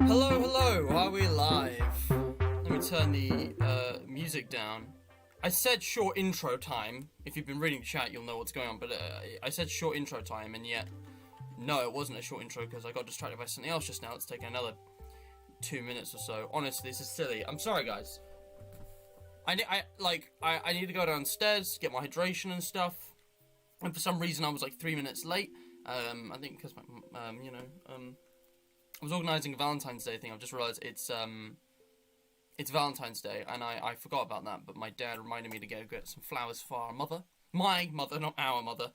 Hello, hello, are we live? Let me turn the music down. I said short intro time. If you've been reading the chat, you'll know what's going on, but I said short intro time, and yet, no, it wasn't a short intro because I got distracted by something else just now. It's taken another 2 minutes or so. Honestly, this is silly. I'm sorry, guys. I need to go downstairs, get my hydration and stuff, and for some reason I was like 3 minutes late. I think because I was organising a Valentine's Day thing. I've just realised it's Valentine's Day, and I forgot about that, but my dad reminded me to go get some flowers for our mother. My mother, not our mother.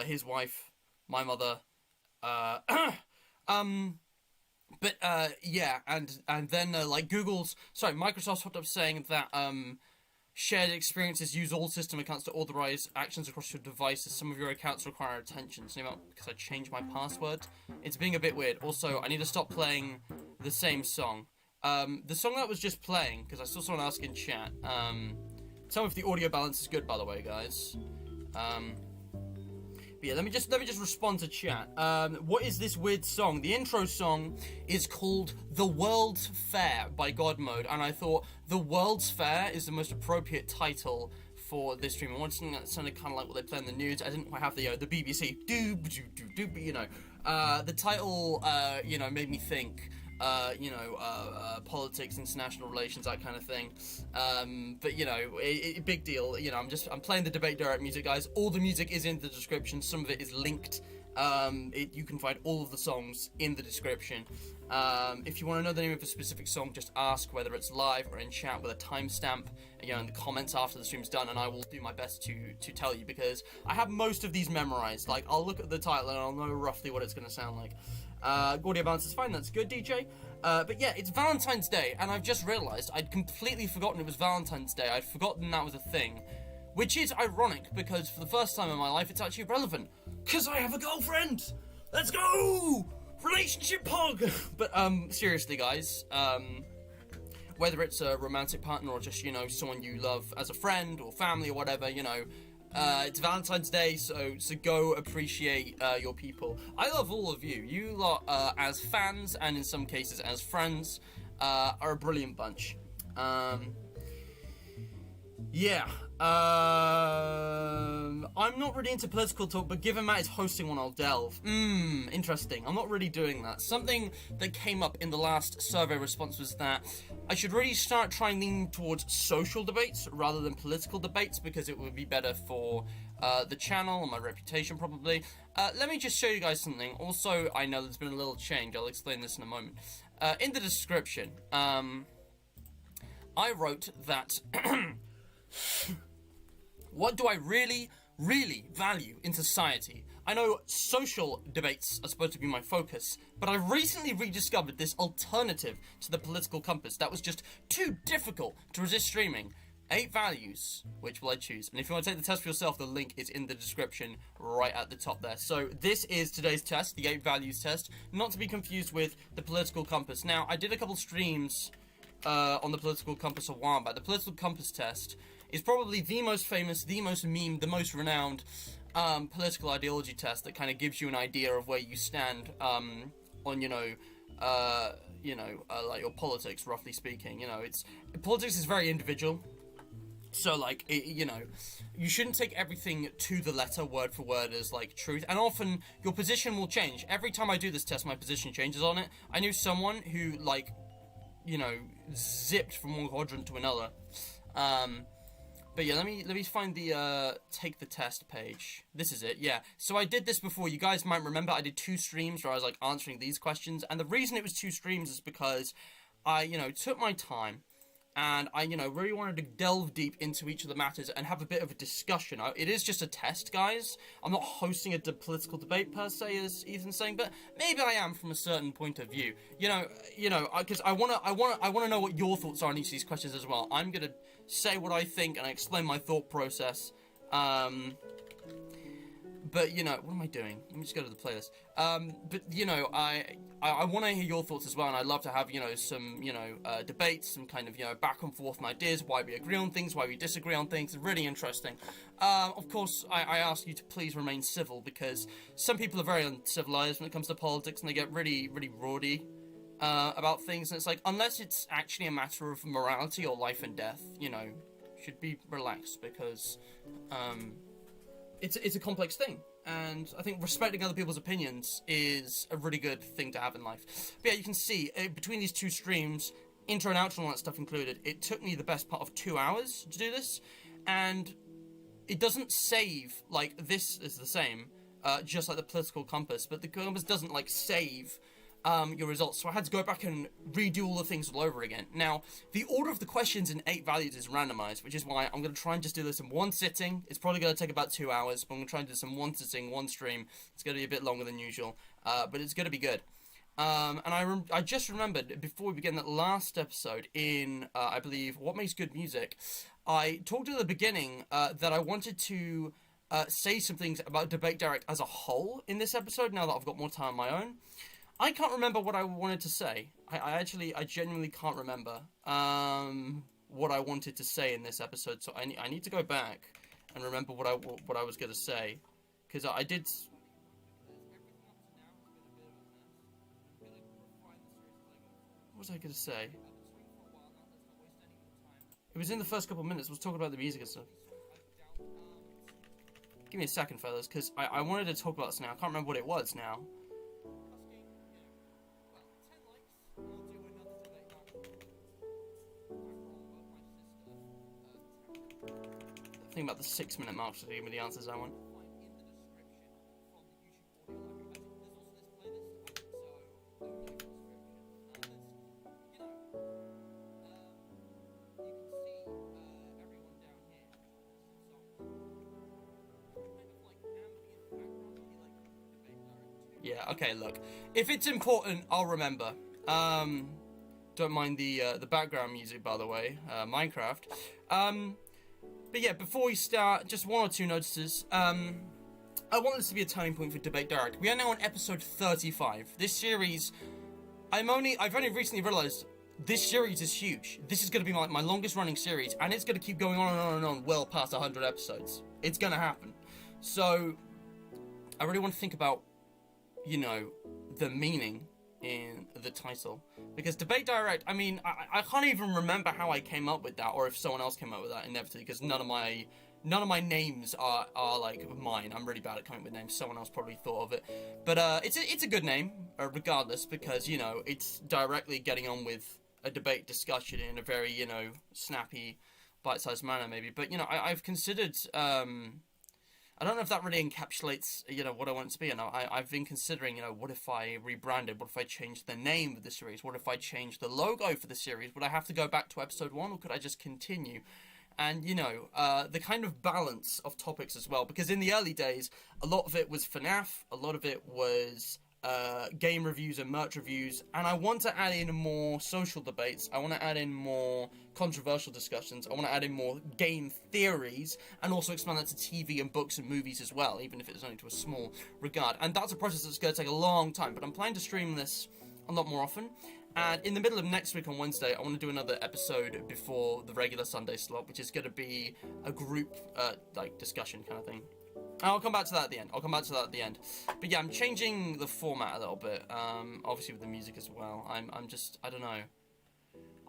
His wife, my mother. Yeah, and then, Microsoft popped up saying that, shared experiences use all system accounts to authorize actions across your devices. Some of your accounts require attention. So because I changed my password, it's being a bit weird. Also, I need to stop playing the same song. The song that was just playing, because I saw someone ask in chat. Tell me if the audio balance is good, by the way, guys. But yeah, let me just respond to chat. What is this weird song? The intro song is called The World's Fair by God Mode, and I thought The World's Fair is the most appropriate title for this stream. I wanted something that sounded kind of like what they play in the news. I didn't quite have the BBC. The title, made me think. Politics, international relations, that kind of thing. Big deal. I'm playing the debate direct music, guys. All the music is in the description. Some of it is linked. You can find all of the songs in the description. If you want to know the name of a specific song, just ask whether it's live or in chat with a timestamp, in the comments after the stream's done, and I will do my best to tell you, because I have most of these memorized. Like, I'll look at the title and I'll know roughly what it's going to sound like. Audio balance is fine, that's good, DJ. But yeah, it's Valentine's Day, and I've just realised I'd completely forgotten it was Valentine's Day. I'd forgotten that was a thing. Which is ironic, because for the first time in my life, it's actually relevant. Because I have a girlfriend! Let's go! Relationship pog! But, seriously, guys, whether it's a romantic partner or just, someone you love as a friend or family or whatever, it's Valentine's Day, so go appreciate your people. I love all of you. You lot, as fans, and in some cases as friends, are a brilliant bunch. I'm not really into political talk, but given Matt is hosting one, I'll delve. Interesting. I'm not really doing that. Something that came up in the last survey response was that I should really start trying leaning towards social debates rather than political debates, because it would be better for the channel and my reputation, probably. Let me just show you guys something. Also, I know there's been a little change. I'll explain this in a moment. In the description, I wrote that... What do I really, really value in society? I know social debates are supposed to be my focus, but I recently rediscovered this alternative to the political compass that was just too difficult to resist streaming. 8Values. Which will I choose? And if you want to take the test for yourself, the link is in the description right at the top there. So this is today's test, the 8Values test, not to be confused with the political compass. Now, I did a couple streams on the political compass a while back. The political compass test is probably the most famous, the most memed, the most renowned political ideology test that kind of gives you an idea of where you stand on, like your politics, roughly speaking. Politics is very individual. So, you shouldn't take everything to the letter, word for word, as, truth. And often, your position will change. Every time I do this test, my position changes on it. I knew someone who, zipped from one quadrant to another. But yeah, let me find the take the test page. This is it, yeah. So I did this before. You guys might remember I did 2 streams where I was answering these questions, and the reason it was 2 streams is because I, took my time, and I, really wanted to delve deep into each of the matters and have a bit of a discussion. It is just a test, guys. I'm not hosting a political debate per se, as Ethan's saying, but maybe I am from a certain point of view. Because I wanna know what your thoughts are on each of these questions as well. I'm gonna say what I think and I explain my thought process. But, what am I doing? Let me just go to the playlist. I want to hear your thoughts as well, and I'd love to have, some, debates, some kind of, back and forth and ideas, why we agree on things, why we disagree on things. It's really interesting. Of course, I ask you to please remain civil, because some people are very uncivilized when it comes to politics, and they get really, really rowdy. about things, and it's like, unless it's actually a matter of morality or life and death, you know, should be relaxed, because it's a complex thing. And I think respecting other people's opinions is a really good thing to have in life. But yeah, you can see, between these two streams, intro and outro and all that stuff included, it took me the best part of 2 hours to do this. And it doesn't save, like, this is the same, just like the political compass, but the compass doesn't, like, save your results. So I had to go back and redo all the things all over again. Now, the order of the questions in 8Values is randomized, which is why I'm going to try and just do this in one sitting. It's probably going to take about 2 hours, but I'm going to try and do this in one sitting, one stream. It's going to be a bit longer than usual, but it's going to be good. And I just remembered, before we began that last episode in, I believe, What Makes Good Music, I talked at the beginning that I wanted to say some things about Debate Direct as a whole in this episode, now that I've got more time on my own. I can't remember what I wanted to say. I genuinely can't remember what I wanted to say in this episode, so I need to go back and remember what I was going to say, because I did... What was I going to say? It was in the first couple of minutes. I was talking about the music and stuff. Give me a second, fellas, because I wanted to talk about this now. I can't remember what it was now. Think about the 6-minute mark to give me the answers I want. Yeah, okay, look. If it's important, I'll remember. Don't mind the background music, by the way. Minecraft. But yeah, before we start, just one or two notices. I want this to be a turning point for Debate Direct. We are now on episode 35. This series, I've only recently realised this series is huge. This is going to be my longest running series, and it's going to keep going on and on and on well past 100 episodes. It's going to happen. So, I really want to think about, you know, the meaning in the title, because Debate Direct, I mean, I can't even remember how I came up with that, or if someone else came up with that inevitably, because none of my names are like mine. I'm really bad at coming up with names. Someone else probably thought of it, but it's a good name regardless, because, you know, it's directly getting on with a debate discussion in a very, you know, snappy, bite-sized manner maybe. But, you know, I've considered I don't know if that really encapsulates, you know, what I want it to be. You know, I've been considering, you know, what if I rebranded? What if I changed the name of the series? What if I changed the logo for the series? Would I have to go back to episode 1, or could I just continue? And, you know, the kind of balance of topics as well. Because in the early days, a lot of it was FNAF. A lot of it was game reviews and merch reviews. And I want to add in more social debates. I want to add in more controversial discussions. I want to add in more game theories, and also expand that to TV and books and movies as well, even if it's only to a small regard. And that's a process that's going to take a long time, but I'm planning to stream this a lot more often. And in the middle of next week on Wednesday, I want to do another episode before the regular Sunday slot, which is going to be a group like discussion kind of thing. And I'll come back to that at the end. But yeah, I'm changing the format a little bit, obviously with the music as well. I'm just, I don't know.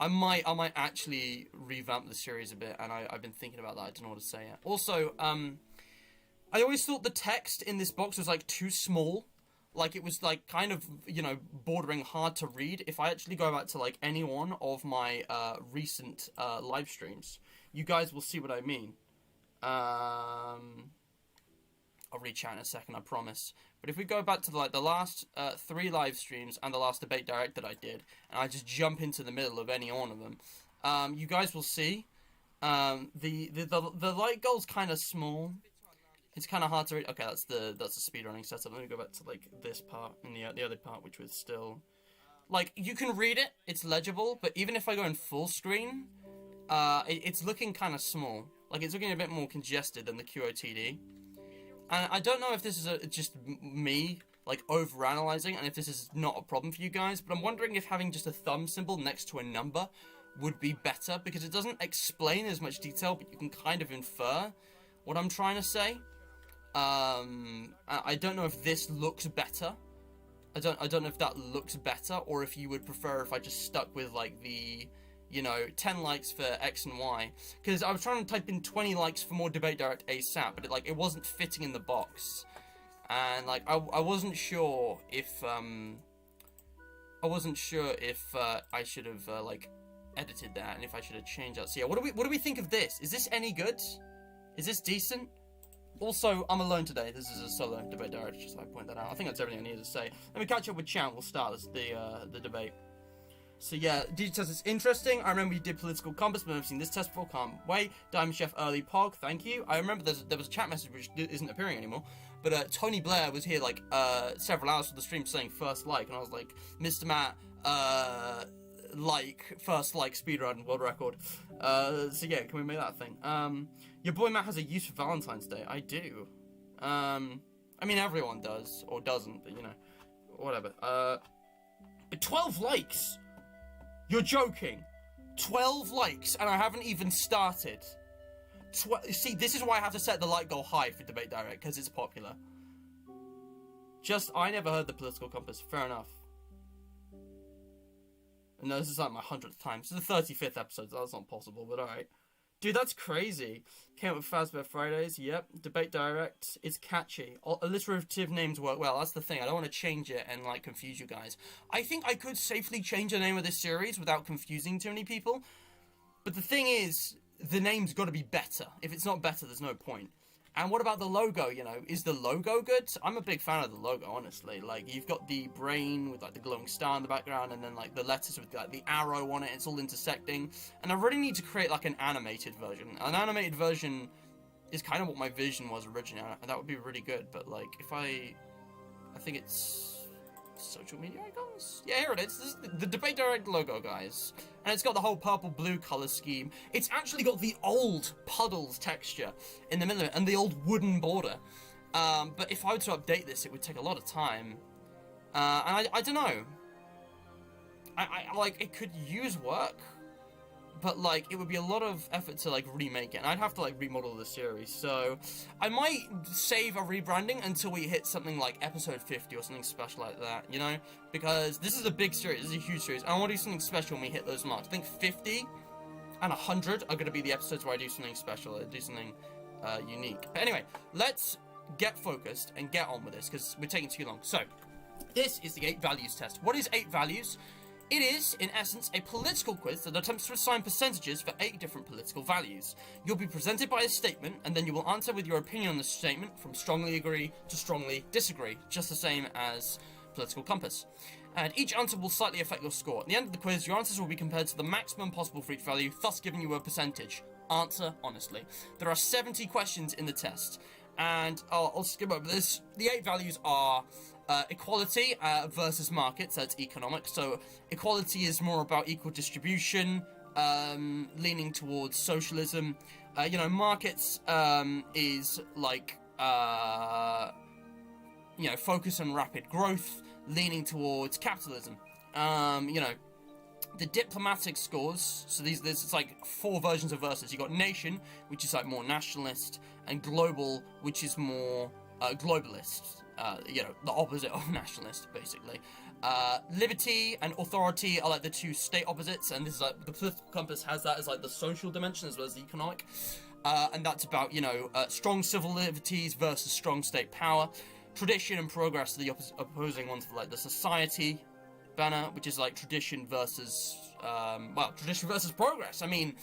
I might actually revamp the series a bit, and I've been thinking about that. I don't know what to say yet. Also, I always thought the text in this box was, like, too small. Like, it was, like, kind of, you know, bordering hard to read. If I actually go back to, like, any one of my recent live streams, you guys will see what I mean. I'll read chat in a second, I promise. But if we go back to the last 3 live streams and the last Debate Direct that I did, and I just jump into the middle of any one of them, you guys will see the light goal's kind of small. It's kind of hard to read. Okay, that's the speedrunning setup. Let me go back to like this part and the other part, which was still like you can read it. It's legible, but even if I go in full screen, it's looking kind of small. Like it's looking a bit more congested than the QOTD. And I don't know if this is just me, like, overanalyzing, and if this is not a problem for you guys, but I'm wondering if having just a thumb symbol next to a number would be better, because it doesn't explain as much detail, but you can kind of infer what I'm trying to say. I don't know if this looks better, I don't know if that looks better, or if you would prefer if I just stuck with like the, 10 likes for X and Y, because I was trying to type in 20 likes for more Debate Direct ASAP, but it wasn't fitting in the box, and like I wasn't sure if I should have like edited that, and if I should have changed that. So yeah, what do we think of this? Is this any good? Is this decent? Also, I'm alone today. This is a solo Debate Direct, just so I point that out. I think that's everything I needed to say. Let me catch up with chat. We'll start the debate. So yeah, DJ test is interesting. I remember you did Political Compass, but I've seen this test before. Can't wait. Diamond Chef Early Pog, thank you. I remember there was a chat message which isn't appearing anymore. But Tony Blair was here like several hours for the stream saying first like, and I was like, Mr. Matt, first like speedrun world record. So yeah, can we make that a thing? Your boy Matt has a use for Valentine's Day. I do. I mean everyone does or doesn't, but whatever. 12 likes. You're joking. 12 likes and I haven't even started. See, this is why I have to set the like goal high for Debate Direct, because it's popular. I never heard the Political Compass. Fair enough. No, this is like my 100th time. This is the 35th episode, so that's not possible, but alright. Dude, that's crazy. Came up with Fazbear Fridays, yep. Debate Direct, it's catchy. Alliterative names work well, that's the thing. I don't want to change it and, like, confuse you guys. I think I could safely change the name of this series without confusing too many people. But the thing is, the name's got to be better. If it's not better, there's no point. And what about the logo, Is the logo good? I'm a big fan of the logo, honestly. Like, you've got the brain with, like, the glowing star in the background, and then, like, the letters with, like, the arrow on it. It's all intersecting. And I really need to create, like, an animated version. An animated version is kind of what my vision was originally, and that would be really good. But, like, I think it's social media icons? Yeah, here it is. This is the Debate Direct logo, guys. And it's got the whole purple-blue colour scheme. It's actually got the old puddles texture in the middle of it, and the old wooden border. But if I were to update this, it would take a lot of time. And I don't know. Like, it could use work, but, like, it would be a lot of effort to, like, remake it. And I'd have to, like, remodel the series. So I might save a rebranding until we hit something like episode 50 or something special like that, Because this is a big series. This is a huge series. And I want to do something special when we hit those marks. I think 50 and 100 are going to be the episodes where I do something special. I do something unique. But anyway, let's get focused and get on with this, because we're taking too long. So, this is the 8 Values test. What is 8 Values? It is, in essence, a political quiz that attempts to assign percentages for 8 different political values. You'll be presented by a statement, and then you will answer with your opinion on the statement, from strongly agree to strongly disagree, just the same as Political Compass. And each answer will slightly affect your score. At the end of the quiz, your answers will be compared to the maximum possible for each value, thus giving you a percentage. Answer honestly. There are 70 questions in the test, and I'll skip over this. The 8 values are equality versus markets, that's economic. So equality is more about equal distribution, leaning towards socialism. Markets is like, focus on rapid growth, leaning towards capitalism. The diplomatic scores, so there's like 4 versions of versus. You got nation, which is like more nationalist, and global, which is more globalist. The opposite of nationalist, basically. Liberty and authority are like the 2 state opposites, and this is like the Political Compass has that as like the social dimension as well as the economic. And that's about, strong civil liberties versus strong state power. Tradition and progress are the opposing ones for like the society banner, which is like tradition versus progress. I mean,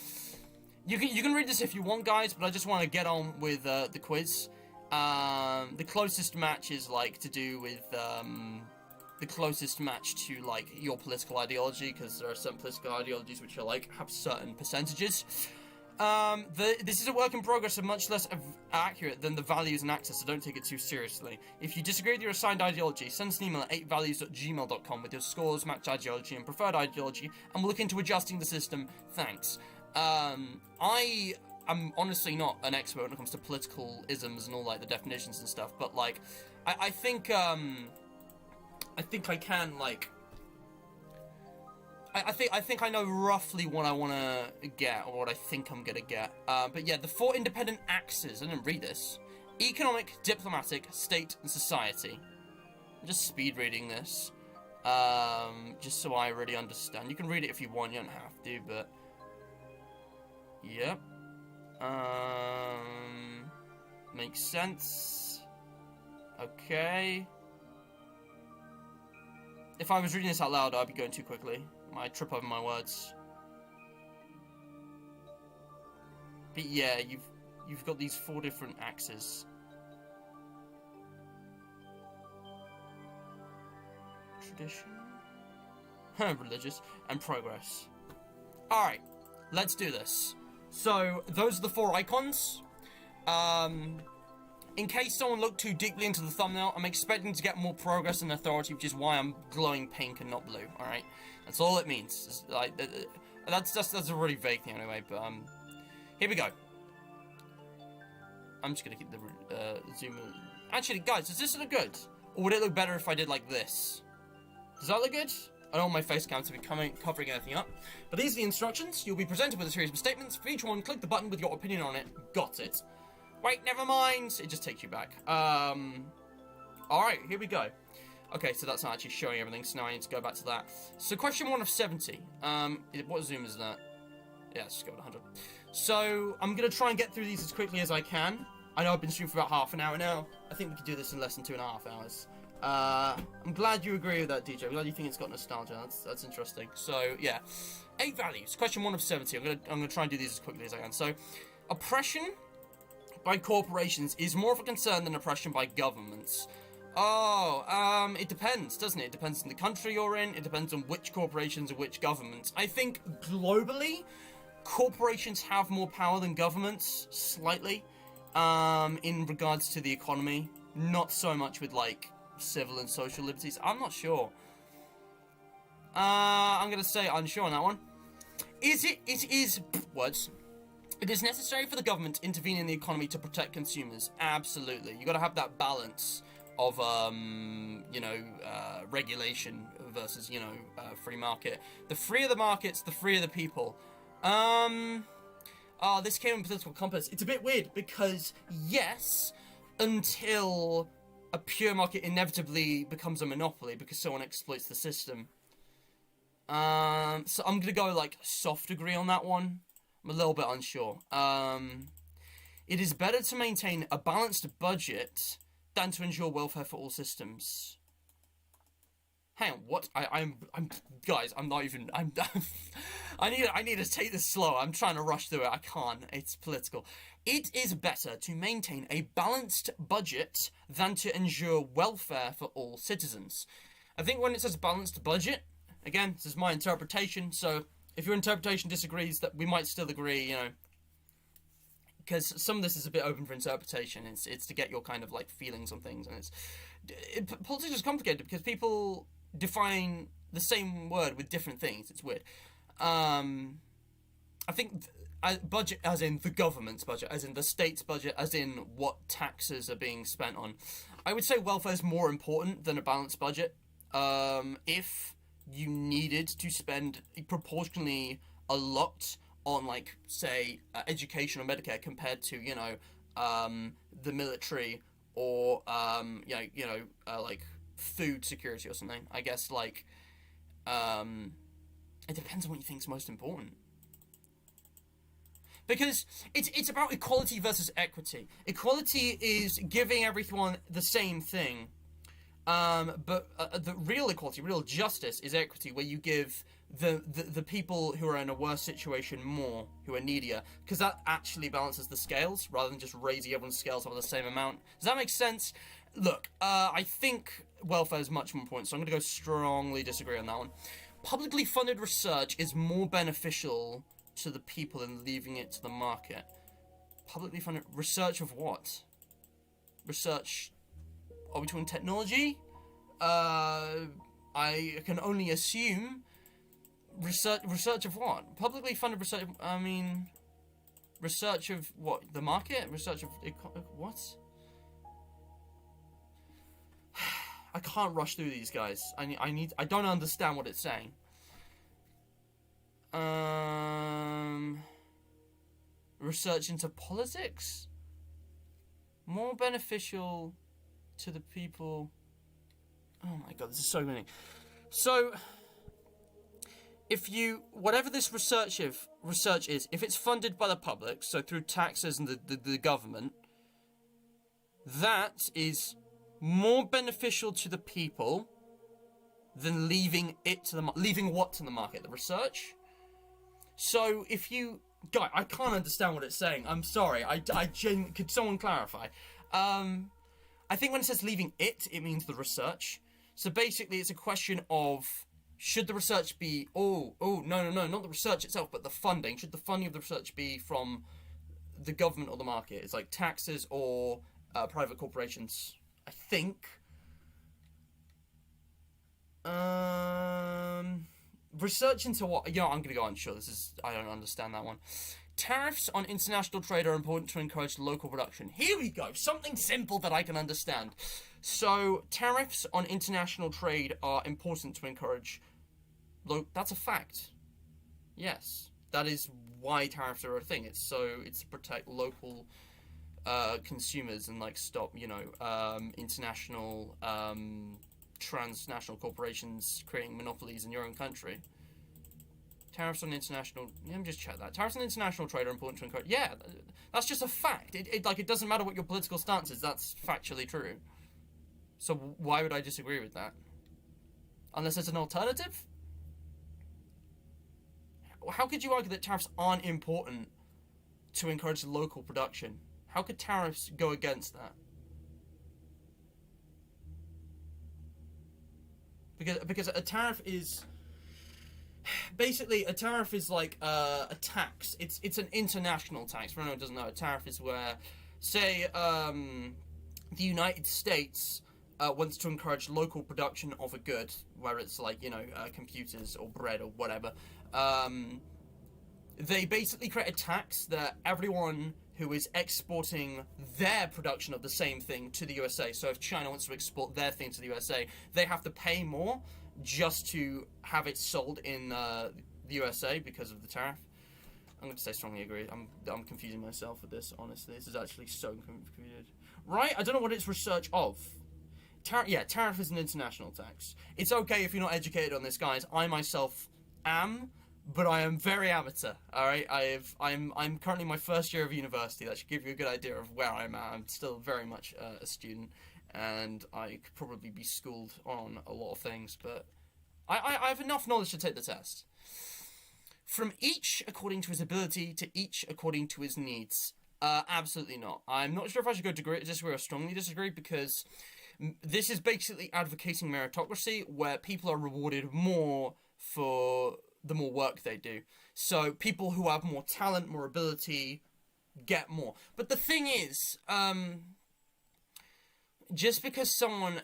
you can read this if you want, guys, but I just want to get on with the quiz. The closest match is like to do with the closest match to like your political ideology, because there are certain political ideologies which are like have certain percentages. This is a work in progress and much less accurate than the values and access, so don't take it too seriously. If you disagree with your assigned ideology, send us an email at 8values@gmail.com with your scores, match ideology, and preferred ideology, and we'll look into adjusting the system. Thanks. I'm honestly not an expert when it comes to political isms and all like the definitions and stuff, but like, I think I can like, I think I know roughly what I want to get, or what I think I'm gonna get. But yeah, the 4 independent axes, I didn't read this: economic, diplomatic, state, and society. I'm just speed reading this. Just so I really understand. You can read it if you want, you don't have to, but... Yep. Makes sense. Okay. If I was reading this out loud, I'd be going too quickly. I trip over my words. But yeah, you've got these 4 different axes. Tradition, religious, and progress. Alright, let's do this. So, those are the 4 icons. In case someone looked too deeply into the thumbnail, I'm expecting to get more progress and authority, which is why I'm glowing pink and not blue, alright? That's all it means. It's like, that's a really vague thing anyway, but, here we go. I'm just gonna keep the, zoom in. Actually, guys, does this look good? Or would it look better if I did like this? Does that look good? I don't want my face cam to be covering anything up. But these are the instructions. You'll be presented with a series of statements. For each one, click the button with your opinion on it. Got it. Wait, never mind. It just takes you back. Alright, here we go. Okay, so that's not actually showing everything, so now I need to go back to that. So question 1 of 70. What zoom is that? Yeah, let's just go with 100. So, I'm going to try and get through these as quickly as I can. I know I've been streaming for about half an hour now. I think we could do this in less than 2.5 hours. I'm glad you agree with that, DJ. I'm glad you think it's got nostalgia. That's interesting. So, yeah. 8 values. Question 1 of 70. I'm gonna try and do these as quickly as I can. So, oppression by corporations is more of a concern than oppression by governments. Oh, it depends, doesn't it? It depends on the country you're in. It depends on which corporations or which governments. I think, globally, corporations have more power than governments, slightly, in regards to the economy. Not so much with, like, civil and social liberties. I'm not sure. I'm going to say unsure on that one. It is necessary for the government to intervene in the economy to protect consumers. Absolutely. You got to have that balance of, regulation versus, free market. The freer the markets, the freer the people. This came in political compass. It's a bit weird because, yes, until a pure market inevitably becomes a monopoly because someone exploits the system. So I'm gonna go like soft agree on that one. I'm a little bit unsure. It is better to maintain a balanced budget than to ensure welfare for all systems. Hang on, what? I'm guys, I'm not even, I need to take this slow. I'm trying to rush through it. I can't. It's political. It is better to maintain a balanced budget than to ensure welfare for all citizens. I think when it says balanced budget, again, this is my interpretation, so if your interpretation disagrees, that we might still agree, because some of this is a bit open for interpretation. It's to get your kind of like feelings on things, and politics is complicated because people define the same word with different things. It's weird. I think budget as in the government's budget, as in the state's budget, as in what taxes are being spent on. I would say welfare is more important than a balanced budget. If you needed to spend proportionally a lot on, like, say, education or Medicare compared to, the military or, like, food security or something. I guess, like, it depends on what you think is most important. Because it's about equality versus equity. Equality is giving everyone the same thing. But the real equality, real justice is equity, where you give the people who are in a worse situation more, who are needier, because that actually balances the scales, rather than just raising everyone's scales up the same amount. Does that make sense? Look, I think welfare is much more important, so I'm going to go strongly disagree on that one. Publicly funded research is more beneficial to the people than leaving it to the market. Publicly funded research of what? Research... Are we talking technology? I can only assume research of what? Publicly funded research. I mean, research of what? The market? Research of what? I can't rush through these, guys. I don't understand what it's saying. Research into politics? More beneficial to the people Oh my god, this is so many. So, if you, whatever this research is, if it's funded by the public, so through taxes and the government, that is more beneficial to the people than leaving it to the leaving what to the market? The research. So if you, guy, I can't understand what it's saying. I'm sorry. I could someone clarify? I think when it says leaving it means the research. So basically, it's a question of should the research be no, not the research itself, but the funding. Should the funding of the research be from the government or the market? It's like taxes or private corporations. I think. Research into what? Yeah, I'm gonna go unsure. I don't understand that one. Tariffs on international trade are important to encourage local production. Here we go. Something simple that I can understand. So, tariffs on international trade are important to encourage. That's a fact. Yes, that is why tariffs are a thing. It's to protect local consumers and like stop, international transnational corporations creating monopolies in your own country. Tariffs on international... Let me just check that. Tariffs on international trade are important to encourage... Yeah, that's just a fact. It doesn't matter what your political stance is. That's factually true. So why would I disagree with that? Unless it's an alternative? How could you argue that tariffs aren't important to encourage local production? How could tariffs go against that? Because a tariff is... Basically, a tariff is like a tax. It's an international tax. For anyone who doesn't know, a tariff is where, say, the United States wants to encourage local production of a good, where it's like, computers or bread or whatever. They basically create a tax that everyone who is exporting their production of the same thing to the USA. So if China wants to export their thing to the USA, they have to pay more just to have it sold in the USA because of the tariff. I'm going to say strongly agree. I'm confusing myself with this, honestly. This is actually so confused. Right? I don't know what it's research of. Tariff is an international tax. It's okay if you're not educated on this, guys. I myself am, but I am very amateur. All right, I'm currently in my first year of university. That should give you a good idea of where I'm at. I'm still very much a student, and I could probably be schooled on a lot of things, but I have enough knowledge to take the test. From each according to his ability to each according to his needs. Absolutely not. I'm not sure if I should go disagree or strongly disagree, because this is basically advocating meritocracy, where people are rewarded more for the more work they do. So people who have more talent, more ability, get more. But the thing is, just because someone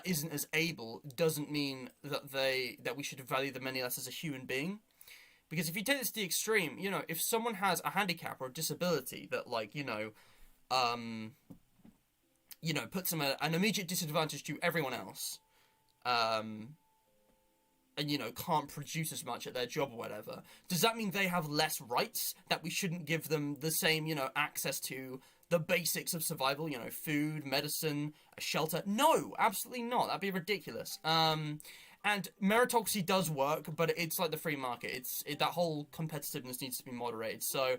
isn't as able doesn't mean that we should value them any less as a human being. Because if you take this to the extreme, if someone has a handicap or a disability that, puts them at an immediate disadvantage to everyone else, and, can't produce as much at their job or whatever, does that mean they have less rights, that we shouldn't give them the same, access to the basics of survival, food, medicine, a shelter? No, absolutely not. That'd be ridiculous. And meritocracy does work, but it's like the free market. That whole competitiveness needs to be moderated. So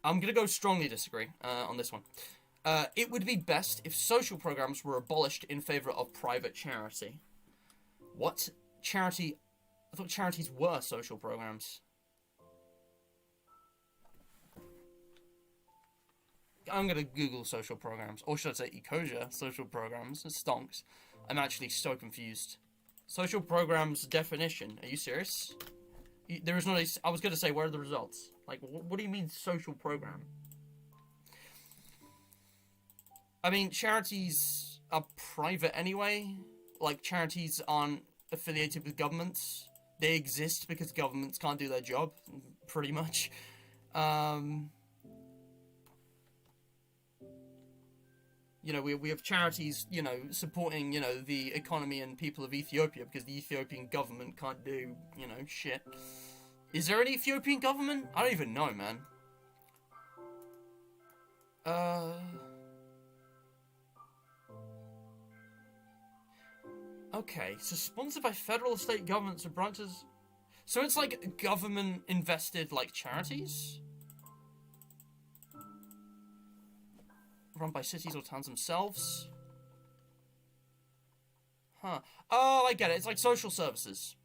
I'm going to go strongly disagree on this one. It would be best if social programs were abolished in favor of private charity. What? Charity? I thought charities were social programs. I'm going to Google social programs. Or should I say Ecosia social programs? It stonks. I'm actually so confused. Social programs definition. Are you serious? There is not a... I was going to say, where are the results? Like, what do you mean social program? I mean, charities are private anyway. Like, charities aren't affiliated with governments. They exist because governments can't do their job, pretty much. We have charities, supporting, the economy and people of Ethiopia because the Ethiopian government can't do, shit. Is there an Ethiopian government? I don't even know, man. Okay, so sponsored by federal or state governments or branches. So it's like government invested like charities? Run by cities or towns themselves? Huh. Oh, I get it. It's like social services.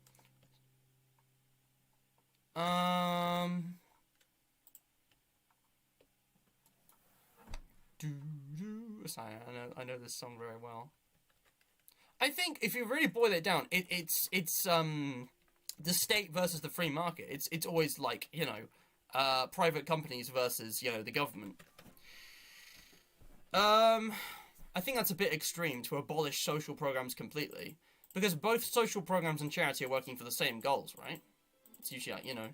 Sorry, I know this song very well. I think if you really boil it down, it's the state versus the free market. It's always like, you know, private companies versus, you know, the government. I think that's a bit extreme to abolish social programs completely, because both social programs and charity are working for the same goals, right? It's usually like, you know,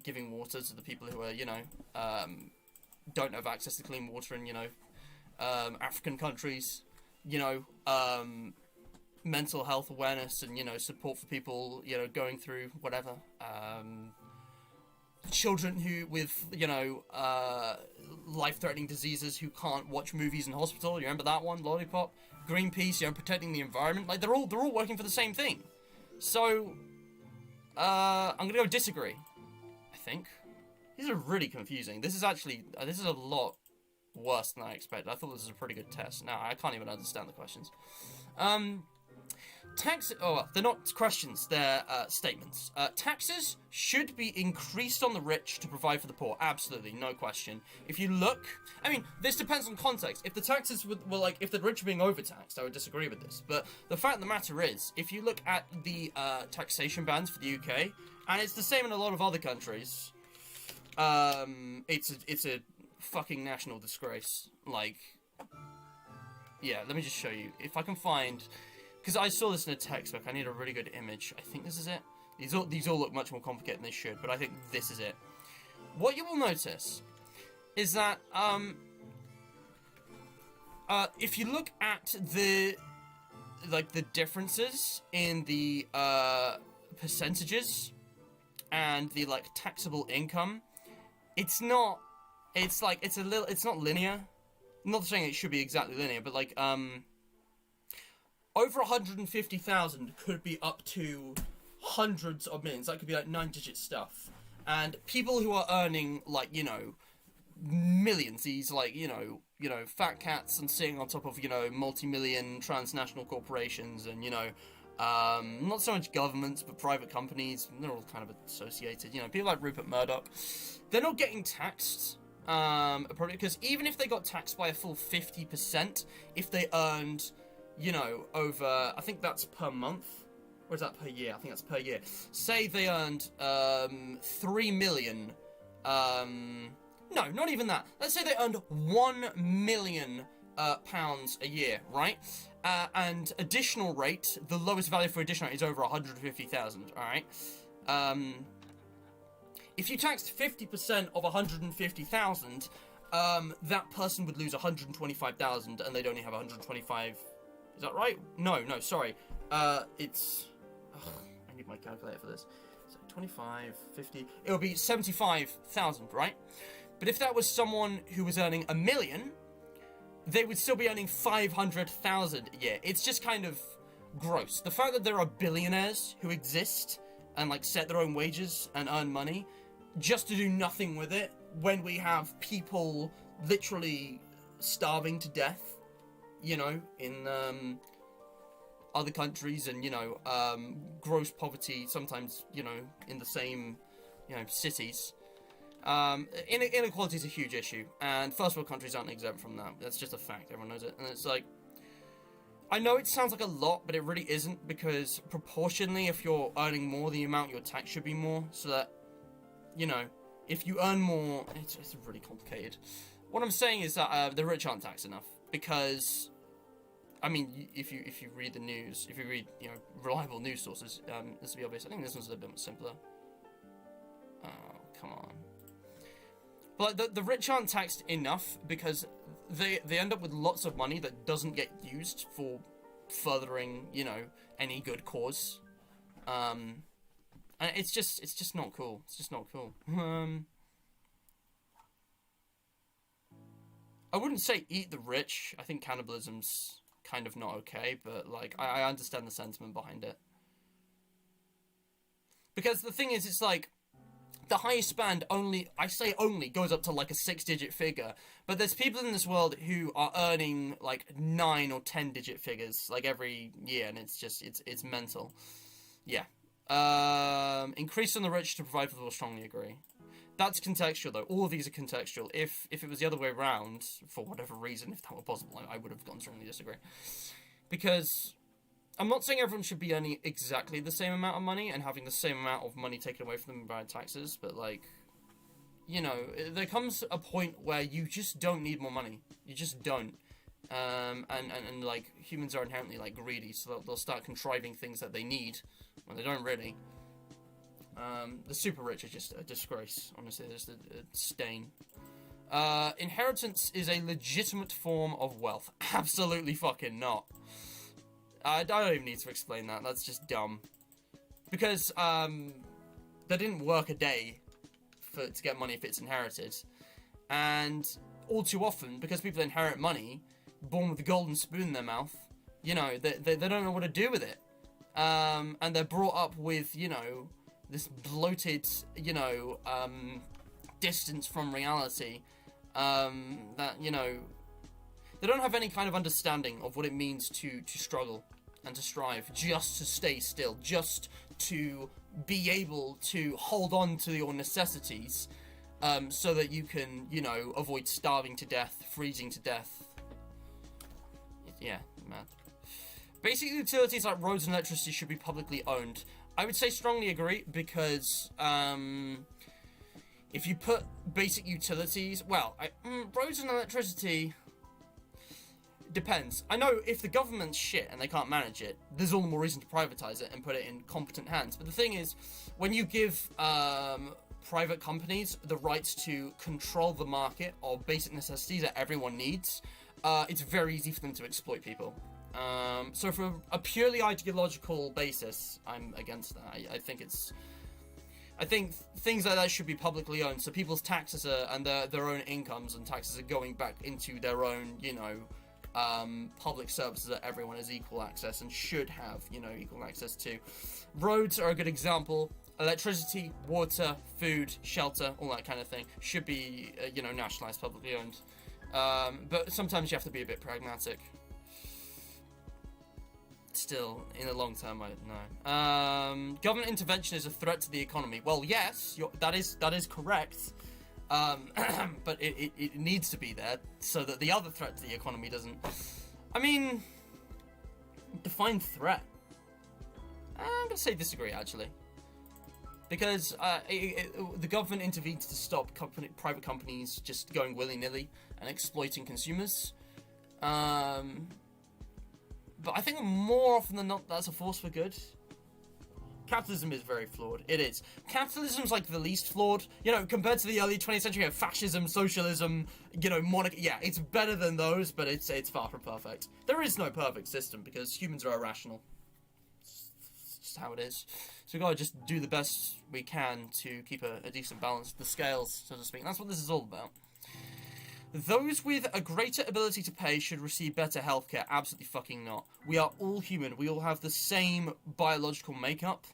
giving water to the people who are, you know, don't have access to clean water in, you know, African countries, you know, mental health awareness and, you know, support for people, you know, going through whatever, children who with, you know, life-threatening diseases who can't watch movies in hospital. You remember that one, Lollipop? Greenpeace, you know, protecting the environment. Like, they're all working for the same thing. So, I'm gonna go disagree, I think. These are really confusing. This is actually, this is a lot worse than I expected. I thought this was a pretty good test. Now, I can't even understand the questions. They're not questions, they're statements. Taxes should be increased on the rich to provide for the poor. Absolutely, no question. If you look, I mean, this depends on context. If the taxes were like, if the rich were being overtaxed, I would disagree with this. But the fact of the matter is, if you look at the taxation bands for the UK, and it's the same in a lot of other countries, it's a fucking national disgrace. Like, yeah, let me just show you. If I can find... Because I saw this in a textbook, I need a really good image. I think this is it. These all look much more complicated than they should, but I think this is it. What you will notice is that, if you look at the differences in the, percentages and the, like, taxable income, it's not linear. I'm not saying it should be exactly linear, but, like, over 150,000 could be up to hundreds of millions. That could be like 9-digit stuff. And people who are earning, like, you know, millions, these, like, you know, fat cats and sitting on top of, you know, multi-million transnational corporations and, you know, not so much governments, but private companies. They're all kind of associated. You know, people like Rupert Murdoch, they're not getting taxed. Probably because even if they got taxed by a full 50%, if they earned... you know, over, I think that's per month, or is that per year? I think that's per year. Say they earned 3 million, no, not even that. Let's say they earned 1 million pounds a year, right? And additional rate, the lowest value for additional rate is over 150,000, alright? If you taxed 50% of 150,000, that person would lose 125,000 and they'd only have 125. Is that right? No, sorry. It's... I need my calculator for this. So 25, 50... It would be 75,000, right? But if that was someone who was earning 1 million, they would still be earning 500,000 a year. It's just kind of gross. The fact that there are billionaires who exist and, like, set their own wages and earn money just to do nothing with it when we have people literally starving to death, you know, in other countries, and, you know, gross poverty sometimes, you know, in the same, you know, cities. Inequality is a huge issue, and first world countries aren't exempt from that. That's just a fact. Everyone knows it. And it's like, I know it sounds like a lot, but it really isn't, because proportionally, if you're earning more, the amount your tax should be more, so that, you know, if you earn more, it's really complicated. What I'm saying is that the rich aren't taxed enough. Because, I mean, if you read the news, if you read, you know, reliable news sources, this will be obvious. I think this one's a bit more simpler. Oh, come on. But the rich aren't taxed enough because they end up with lots of money that doesn't get used for furthering, you know, any good cause. And it's just not cool. It's just not cool. I wouldn't say eat the rich. I think cannibalism's kind of not okay, but, like, I understand the sentiment behind it. Because the thing is, it's like, the highest band only goes up to, like, a 6-digit figure, but there's people in this world who are earning, like, 9 or 10-digit figures, like, every year, and it's just, it's mental. Yeah. Increase on the rich to provide for the poor, strongly agree. That's contextual, though. All of these are contextual. If it was the other way around, for whatever reason, if that were possible, I would have gone strongly disagree. Because I'm not saying everyone should be earning exactly the same amount of money and having the same amount of money taken away from them by taxes, but, like, you know, there comes a point where you just don't need more money. You just don't. And like, humans are inherently, like, greedy, so they'll start contriving things that they need when they don't really. The super rich are just a disgrace, honestly. They're just a stain. Inheritance is a legitimate form of wealth. Absolutely fucking not. I don't even need to explain that. That's just dumb. Because, they didn't work a day to get money if it's inherited. And all too often, because people inherit money, born with a golden spoon in their mouth, you know, they don't know what to do with it. And they're brought up with, you know, this bloated, you know, distance from reality, that, you know, they don't have any kind of understanding of what it means to struggle and to strive, just to stay still, just to be able to hold on to your necessities, so that you can, you know, avoid starving to death, freezing to death. Yeah, mad. Basic utilities like roads and electricity should be publicly owned. I would say strongly agree, because if you put basic utilities, well, roads and electricity, depends. I know if the government's shit and they can't manage it, there's all the more reason to privatize it and put it in competent hands. But the thing is, when you give private companies the rights to control the market of basic necessities that everyone needs, it's very easy for them to exploit people. So for a purely ideological basis, I'm against that. I think things like that should be publicly owned, so people's taxes and their own incomes and taxes are going back into their own, you know, public services that everyone has equal access and should have, you know, equal access to. Roads are a good example. Electricity, water, food, shelter, all that kind of thing should be, you know, nationalized, publicly owned. But sometimes you have to be a bit pragmatic. Still, in the long term, I don't know. Government intervention is a threat to the economy. Well, yes, that is correct. But it needs to be there so that the other threat to the economy doesn't. I mean, define threat. I'm gonna say disagree, actually, because the government intervenes to stop private companies just going willy-nilly and exploiting consumers. But I think more often than not, that's a force for good. Capitalism is very flawed. It is. Capitalism's like the least flawed. You know, compared to the early 20th century, you have fascism, socialism, you know, monarchy. Yeah, it's better than those, but it's far from perfect. There is no perfect system because humans are irrational. It's just how it is. So we gotta just do the best we can to keep a decent balance of the scales, so to speak. And that's what this is all about. Those with a greater ability to pay should receive better healthcare. Absolutely fucking not. We are all human. We all have the same biological makeup.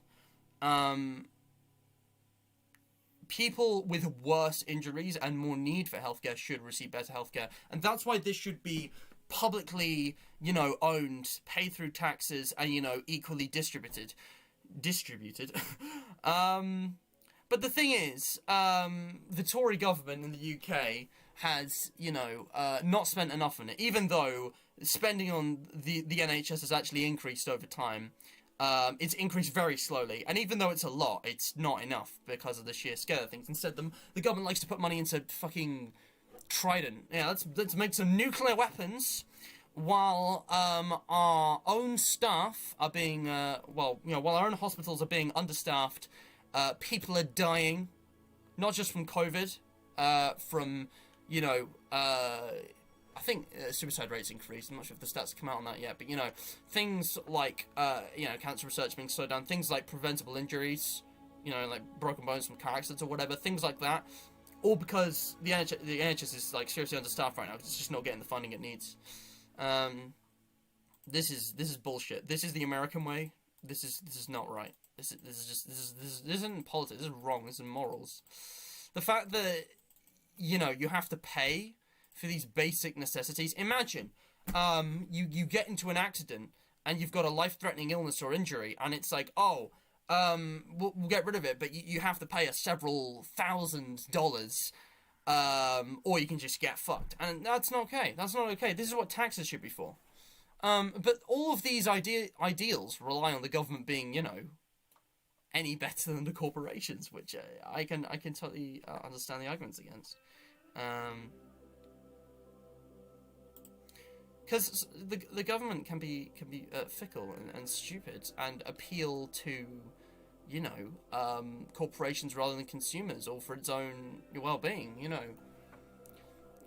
People with worse injuries and more need for healthcare should receive better healthcare. And that's why this should be publicly, you know, owned, paid through taxes, and, you know, equally distributed. But the thing is, the Tory government in the UK has, you know, not spent enough on it, even though spending on the NHS has actually increased over time. It's increased very slowly, and even though it's a lot, it's not enough because of the sheer scale of things. Instead, the government likes to put money into fucking Trident. Yeah, let's make some nuclear weapons, while our own staff are being, while our own hospitals are being understaffed. People are dying, not just from COVID, from, you know, I think suicide rates increased. I'm not sure if the stats have come out on that yet, but, you know, things like, you know, cancer research being slowed down, things like preventable injuries, you know, like broken bones from car accidents or whatever, things like that, all because the NHS is, like, seriously understaffed right now because it's just not getting the funding it needs. This is bullshit. This is the American way. This is not right. This isn't politics. This is wrong. This is morals. The fact that you have to pay for these basic necessities. Imagine, you get into an accident and you've got a life-threatening illness or injury, and it's like, oh, we'll get rid of it, but you have to pay us several $1,000s, or you can just get fucked, and that's not okay. That's not okay. This is what taxes should be for. But all of these ideals rely on the government being, any better than the corporations, which I can totally understand the arguments against. Because the government can be fickle and stupid and appeal to, corporations rather than consumers, or for its own well-being.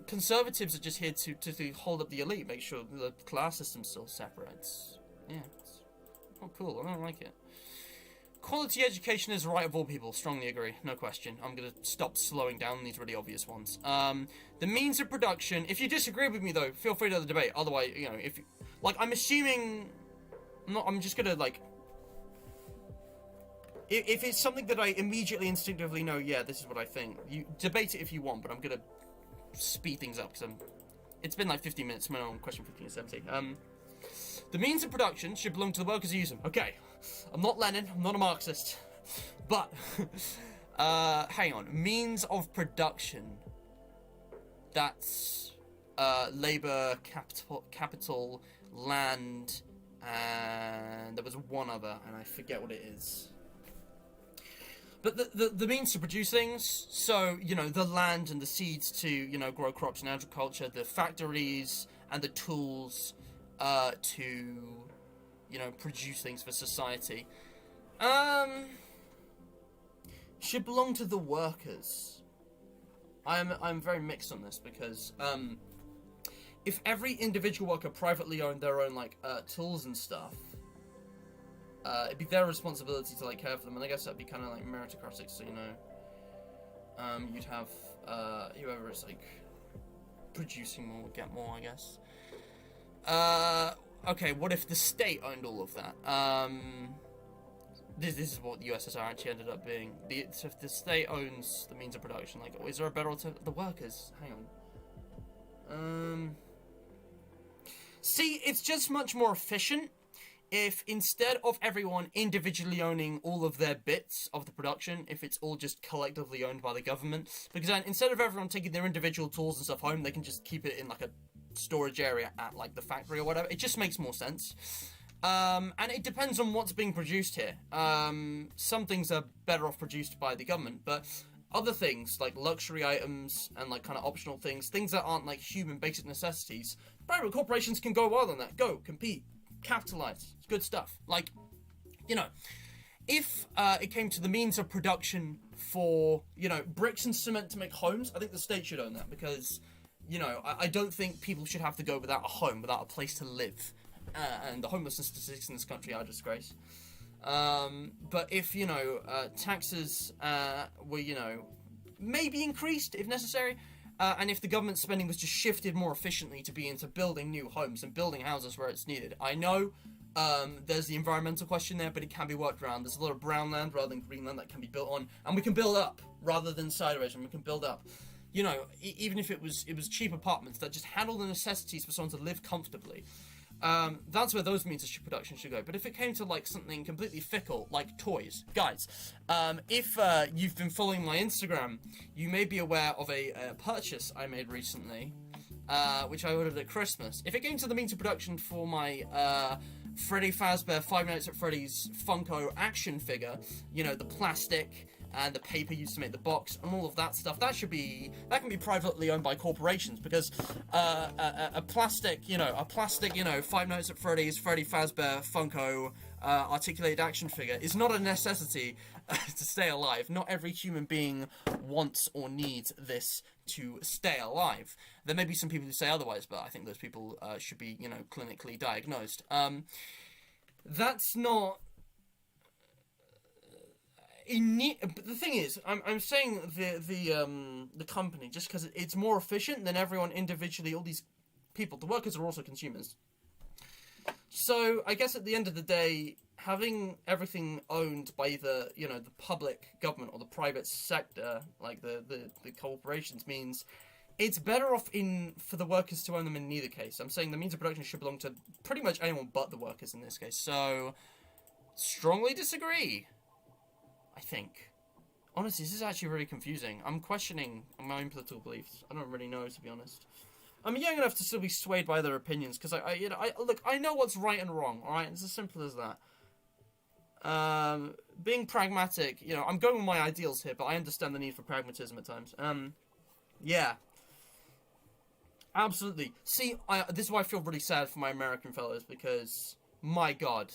Conservatives are just here to hold up the elite, make sure the class system still separates. It's not cool. I don't like it. Quality education is the right of all people. Strongly agree. No question. I'm going to stop slowing down these really obvious ones. The means of production. If you disagree with me, though, feel free to have the debate. Otherwise, if you, I'm assuming. I'm just going to, If it's something that I immediately instinctively know, yeah, this is what I think. You debate it if you want, but I'm going to speed things up because it's been 15 minutes. I'm on question 15 and 17. The means of production should belong to the workers who use them. Okay, I'm not Lenin, I'm not a Marxist, but hang on. Means of production. That's labor, capital, land, and there was one other, and I forget what it is. But the means to produce things, so, the land and the seeds to, grow crops in agriculture, the factories and the tools to, produce things for society, should belong to the workers. I'm very mixed on this because, if every individual worker privately owned their own, tools and stuff, it'd be their responsibility to care for them, and I guess that'd be kind of meritocratic. So you'd have whoever is producing more would get more, I guess. Okay, what if the state owned all of that? This is what the USSR actually ended up being. So if the state owns the means of production, is there a better alternative? The workers. Hang on. See, it's just much more efficient if instead of everyone individually owning all of their bits of the production, if it's all just collectively owned by the government. Because then instead of everyone taking their individual tools and stuff home, they can just keep it in a storage area at the factory or whatever. It just makes more sense. And it depends on what's being produced here. Some things are better off produced by the government, but other things like luxury items and kind of optional things that aren't human basic necessities, private corporations can go wild on that. Go compete, capitalize. It's good stuff. If it came to the means of production for bricks and cement to make homes, I think the state should own that because I don't think people should have to go without a home, without a place to live. And the homelessness statistics in this country are a disgrace. But if, taxes were, maybe increased if necessary, and if the government spending was just shifted more efficiently to be into building new homes and building houses where it's needed. I know there's the environmental question there, but it can be worked around. There's a lot of brown land rather than green land that can be built on, and we can build up rather than sideways, and we can build up. Even if it was cheap apartments that just had all the necessities for someone to live comfortably. That's where those means of production should go. But if it came to something completely fickle, like toys, guys, if you've been following my Instagram, you may be aware of a purchase I made recently, which I ordered at Christmas. If it came to the means of production for my Freddy Fazbear Five Nights at Freddy's Funko action figure, the plastic and the paper used to make the box and all of that stuff, that can be privately owned by corporations, because a plastic Five Nights at Freddy's Freddy Fazbear Funko articulated action figure is not a necessity to stay alive. Not every human being wants or needs this to stay alive. There may be some people who say otherwise, but I think those people should be clinically diagnosed. That's not. But the thing is, I'm saying the company just because it's more efficient than everyone individually. All these people, the workers are also consumers. So I guess at the end of the day, having everything owned by either, you know, the public government or the private sector, like the corporations, means it's better off for the workers to own them in neither case. I'm saying the means of production should belong to pretty much anyone but the workers in this case. So, strongly disagree, I think. Honestly, this is actually really confusing. I'm questioning my own political beliefs. I don't really know, to be honest. I'm young enough to still be swayed by their opinions, because look, I know what's right and wrong, alright? It's as simple as that. Being pragmatic, you know, I'm going with my ideals here, but I understand the need for pragmatism at times. Yeah. Absolutely. See, this is why I feel really sad for my American fellows, because, my god,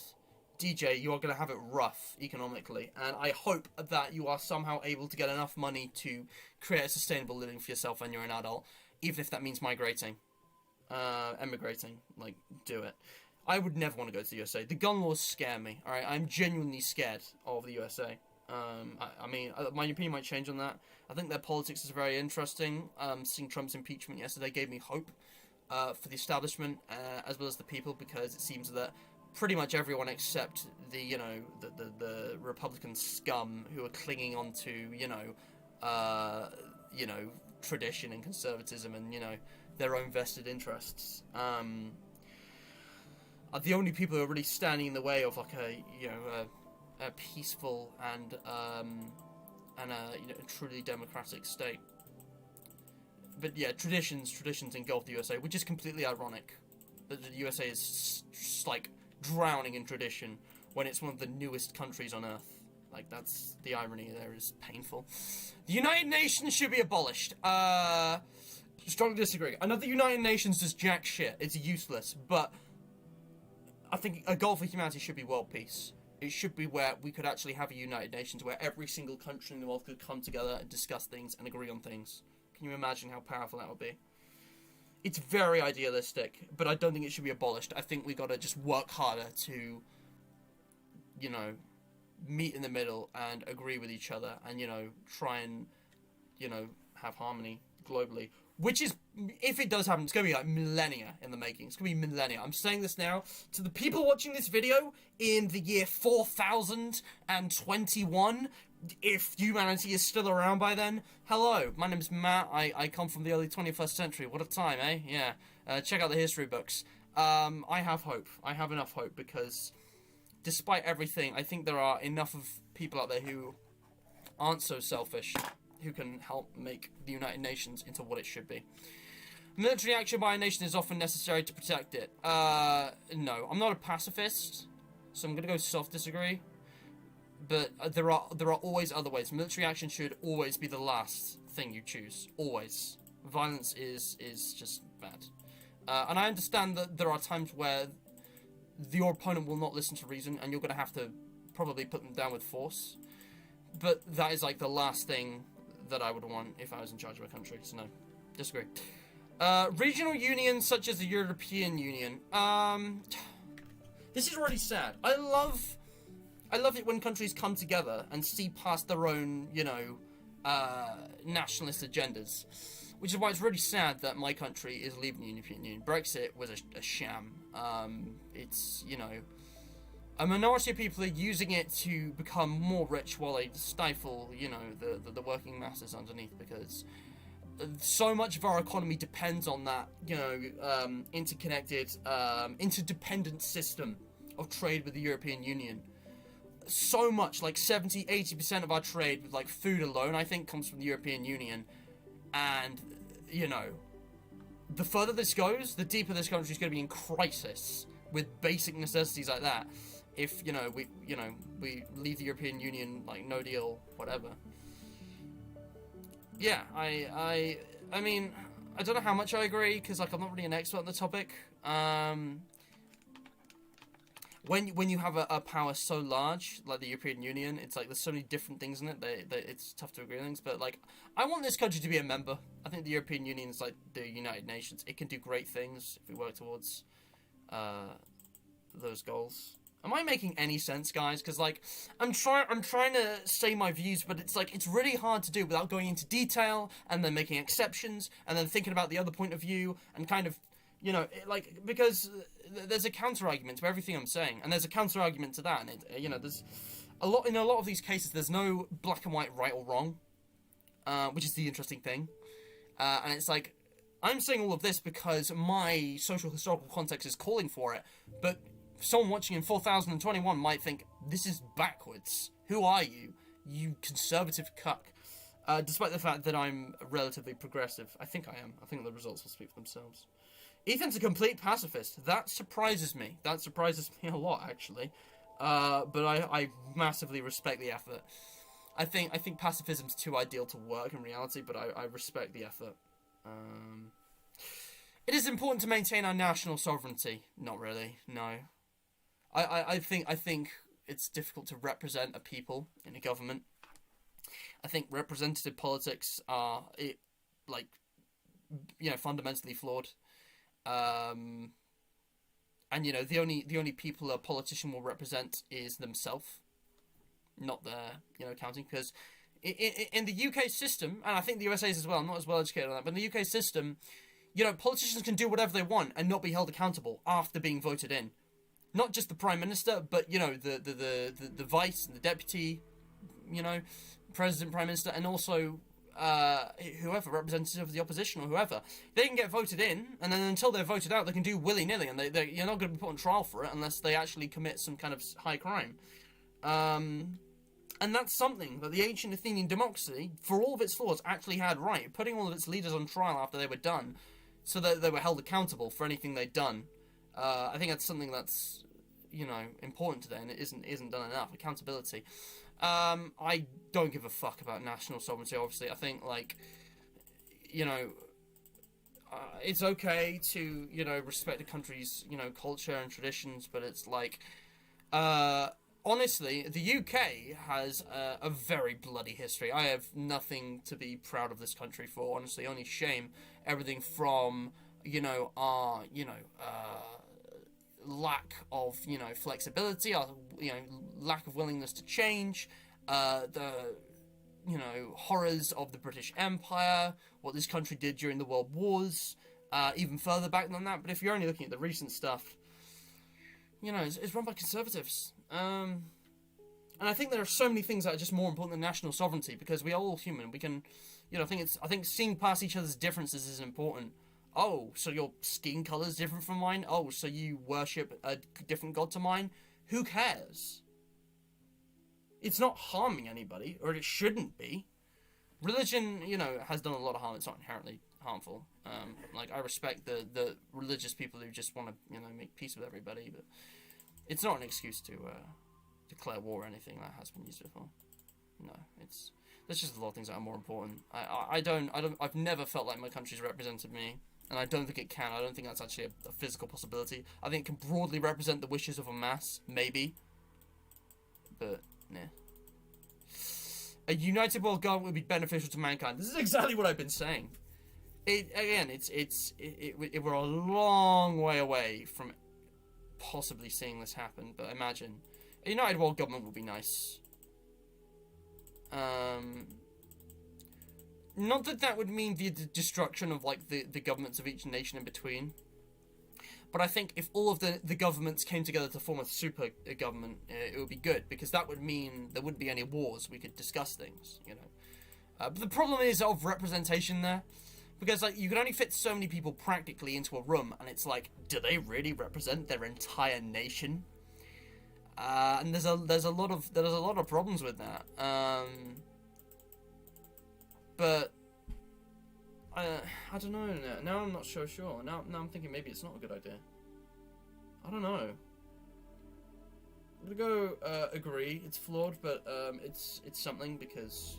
DJ, you are going to have it rough economically, and I hope that you are somehow able to get enough money to create a sustainable living for yourself when you're an adult, even if that means migrating, emigrating, like, do it. I would never want to go to the USA. The gun laws scare me, alright? I'm genuinely scared of the USA. I mean, my opinion might change on that. I think their politics is very interesting. Seeing Trump's impeachment yesterday gave me hope for the establishment as well as the people, because it seems that pretty much everyone except the Republican scum who are clinging on to tradition and conservatism and their own vested interests are the only people who are really standing in the way of like a peaceful and a truly democratic state. But yeah, traditions engulf the USA, which is completely ironic. That the USA is just like drowning in tradition when it's one of the newest countries on Earth. Like, that's the irony there is painful. The United Nations should be abolished. Strongly disagree. I know the United Nations does jack shit. It's useless, but I think a goal for humanity should be world peace. It should be where we could actually have a United Nations where every single country in the world could come together and discuss things and agree on things. Can you imagine how powerful that would be? It's very idealistic, but I don't think it should be abolished. I think we gotta just work harder to, meet in the middle and agree with each other and, try and, have harmony globally. Which is, if it does happen, it's going to be like millennia in the making. It's going to be millennia. I'm saying this now to the people watching this video in the year 4021. If humanity is still around by then, hello, my name's Matt. I come from the early 21st century. What a time, eh? Yeah. Check out the history books. I have hope. I have enough hope because despite everything, I think there are enough of people out there who aren't so selfish, who can help make the United Nations into what it should be. Military action by a nation is often necessary to protect it. No, I'm not a pacifist, so I'm gonna go soft disagree. But there are always other ways. Military action should always be the last thing you choose. Always. Violence is just bad. And I understand that there are times where your opponent will not listen to reason, and you're gonna have to probably put them down with force. But that is like the last thing that I would want if I was in charge of a country, so no, disagree. Regional unions such as the European Union. This is really sad. I love it when countries come together and see past their own, nationalist agendas. Which is why it's really sad that my country is leaving the European Union. Brexit was a sham. It's, a minority of people are using it to become more rich while they stifle, the working masses underneath, because so much of our economy depends on that, interconnected, interdependent system of trade with the European Union. So much, like 70-80% of our trade with like food alone, I think, comes from the European Union. And, the further this goes, the deeper this country is going to be in crisis with basic necessities like that. If, we leave the European Union, like, no deal, whatever. Yeah, I mean, I don't know how much I agree, because, like, I'm not really an expert on the topic. When you have a power so large, like the European Union, it's like there's so many different things in it that it's tough to agree on things. But like, I want this country to be a member. I think the European Union is like the United Nations. It can do great things if we work towards those goals. Am I making any sense, guys? Because like, I'm trying to say my views, but it's like it's really hard to do without going into detail and then making exceptions and then thinking about the other point of view and kind of, You know, because there's a counter argument to everything I'm saying, and there's a counter argument to that, and there's in a lot of these cases, there's no black and white, right or wrong, which is the interesting thing, and it's like, I'm saying all of this because my social historical context is calling for it, but someone watching in 4021 might think, this is backwards. Who are you? You conservative cuck. Despite the fact that I'm relatively progressive. I think I am. I think the results will speak for themselves. Ethan's a complete pacifist. That surprises me. That surprises me a lot, actually. But I massively respect the effort. I think pacifism's too ideal to work in reality, but I respect the effort. It is important to maintain our national sovereignty. Not really, no. I think it's difficult to represent a people in a government. I think representative politics are fundamentally flawed. And the only people a politician will represent is themselves, not their counting. Because in the UK system, and I think the USA is as well, I'm not as well educated on that, but in the UK system, politicians can do whatever they want and not be held accountable after being voted in. Not just the Prime Minister, but, the Vice and the Deputy, President, Prime Minister, and also whoever, representative of the opposition or whoever. They can get voted in, and then until they're voted out, they can do willy-nilly, and you're not going to be put on trial for it unless they actually commit some kind of high crime. And that's something that the ancient Athenian democracy, for all of its flaws, actually had right, putting all of its leaders on trial after they were done, so that they were held accountable for anything they'd done. I think that's something that's, important today, and it isn't done enough. Accountability. I don't give a fuck about national sovereignty, obviously. I think, it's okay to, respect a country's, culture and traditions, but it's like, honestly, the UK has a very bloody history. I have nothing to be proud of this country for, honestly. Only shame. Everything from, our, lack of, flexibility, our, lack of willingness to change, the, horrors of the British Empire, what this country did during the World Wars, even further back than that. But if you're only looking at the recent stuff, it's run by conservatives. And I think there are so many things that are just more important than national sovereignty, because we are all human. We can, I think seeing past each other's differences is important. Oh, so your skin color is different from mine? Oh, so you worship a different god to mine? Who cares? It's not harming anybody, or it shouldn't be. Religion, has done a lot of harm. It's not inherently harmful. I respect the religious people who just want to, make peace with everybody, but it's not an excuse to declare war or anything that has been used before. No, there's just a lot of things that are more important. I've never felt like my country's represented me. And I don't think it can. I don't think that's actually a physical possibility. I think it can broadly represent the wishes of a mass, maybe. But, nah. A united world government would be beneficial to mankind. This is exactly what I've been saying. We're a long way away from possibly seeing this happen. But imagine, a united world government would be nice. Not that would mean the destruction of, the governments of each nation in between. But I think if all of the governments came together to form a super government, it would be good. Because that would mean there wouldn't be any wars. We could discuss things, But the problem is of representation there. Because, you can only fit so many people practically into a room. And it's do they really represent their entire nation? And there's a lot of problems with that. But I don't know. Now I'm not so sure. Now I'm thinking maybe it's not a good idea. I don't know. I'm gonna go agree. It's flawed, but it's something, because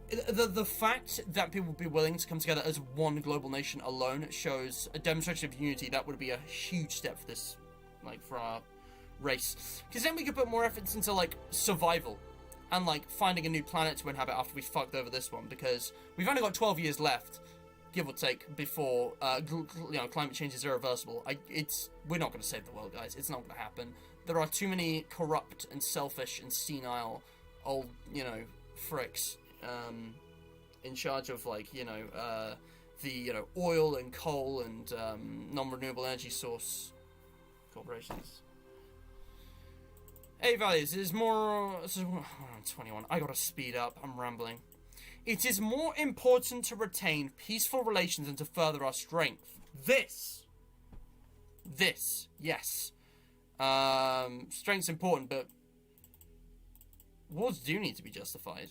the fact that people would be willing to come together as one global nation alone shows a demonstration of unity. That would be a huge step for this, for our race. Because then we could put more efforts into survival. And finding a new planet to inhabit after we fucked over this one, because we've only got 12 years left, give or take, before climate change is irreversible. We're not going to save the world, guys. It's not going to happen. There are too many corrupt and selfish and senile old fricks in charge of the oil and coal and non-renewable energy source corporations. 8Values is more. 21. I gotta speed up. I'm rambling. It is more important to retain peaceful relations and to further our strength. This, yes. Strength's important, but wars do need to be justified.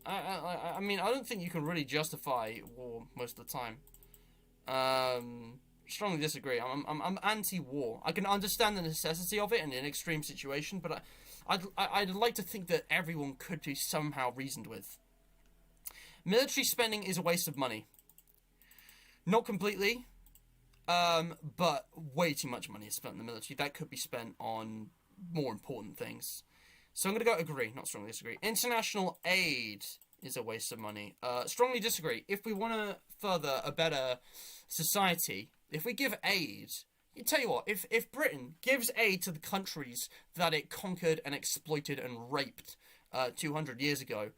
I mean, I don't think you can really justify war most of the time. Strongly disagree. I'm anti-war. I can understand the necessity of it in an extreme situation, but I'd like to think that everyone could be somehow reasoned with. Military spending is a waste of money. Not completely, but way too much money is spent in the military. That could be spent on more important things. So I'm going to go agree, not strongly disagree. International aid is a waste of money. Strongly disagree. If we want to further a better society, if we give aid, you tell you what, if Britain gives aid to the countries that it conquered and exploited and raped 200 years ago,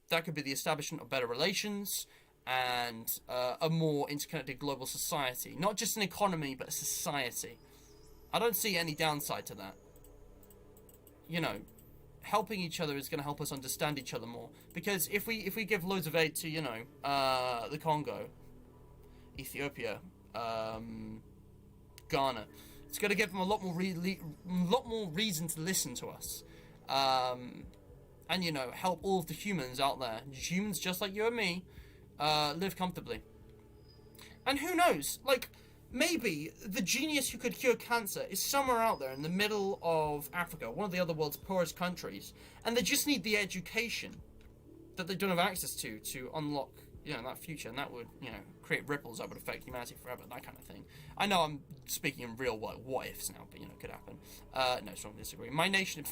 that could be the establishment of better relations and a more interconnected global society. Not just an economy, but a society. I don't see any downside to that. Helping each other is going to help us understand each other more. Because if we give loads of aid to, the Congo, Ethiopia, Ghana, it's going to give them a lot more reason to listen to us. And, help all of the humans out there, humans just like you and me, live comfortably. And who knows, maybe the genius who could cure cancer is somewhere out there in the middle of Africa, one of the other world's poorest countries, and they just need the education that they don't have access to unlock, that future, and that would, create ripples that would affect humanity forever, that kind of thing. I know I'm speaking in real what ifs now, but, it could happen. No, strongly disagree. My nation...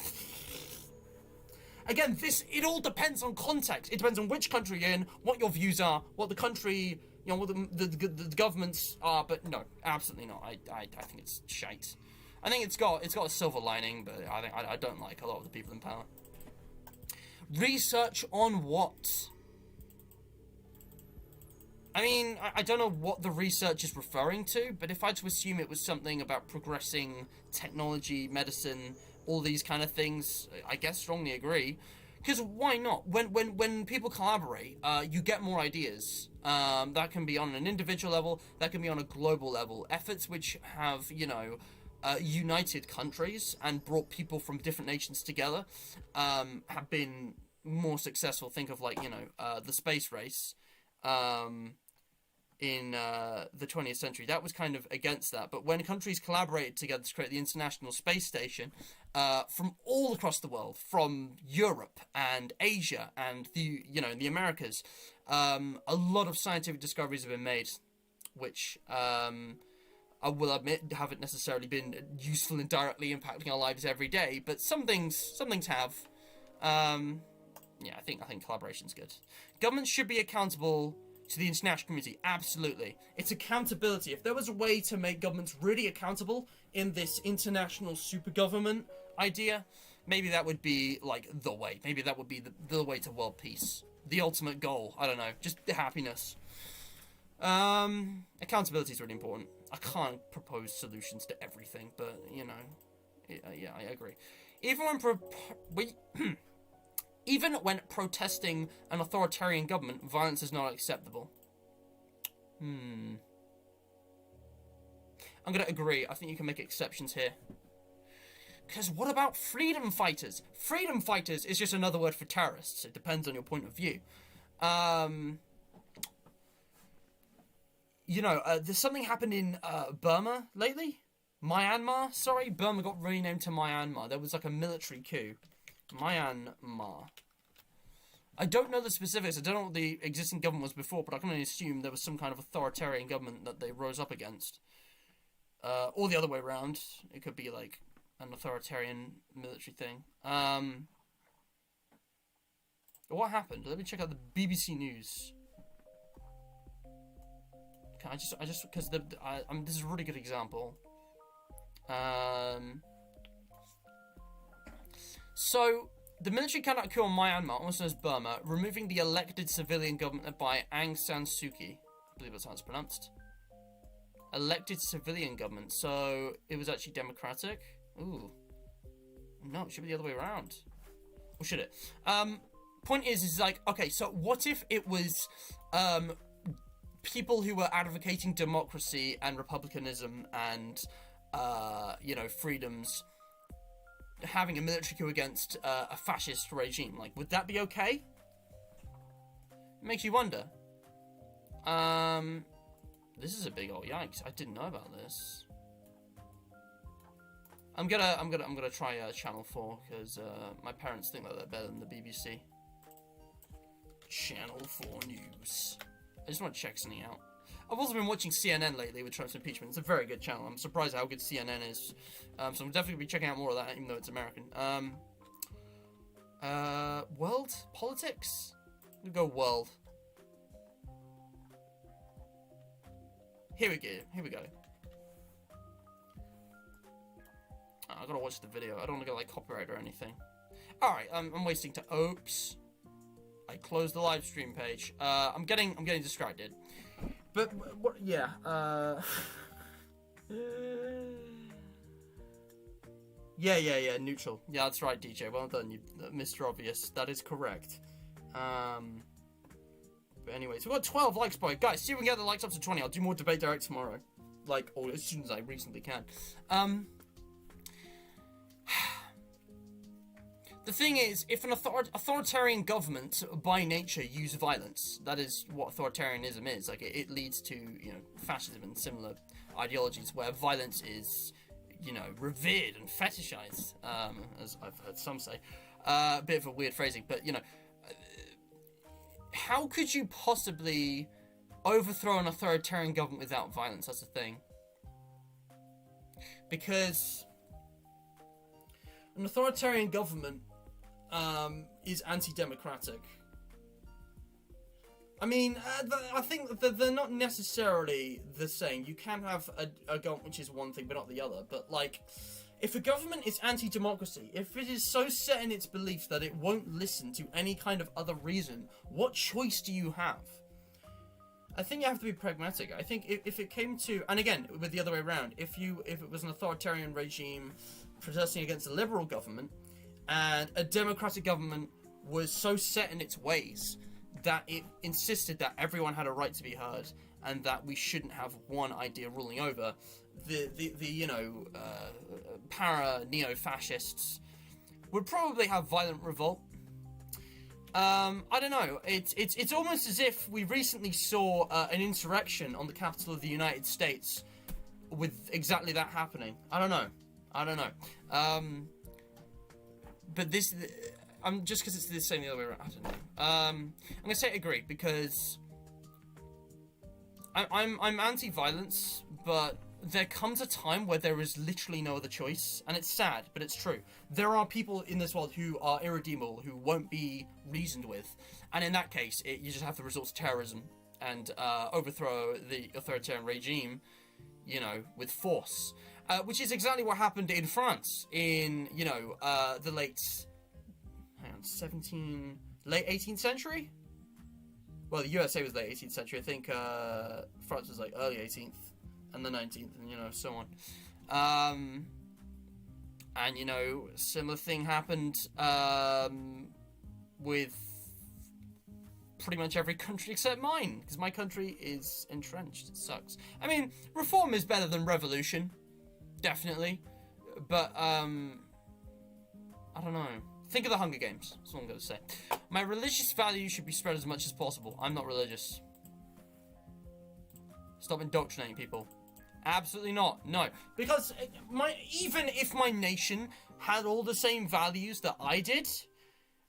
Again, it all depends on context. It depends on which country you're in, what your views are, what the country, what the governments are. But no, absolutely not. I think it's shite. I think it's got a silver lining, but I don't like a lot of the people in power. Research on what? I mean, I don't know what the research is referring to, but if I had to assume it was something about progressing technology, medicine, all these kind of things, I guess strongly agree. Because why not? When people collaborate, you get more ideas. That can be on an individual level, that can be on a global level. Efforts which have, united countries and brought people from different nations together have been more successful. Think of the space race. In the 20th century, that was kind of against that. But when countries collaborated together to create the International Space Station, from all across the world, from Europe and Asia and the Americas, a lot of scientific discoveries have been made, which I will admit haven't necessarily been useful and directly impacting our lives every day, but some things have. I think collaboration's good. Governments should be accountable to the international community. Absolutely. It's accountability. If there was a way to make governments really accountable in this international super government idea, maybe that would be the way. Maybe that would be the way to world peace. The ultimate goal. I don't know. Just happiness. Accountability is really important. I can't propose solutions to everything, but yeah, I agree. Even when protesting an authoritarian government, violence is not acceptable. I'm going to agree. I think you can make exceptions here. Because what about freedom fighters? Freedom fighters is just another word for terrorists. It depends on your point of view. There's something happened in Burma lately. Myanmar, sorry. Burma got renamed to Myanmar. There was a military coup. Myanmar. I don't know the specifics. I don't know what the existing government was before, but I can only assume there was some kind of authoritarian government that they rose up against. Or the other way around. It could be an authoritarian military thing. What happened? Let me check out the BBC News. I just because this is a really good example. So, The military cannot kill Myanmar, also known as Burma, removing the elected civilian government by Aung San Suu Kyi. I believe that's how it's pronounced. Elected civilian government, so it was actually democratic? Ooh. No, it should be the other way around. Or should it? Point is like, okay, so what if it was people who were advocating democracy and republicanism and, freedoms having a military coup against a fascist regime? Like, would that be okay? It makes you wonder. This is a big old yikes. I didn't know about this. I'm gonna try Channel 4 because my parents think that they're better than the BBC. Channel 4 News. I just want to check something out. I've also been watching CNN lately with Trump's impeachment. It's a very good channel. I'm surprised how good CNN is. So I'm definitely be checking out more of that, even though it's American. World politics. We'll go world. Here we go. I gotta watch the video. I don't want to get like copyright or anything. All right, I'm wasting time. Oops, I closed the live stream page. I'm getting distracted. But what? Yeah. Yeah. Neutral. Yeah, that's right, DJ. Well done, you, Mr. Obvious. That is correct. But anyway, so we've got 12 likes, boy. Guys, see if we can get the likes up to 20. I'll do more Debate Direct tomorrow. Like, or as soon as I reasonably can. The thing is, if an authoritarian government, by nature, use violence, that is what authoritarianism is. Like, it leads to, fascism and similar ideologies where violence is, revered and fetishized, as I've heard some say. A bit of a weird phrasing, but, how could you possibly overthrow an authoritarian government without violence? That's the thing. Because an authoritarian government is anti-democratic. I mean, I think that they're not necessarily the same. You can have a government which is one thing but not the other. But, like, if a government is anti-democracy, if it is so set in its belief that it won't listen to any kind of other reason, what choice do you have? I think you have to be pragmatic. I think if it came to, and again, with the other way around, if it was an authoritarian regime protesting against a liberal government, and a democratic government was so set in its ways that it insisted that everyone had a right to be heard and that we shouldn't have one idea ruling over, the para neo-fascists would probably have violent revolt. I don't know. It's almost as if we recently saw an insurrection on the capital of the United States with exactly that happening. I don't know. But this, I'm just because it's the same the other way around. I don't know. I'm gonna say agree because I'm anti-violence, but there comes a time where there is literally no other choice, and it's sad, but it's true. There are people in this world who are irredeemable, who won't be reasoned with, and in that case, you just have to resort to terrorism and overthrow the authoritarian regime, with force. Which is exactly what happened in France in, the late 18th century? Well, the USA was late 18th century. I think France was like early 18th and the 19th and, so on. And, similar thing happened with pretty much every country except mine, because my country is entrenched. It sucks. I mean, reform is better than revolution. Definitely, but I don't know. Think of the Hunger Games. That's what I'm going to say. My religious values should be spread as much as possible. I'm not religious. Stop indoctrinating people. Absolutely not. No, because even if my nation had all the same values that I did,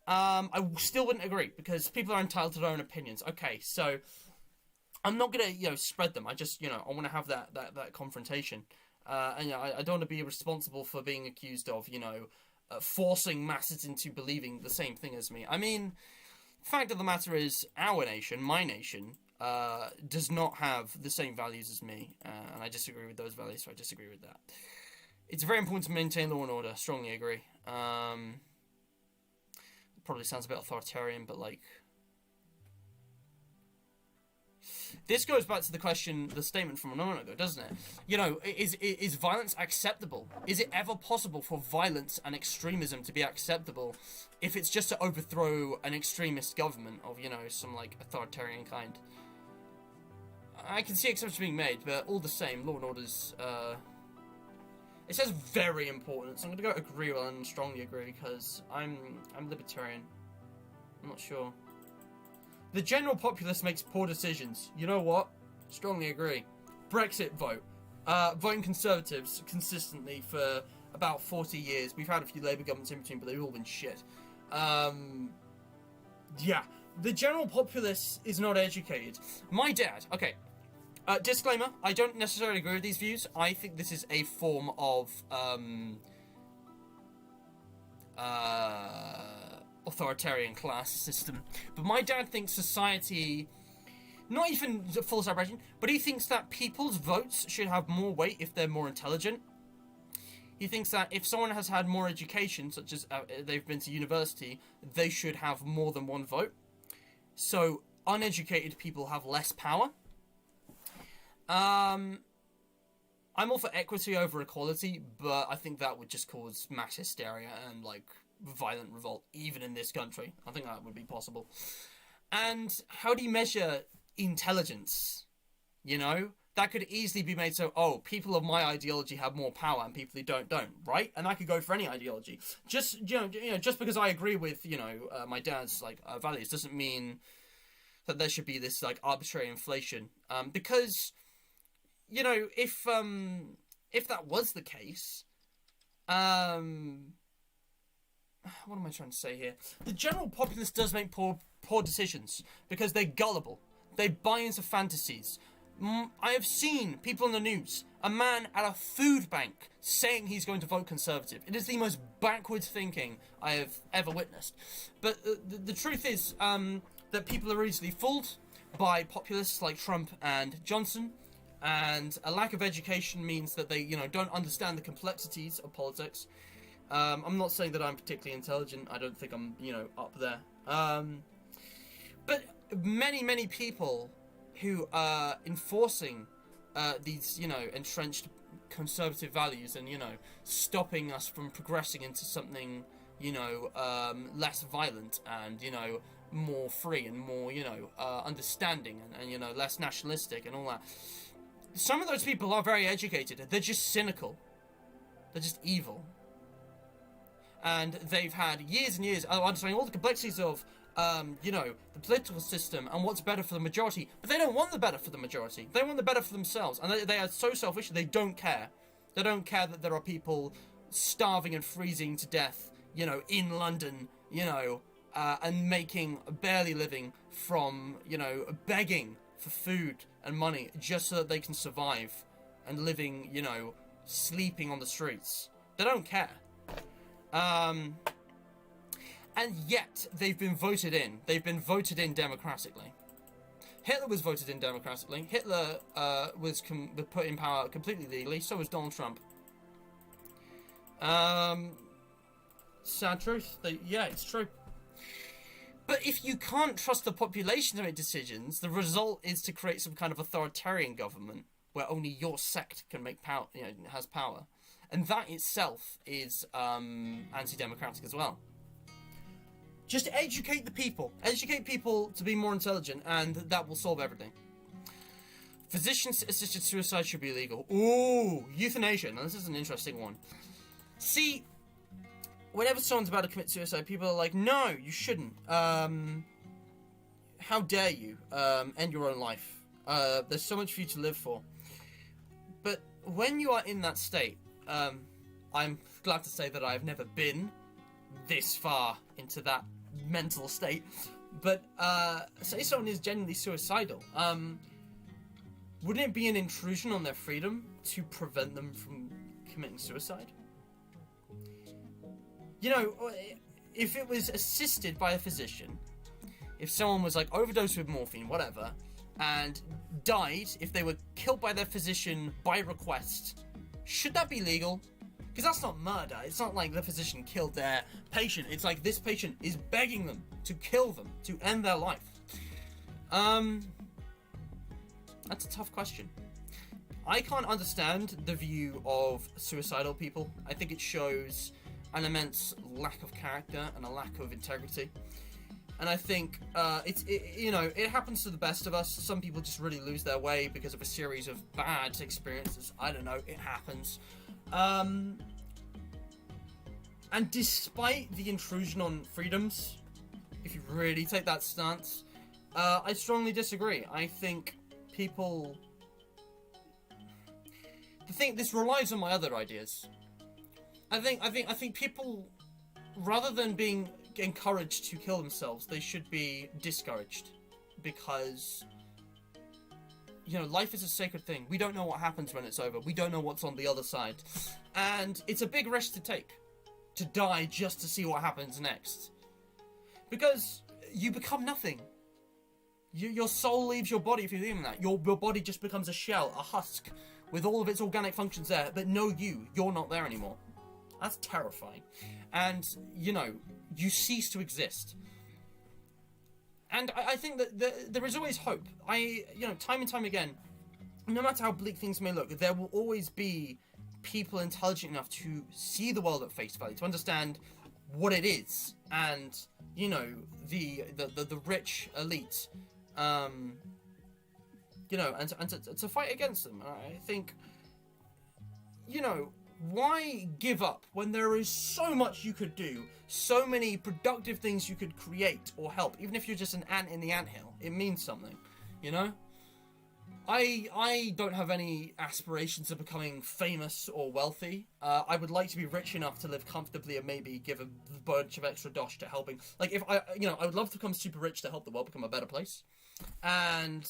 I still wouldn't agree because people are entitled to their own opinions. Okay, so I'm not going to spread them. I just I want to have that confrontation. And I don't want to be responsible for being accused of, forcing masses into believing the same thing as me. I mean, fact of the matter is, our nation, my nation, does not have the same values as me, and I disagree with those values, so I disagree with that. It's very important to maintain law and order, strongly agree. probably sounds a bit authoritarian, but like, this goes back to the question, the statement from a moment ago, doesn't it? You know, is violence acceptable? Is it ever possible for violence and extremism to be acceptable if it's just to overthrow an extremist government of, you know, some, like, authoritarian kind? I can see exceptions being made, but all the same, law and order's, it says very important, so I'm gonna go agree rather than strongly agree, because I'm libertarian. I'm not sure. The general populace makes poor decisions. You know what? Strongly agree. Brexit vote. Voting Conservatives consistently for about 40 years. We've had a few Labour governments in between, but they've all been shit. Yeah. The general populace is not educated. My dad, okay. Disclaimer, I don't necessarily agree with these views. I think this is a form of, authoritarian class system. But my dad thinks society, not even full separation, but he thinks that people's votes should have more weight if they're more intelligent. He thinks that if someone has had more education, such as they've been to university, they should have more than one vote. So uneducated people have less power. I'm all for equity over equality, but I think that would just cause mass hysteria and, like, violent revolt, even in this country. I think that would be possible. And how do you measure intelligence? You know? That could easily be made so, oh, people of my ideology have more power and people who don't, right? And that could go for any ideology. Just, you know, just because I agree with, you know, my dad's, like, values doesn't mean that there should be this, like, arbitrary inflation. Because, you know, if that was the case, what am I trying to say here? The general populace does make poor decisions because they're gullible. They buy into fantasies. I have seen people in the news, a man at a food bank saying he's going to vote Conservative. It is the most backwards thinking I have ever witnessed. But the truth is that people are easily fooled by populists like Trump and Johnson. And a lack of education means that they, you know, don't understand the complexities of politics. I'm not saying that I'm particularly intelligent. I don't think I'm, you know, up there. But many people who are enforcing these, you know, entrenched conservative values and, you know, stopping us from progressing into something, you know, less violent and, you know, more free and more, you know, understanding and, you know, less nationalistic and all that. Some of those people are very educated. They're just cynical. They're just evil. And they've had years and years of understanding all the complexities of, you know, the political system and what's better for the majority. But they don't want the better for the majority. They want the better for themselves. And they are so selfish, they don't care. They don't care that there are people starving and freezing to death, you know, in London, you know, and making a barely living from, you know, begging for food and money just so that they can survive and living, you know, sleeping on the streets. They don't care. And yet they've been voted in. They've been voted in democratically. Hitler was voted in democratically. Hitler was put in power completely legally. So was Donald Trump. Sad truth. Yeah, it's true. But if you can't trust the population to make decisions, the result is to create some kind of authoritarian government where only your sect can make power, you know, has power, and that itself is anti-democratic as well. Just educate the people. Educate people to be more intelligent, and that will solve everything. Physician-assisted suicide should be illegal. Ooh, euthanasia. Now, this is an interesting one. See, whenever someone's about to commit suicide, people are like, no, you shouldn't. How dare you end your own life? There's so much for you to live for. But when you are in that state, I'm glad to say that I've never been this far into that mental state. But say someone is genuinely suicidal, wouldn't it be an intrusion on their freedom to prevent them from committing suicide? You know, if it was assisted by a physician, if someone was like overdosed with morphine, whatever, and died if they were killed by their physician by request, should that be legal? Because that's not murder. It's not like the physician killed their patient. It's like this patient is begging them to kill them, to end their life. That's a tough question. I can't understand the view of suicidal people. I think it shows an immense lack of character and a lack of integrity. And I think it happens to the best of us. Some people just really lose their way because of a series of bad experiences. I don't know, it happens. And despite the intrusion on freedoms, if you really take that stance, I strongly disagree. I think people... this relies on my other ideas. I think people, rather than being encouraged to kill themselves, they should be discouraged, because life is a sacred thing. We don't know what happens when it's over. We don't know what's on the other side, and it's a big risk to take, to die just to see what happens next, because you become nothing. Your soul leaves your body if you're doing that. Your body just becomes a shell, a husk, with all of its organic functions there, but no you're not there anymore. That's terrifying. And, you cease to exist. And I think that there is always hope. Time and time again, no matter how bleak things may look, there will always be people intelligent enough to see the world at face value, to understand what it is. And, the rich elite, and to fight against them. I think, why give up when there is so much you could do, so many productive things you could create or help, even if you're just an ant in the anthill? It means something, I don't have any aspirations of becoming famous or wealthy. I would like to be rich enough to live comfortably and maybe give a bunch of extra dosh to helping. Like, if I would love to become super rich to help the world become a better place. And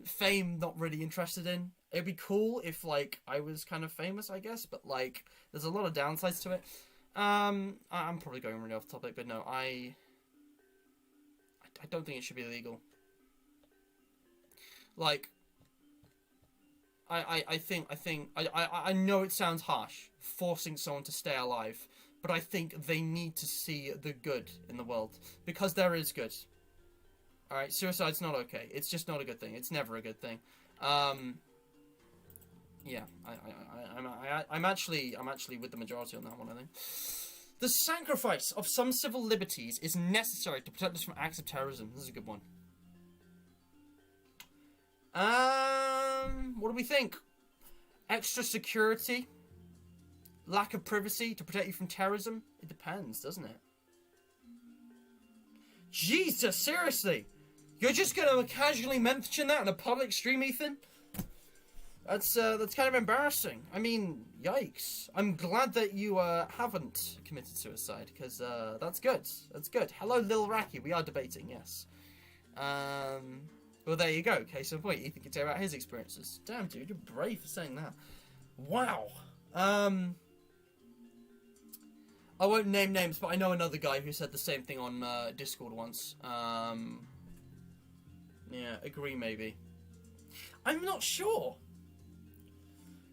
fame, not really interested in. It'd be cool if, I was kind of famous, I guess, but, there's a lot of downsides to it. I'm probably going really off topic, but no, I don't think it should be illegal. I know it sounds harsh, forcing someone to stay alive, but I think they need to see the good in the world, because there is good. Alright, suicide's not okay. It's just not a good thing. It's never a good thing. Yeah, I'm actually with the majority on that one, I think. The sacrifice of some civil liberties is necessary to protect us from acts of terrorism. This is a good one. What do we think? Extra security? Lack of privacy to protect you from terrorism? It depends, doesn't it? Jesus, seriously? You're just gonna casually mention that in a public stream, Ethan? That's kind of embarrassing. I mean, yikes. I'm glad that you haven't committed suicide, because that's good. That's good. Hello, Lil Racky. We are debating, yes. Well, there you go. Case in point, Ethan can tell about his experiences. Damn, dude, you're brave for saying that. Wow. I won't name names, but I know another guy who said the same thing on Discord once. Yeah, agree maybe. I'm not sure.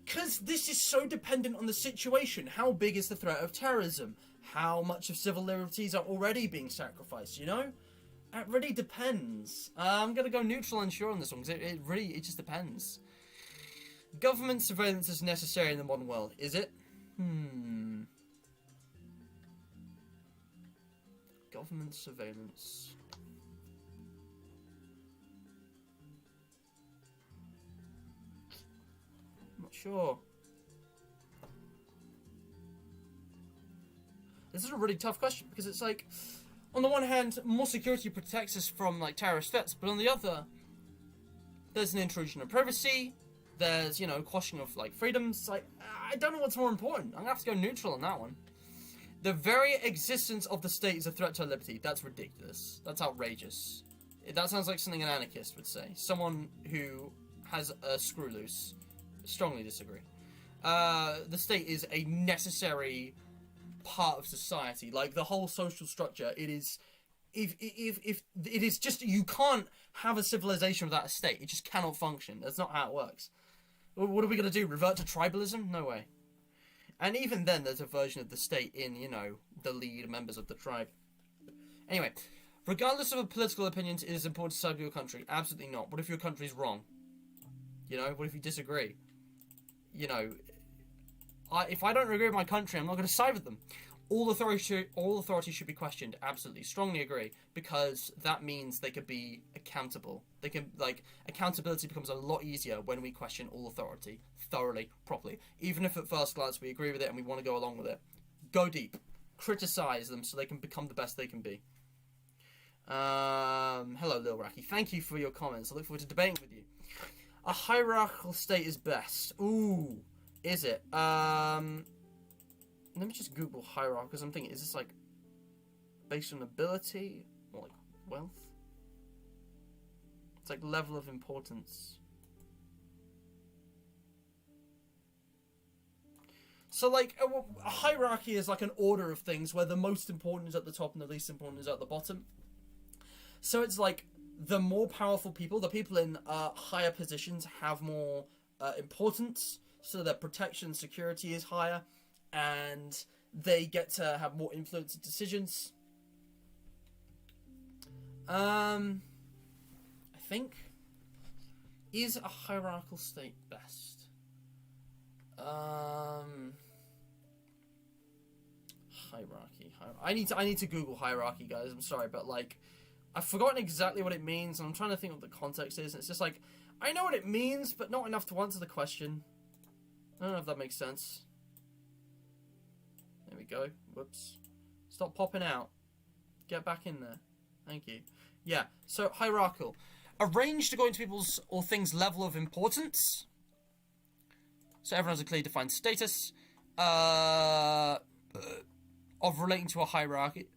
Because this is so dependent on the situation. How big is the threat of terrorism? How much of civil liberties are already being sacrificed, It really depends. I'm going to go neutral and sure on this one, because it just depends. Government surveillance is necessary in the modern world, is it? Government surveillance. I'm not sure. This is a really tough question, because it's like, on the one hand, more security protects us from terrorist threats, but on the other, there's an intrusion of privacy. There's quashing of freedoms. I don't know what's more important. I'm gonna have to go neutral on that one. The very existence of the state is a threat to our liberty. That's ridiculous. That's outrageous. That sounds like something an anarchist would say. Someone who has a screw loose. Strongly disagree. The state is a necessary part of society. The whole social structure, it is... If it is just... You can't have a civilization without a state. It just cannot function. That's not how it works. What are we going to do? Revert to tribalism? No way. And even then, there's a version of the state in, you know, the lead members of the tribe. Anyway, regardless of political opinions, it is important to side with your country. Absolutely not. What if your country's wrong? You know, what if you disagree? You know, if I don't agree with my country, I'm not going to side with them. All authority should be questioned. Absolutely, strongly agree, because that means they could be accountable. They can, like, accountability becomes a lot easier when we question all authority thoroughly, properly. Even if at first glance we agree with it and we want to go along with it, go deep, criticize them so they can become the best they can be. Hello, Lil Racky. Thank you for your comments. I look forward to debating with you. A hierarchical state is best. Ooh, is it? Let me just Google hierarchy, because I'm thinking, is this, like, based on ability? Or, like, wealth? It's, like, level of importance. So, like, a hierarchy is, like, an order of things where the most important is at the top and the least important is at the bottom. So it's, like, the more powerful people, the people in higher positions have more importance, so their protection and security is higher, and they get to have more influence in decisions. I think, is a hierarchical state best? Hierarchy. I need to Google hierarchy, guys. I'm sorry, but, like, I've forgotten exactly what it means, and I'm trying to think what the context is, and it's just like, I know what it means, but not enough to answer the question. I don't know if that makes sense. There we go. Whoops. Stop popping out. Get back in there. Thank you. Yeah, so hierarchical. Arranged according to people's or things' level of importance. So everyone has a clearly defined status. Of relating to a hierarchy.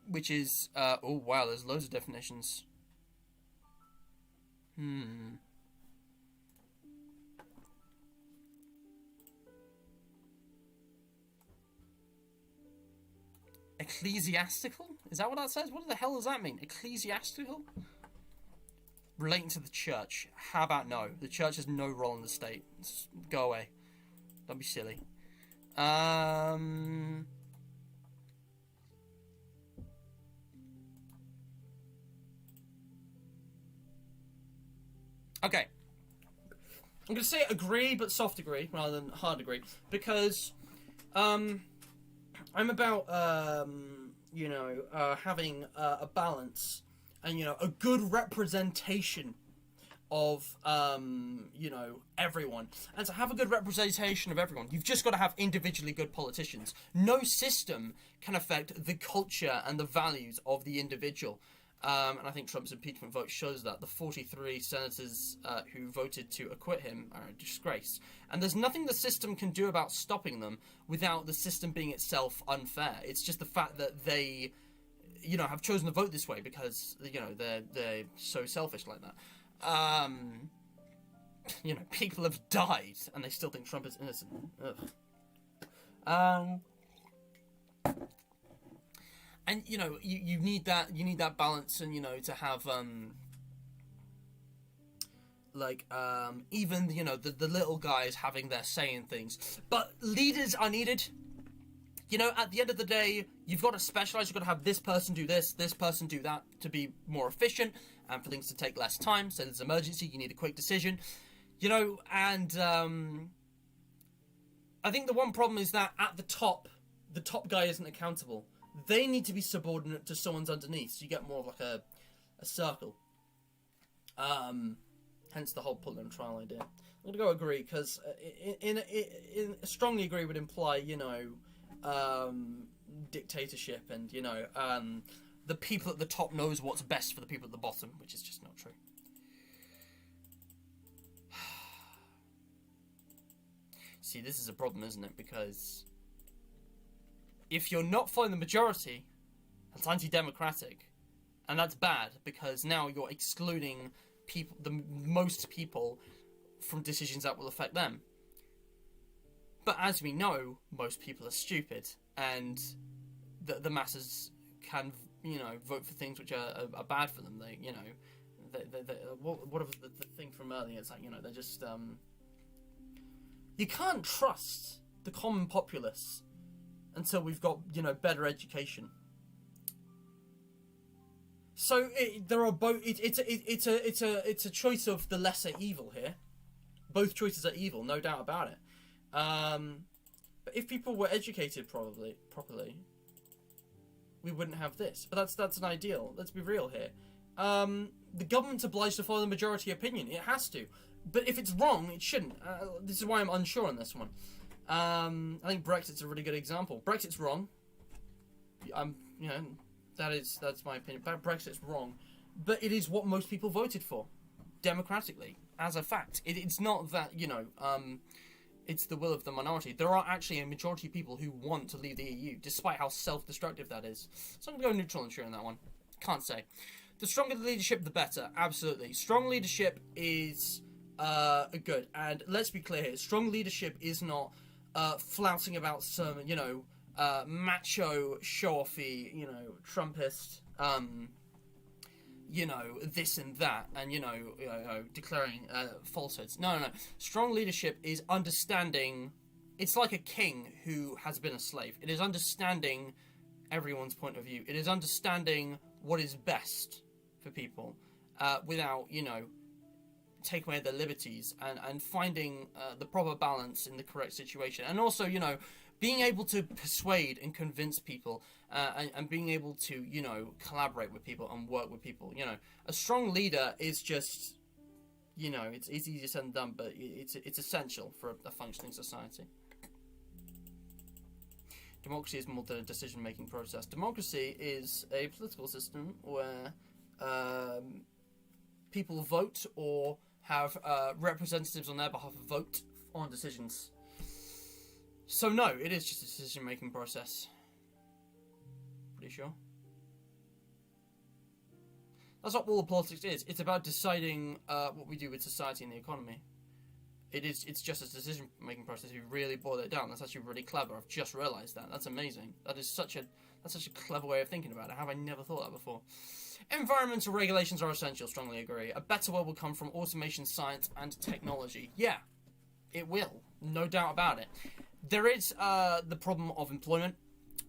Which is, oh wow, there's loads of definitions. Ecclesiastical? Is that what that says? What the hell does that mean? Ecclesiastical? Relating to the church. How about no? The church has no role in the state. Just go away. Don't be silly. Okay. I'm going to say agree, but soft agree, rather than hard agree. Because, I'm about, you know, having a balance and, you know, a good representation of, you know, everyone. And to have a good representation of everyone, you've just got to have individually good politicians. No system can affect the culture and the values of the individual. And I think Trump's impeachment vote shows that. The 43 senators who voted to acquit him are a disgrace. And there's nothing the system can do about stopping them without the system being itself unfair. It's just the fact that they, you know, have chosen to vote this way because, you know, they're so selfish like that. You know, people have died and they still think Trump is innocent. Ugh. And, you know, you need that balance, and, you know, to have, even, you know, the little guys having their say in things. But leaders are needed. You know, at the end of the day, you've got to specialize. You've got to have this person do this person do that to be more efficient and for things to take less time. So there's an emergency, you need a quick decision. You know, and I think the one problem is that at the top guy isn't accountable. They need to be subordinate to someone's underneath, so you get more of like a circle. Hence the whole put them trial idea. I'm gonna go agree, because in strongly agree would imply, you know, dictatorship, and, you know, the people at the top knows what's best for the people at the bottom, which is just not true. See, this is a problem, isn't it? Because if you're not following the majority, that's anti-democratic. And that's bad, because now you're excluding people, the most people, from decisions that will affect them. But as we know, most people are stupid, and the masses can, you know, vote for things which are bad for them. They, you know, what the thing from earlier? It's like, you know, they're just, you can't trust the common populace until we've got, you know, better education. So there are both. It's a choice of the lesser evil here. Both choices are evil, no doubt about it. But if people were educated properly, we wouldn't have this. But that's an ideal. Let's be real here. The government's obliged to follow the majority opinion. It has to. But if it's wrong, it shouldn't. This is why I'm unsure on this one. I think Brexit's a really good example. Brexit's wrong. You know, that's my opinion. Brexit's wrong, but it is what most people voted for, democratically, as a fact. It's not that, you know, it's the will of the minority. There are actually a majority of people who want to leave the EU, despite how self-destructive that is. So I'm going to go neutral and sure on that one. Can't say. The stronger the leadership, the better. Absolutely. Strong leadership is good. And let's be clear here. Strong leadership is not flouting about some, you know, macho, show-offy, you know, Trumpist, you know, this and that, and, you know, declaring falsehoods. No. Strong leadership is understanding. It's like a king who has been a slave. It is understanding everyone's point of view. It is understanding what is best for people without, you know, taking away their liberties, and finding the proper balance in the correct situation. And also, you know, being able to persuade and convince people, and being able to, you know, collaborate with people and work with people. You know, a strong leader is just, you know, it's easier said than done, but it's essential for a functioning society. Democracy is more than a decision-making process. Democracy is a political system where people vote or have representatives on their behalf vote on decisions. So no, it is just a decision-making process. Pretty sure. That's what all the politics is. It's about deciding what we do with society and the economy. It's just a decision-making process. If you really boil it down, that's actually really clever. I've just realised that. That's amazing. That's such a clever way of thinking about it. How have I never thought that before? Environmental regulations are essential. Strongly agree. A better world will come from automation, science, and technology. Yeah, it will. No doubt about it. There is the problem of employment.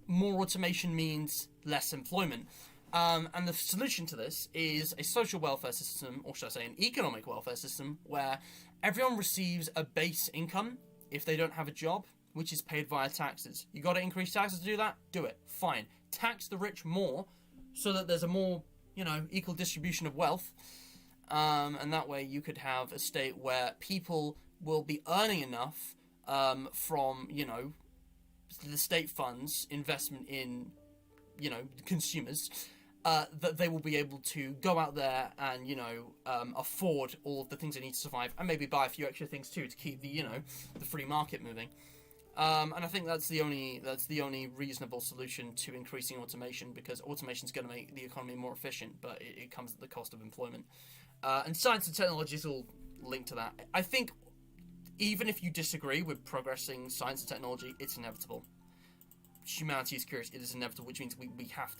More automation means less employment. And the solution to this is a social welfare system, or should I say an economic welfare system, where everyone receives a base income if they don't have a job, which is paid via taxes. You got to increase taxes to do that? Do it. Fine. Tax the rich more so that there's a more, you know, equal distribution of wealth. And that way you could have a state where people will be earning enough from, you know, the state funds, investment in, you know, consumers, that they will be able to go out there and, you know, afford all of the things they need to survive, and maybe buy a few extra things too to keep the, you know, the free market moving. And I think that's the only reasonable solution to increasing automation, because automation is going to make the economy more efficient, but it comes at the cost of employment. And science and technology is all linked to that. I think even if you disagree with progressing science and technology, it's inevitable. Humanity is curious. It is inevitable, which means we have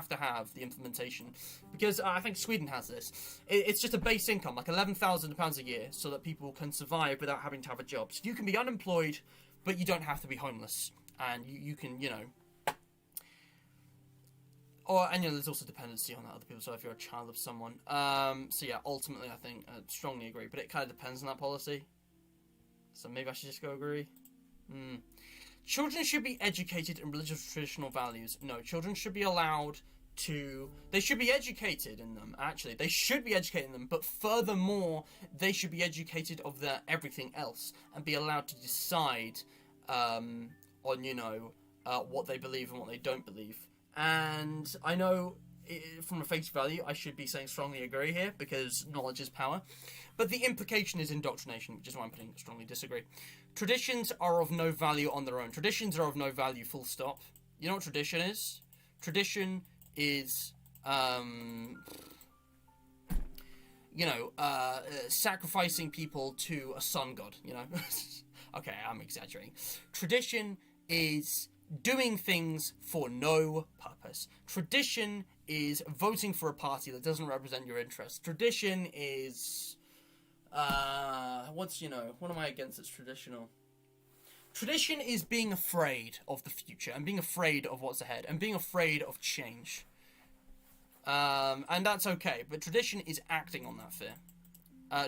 to have the implementation, because I think Sweden has this. It's just a base income, like £11,000 a year, so that people can survive without having to have a job. So you can be unemployed, but you don't have to be homeless, and you can, you know. And you know, there's also dependency on other people. So if you're a child of someone, so yeah, ultimately I think I strongly agree, but it kind of depends on that policy. So maybe I should just go agree. Children should be educated in religious traditional values. No, children should be allowed to... They should be educated in them, actually. They should be educated in them, but furthermore, they should be educated of their everything else and be allowed to decide on, you know, what they believe and what they don't believe. And I know, from a face value, I should be saying strongly agree here, because knowledge is power. But the implication is indoctrination, which is why I'm putting strongly disagree. Traditions are of no value on their own. Traditions are of no value, full stop. You know what tradition is? Tradition is, you know, sacrificing people to a sun god, you know? Okay, I'm exaggerating. Tradition is doing things for no purpose. Tradition is voting for a party that doesn't represent your interests. Tradition is... what am I against that's traditional? Tradition is being afraid of the future and being afraid of what's ahead and being afraid of change. And that's okay, but tradition is acting on that fear.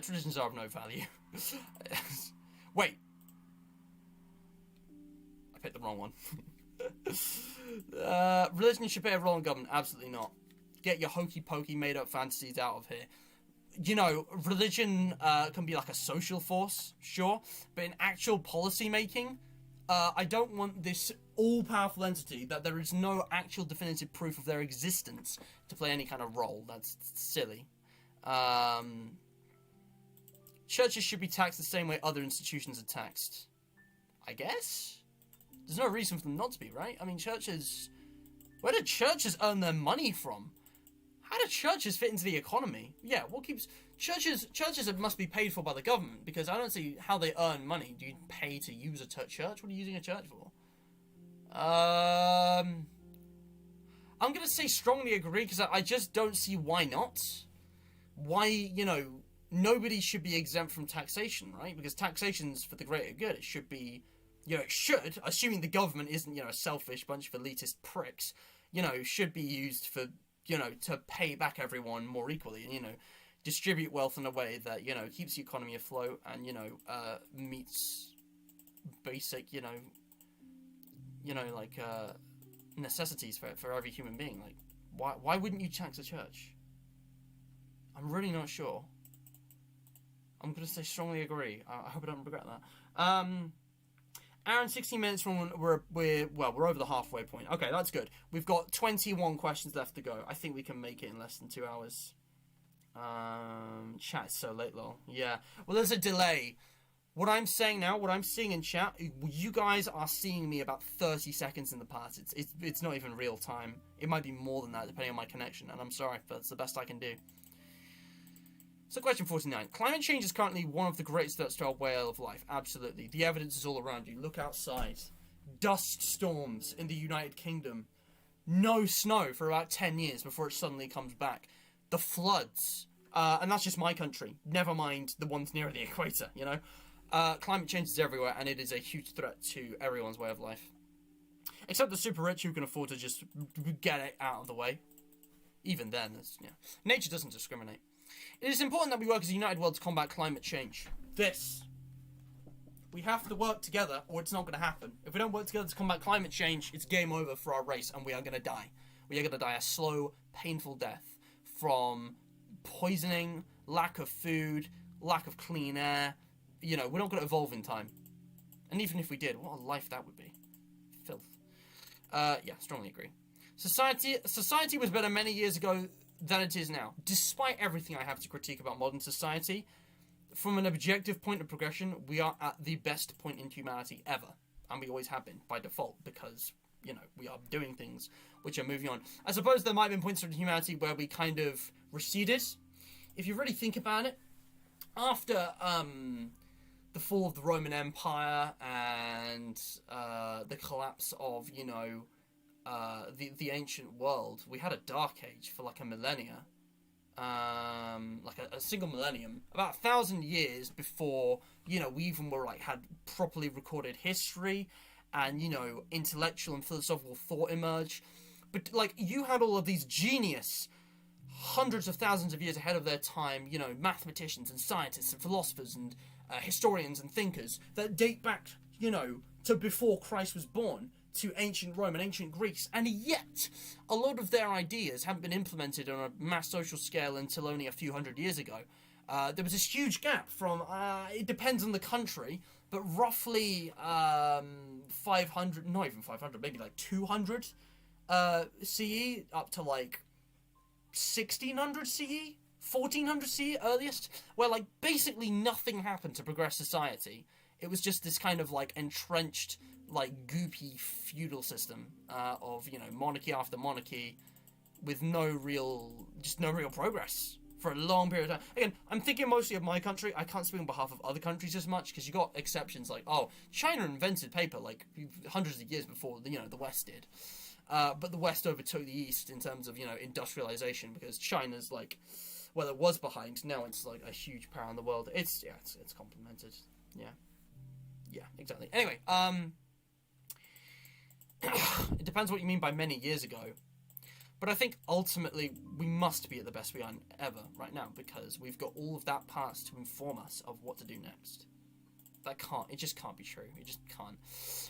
Traditions are of no value. Wait. I picked the wrong one. Religion should play a role in government. Absolutely not. Get your hokey-pokey made-up fantasies out of here. You know, religion can be like a social force, sure, but in actual policy making, I don't want this all-powerful entity that there is no actual definitive proof of their existence to play any kind of role. That's silly. Churches should be taxed the same way other institutions are taxed. I guess? There's no reason for them not to be, right? I mean, churches... Where do churches earn their money from? How do churches fit into the economy? Yeah, what keeps... Churches must be paid for by the government, because I don't see how they earn money. Do you pay to use a church? What are you using a church for? I'm going to say strongly agree, because I just don't see why not. Why, you know, nobody should be exempt from taxation, right? Because taxation's for the greater good. It should be... You know, it should, assuming the government isn't, you know, a selfish bunch of elitist pricks, you know, should be used for, you know, to pay back everyone more equally and, you know, distribute wealth in a way that, you know, keeps the economy afloat and, you know, meets basic, you know, like, necessities for every human being. Like, why wouldn't you tax a church? I'm really not sure. I'm going to say strongly agree. I hope I don't regret that. Hour and 16 minutes from we're over the halfway point. Okay, that's good. We've got 21 questions left to go. I think we can make it in less than 2 hours. Chat is so late, lol. Yeah. Well, there's a delay. What I'm saying now, what I'm seeing in chat, you guys are seeing me about 30 seconds in the past. It's not even real time. It might be more than that, depending on my connection. And I'm sorry, but it's the best I can do. So question 49. Climate change is currently one of the greatest threats to our way of life. Absolutely. The evidence is all around you. Look outside. Dust storms in the United Kingdom. No snow for about 10 years before it suddenly comes back. The floods. And that's just my country. Never mind the ones near the equator, you know. Climate change is everywhere, and it is a huge threat to everyone's way of life. Except the super rich who can afford to just get it out of the way. Even then, nature doesn't discriminate. It is important that we work as a united world to combat climate change. We have to work together, or it's not going to happen. If we don't work together to combat climate change, it's game over for our race, and we are going to die. We are going to die a slow, painful death from poisoning, lack of food, lack of clean air. You know, we're not going to evolve in time. And even if we did, what a life that would be. Filth. Yeah, strongly agree. Society was better many years ago than it is now. Despite everything I have to critique about modern society, from an objective point of progression, we are at the best point in humanity ever. And we always have been, by default, because, you know, we are doing things which are moving on. I suppose there might have been points in humanity where we kind of receded. If you really think about it, after the fall of the Roman Empire and the collapse of, you know, the ancient world, we had a dark age for like a millennia, like a single millennium, about 1,000 years before, you know, we even were like had properly recorded history and, you know, intellectual and philosophical thought emerge. But like you had all of these genius, hundreds of thousands of years ahead of their time, you know, mathematicians and scientists and philosophers and historians and thinkers that date back, you know, to before Christ was born, to ancient Rome and ancient Greece, and yet a lot of their ideas haven't been implemented on a mass social scale until only a few hundred years ago. There was this huge gap from, it depends on the country, but roughly 500, not even 500, maybe like 200 CE up to like 1600 CE, 1400 CE earliest, where like basically nothing happened to progress society. It was just this kind of like entrenched, like goopy feudal system of, you know, monarchy after monarchy with no real progress for a long period of time. Again, I'm thinking mostly of my country. I can't speak on behalf of other countries as much because you got exceptions like, oh, China invented paper like hundreds of years before, you know, the West did. But the West overtook the East in terms of, you know, industrialization because China's like, well, it was behind. Now it's like a huge power in the world. It's complemented. Yeah. Yeah, exactly. Anyway, it depends what you mean by many years ago. But I think ultimately we must be at the best we are ever right now because we've got all of that past to inform us of what to do next. It just can't be true. It just can't.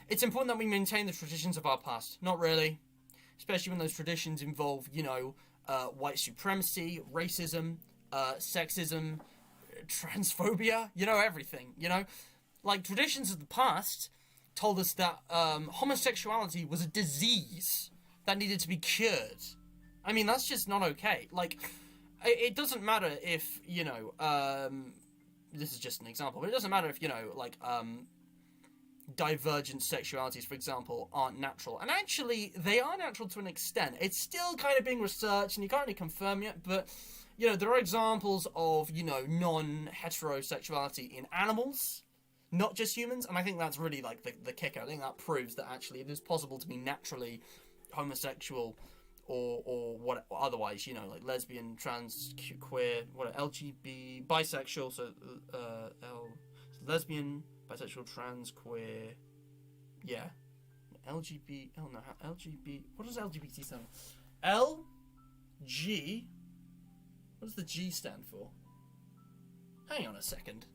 It's important that we maintain the traditions of our past. Not really. Especially when those traditions involve, white supremacy, racism, sexism, transphobia, everything, Like, traditions of the past told us that homosexuality was a disease that needed to be cured. I mean, that's just not okay. Like, it doesn't matter if, this is just an example, but it doesn't matter if, divergent sexualities, for example, aren't natural. And actually, they are natural to an extent. It's still kind of being researched, and you can't really confirm yet, but, there are examples of, non-heterosexuality in animals, not just humans, and I think that's really, like, the kicker. I think that proves that actually it is possible to be naturally homosexual or what otherwise, like lesbian, trans, queer, LGBT, bisexual, so lesbian, bisexual, trans, queer, yeah, LGBT, LGBT, what does LGBT stand for? LG, what does the G stand for? Hang on a second.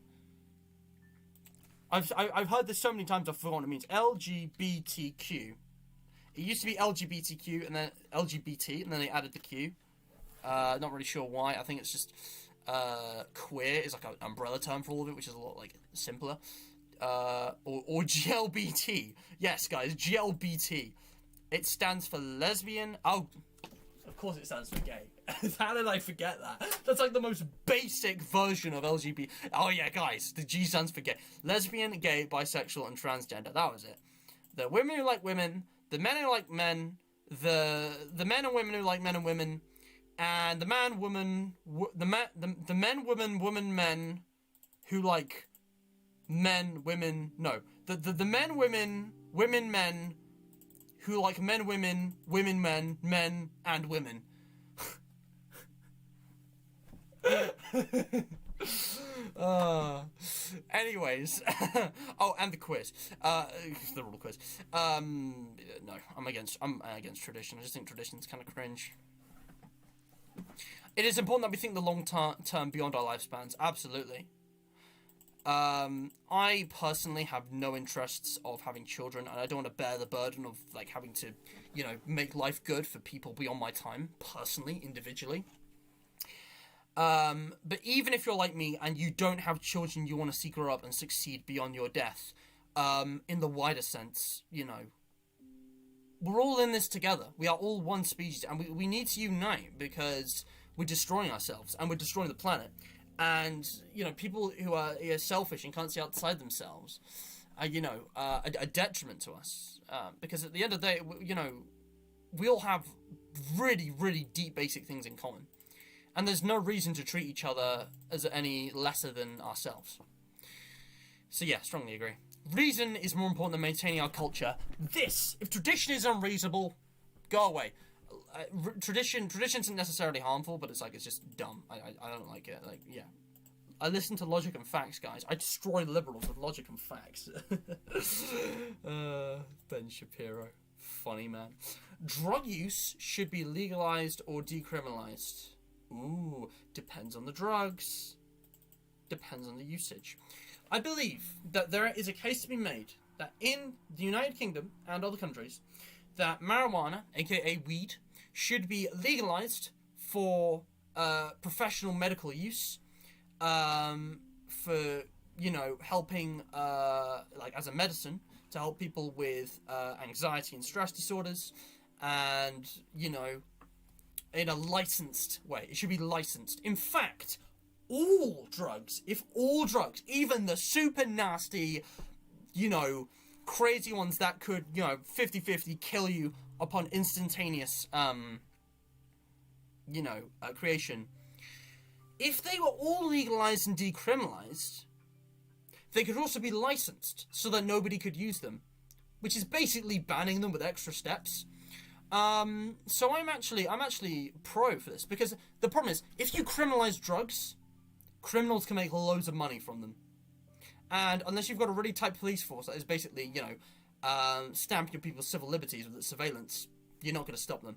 I've heard this so many times I've forgotten what it means. LGBTQ. It used to be LGBTQ and then LGBT, and then they added the Q. Not really sure why. I think it's just queer is like an umbrella term for all of it, which is a lot like simpler. Or GLBT. Yes, guys, GLBT. It stands for lesbian. Oh, of course it stands for gay. How did I forget that? That's like the most basic version of LGBT. Oh yeah, guys, the G stands for gay. Lesbian, gay, bisexual, and transgender. That was it. The women who like women. The men who like men, the men and women who like men and women, and the men, woman, the men, woman, men who like men, women. No, the men, women, men who like men, women, men, and women. Anyways, oh, and the quiz. The rule quiz. No, I'm against tradition. I just think tradition's kind of cringe. It is important that we think the long term beyond our lifespans. Absolutely. I personally have no interests of having children, and I don't want to bear the burden of like having to, make life good for people beyond my time. Personally, individually. But even if you're like me and you don't have children, you want to see grow up and succeed beyond your death, in the wider sense, we're all in this together. We are all one species, and we need to unite because we're destroying ourselves and we're destroying the planet. And, people who are selfish and can't see outside themselves are, a detriment to us. Because at the end of the day, we all have really, really deep basic things in common. And there's no reason to treat each other as any lesser than ourselves. So yeah, strongly agree. Reason is more important than maintaining our culture. If tradition is unreasonable, go away. Tradition isn't necessarily harmful, but it's just dumb. I don't like it. Like, yeah. I listen to logic and facts, guys. I destroy liberals with logic and facts. Ben Shapiro. Funny, man. Drug use should be legalized or decriminalized. Ooh, depends on the drugs. Depends on the usage. I believe that there is a case to be made that in the United Kingdom and other countries, that marijuana, aka weed, should be legalized for professional medical use, for, helping, as a medicine, to help people with anxiety and stress disorders, and, in a licensed way. It should be licensed. In fact, all drugs, even the super nasty, crazy ones that could, 50-50 kill you upon instantaneous, creation, if they were all legalized and decriminalized, they could also be licensed so that nobody could use them, which is basically banning them with extra steps. So I'm actually pro for this, because the problem is, if you criminalize drugs, criminals can make loads of money from them. And unless you've got a really tight police force that is basically, stamping people's civil liberties with its surveillance, you're not going to stop them.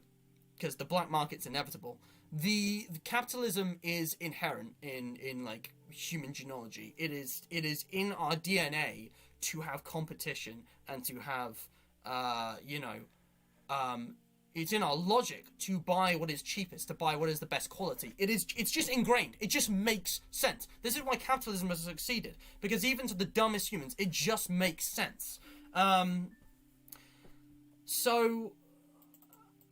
Because the black market's inevitable. The capitalism is inherent in like human genealogy. It is in our DNA to have competition and to have it's in our logic to buy what is cheapest, to buy what is the best quality. It's just ingrained. It just makes sense. This is why capitalism has succeeded, because even to the dumbest humans, it just makes sense. So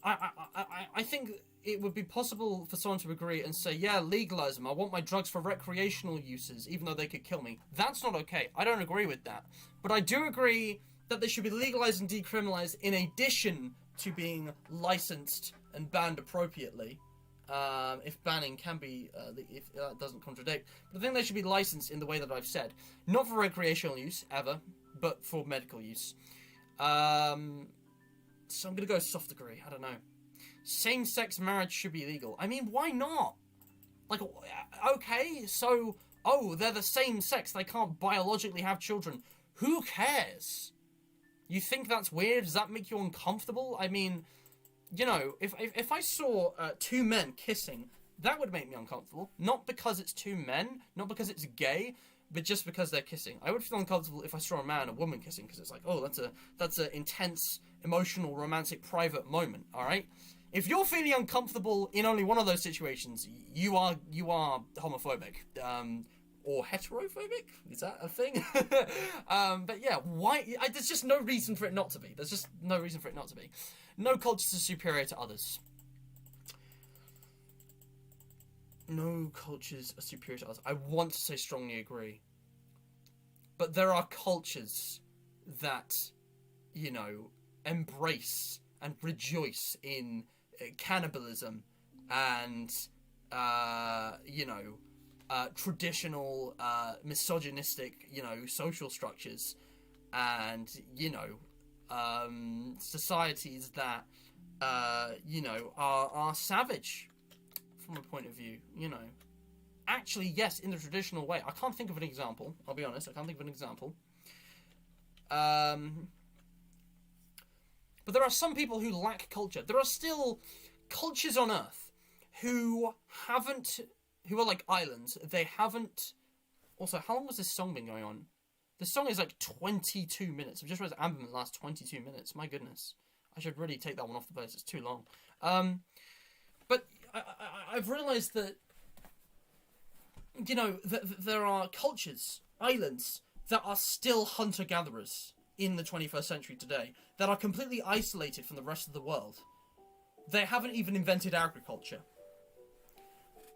I think it would be possible for someone to agree and say, yeah, legalize them. I want my drugs for recreational uses, even though they could kill me. That's not okay. I don't agree with that. But I do agree that they should be legalized and decriminalized in addition to being licensed and banned appropriately. If banning can be, if that doesn't contradict. But I think they should be licensed in the way that I've said. Not for recreational use, ever, but for medical use. So I'm going to go soft agree. I don't know. Same-sex marriage should be legal. I mean, why not? Like, okay, so, they're the same sex. They can't biologically have children. Who cares? You think that's weird? Does that make you uncomfortable? I mean, if I saw two men kissing, that would make me uncomfortable. Not because it's two men, not because it's gay, but just because they're kissing. I would feel uncomfortable if I saw a man and a woman kissing, because it's like, oh, that's a intense, emotional, romantic, private moment, alright? If you're feeling uncomfortable in only one of those situations, you are homophobic. Or heterophobic? Is that a thing? But yeah, why? There's just no reason for it not to be. There's just no reason for it not to be. No cultures are superior to others. No cultures are superior to others. I want to say strongly agree. But there are cultures that, embrace and rejoice in cannibalism and, traditional misogynistic, social structures, and societies that are savage from a point of view. Actually, yes, in the traditional way. I can't think of an example. I'll be honest. I can't think of an example. But there are some people who lack culture. There are still cultures on Earth who are like islands. They haven't... Also, how long has this song been going on? The song is like 22 minutes. I've just realized Ambient lasts 22 minutes. My goodness. I should really take that one off the place. It's too long. But I've realized that, there are cultures, islands, that are still hunter-gatherers in the 21st century today, that are completely isolated from the rest of the world. They haven't even invented agriculture.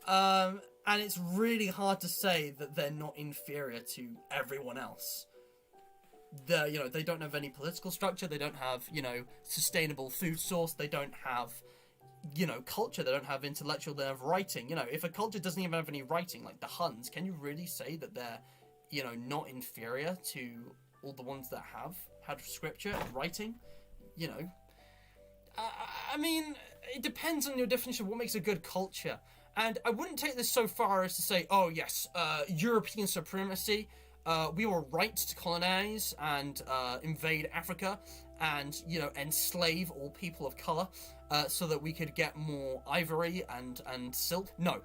And it's really hard to say that they're not inferior to everyone else. They don't have any political structure, they don't have, sustainable food source, they don't have, culture, they don't have intellectual, they have writing. If a culture doesn't even have any writing, like the Huns, can you really say that they're, not inferior to all the ones that have had scripture and writing? I mean, it depends on your definition of what makes a good culture. And I wouldn't take this so far as to say, oh yes, European supremacy, we were right to colonize and invade Africa and, enslave all people of color so that we could get more ivory and silk. No,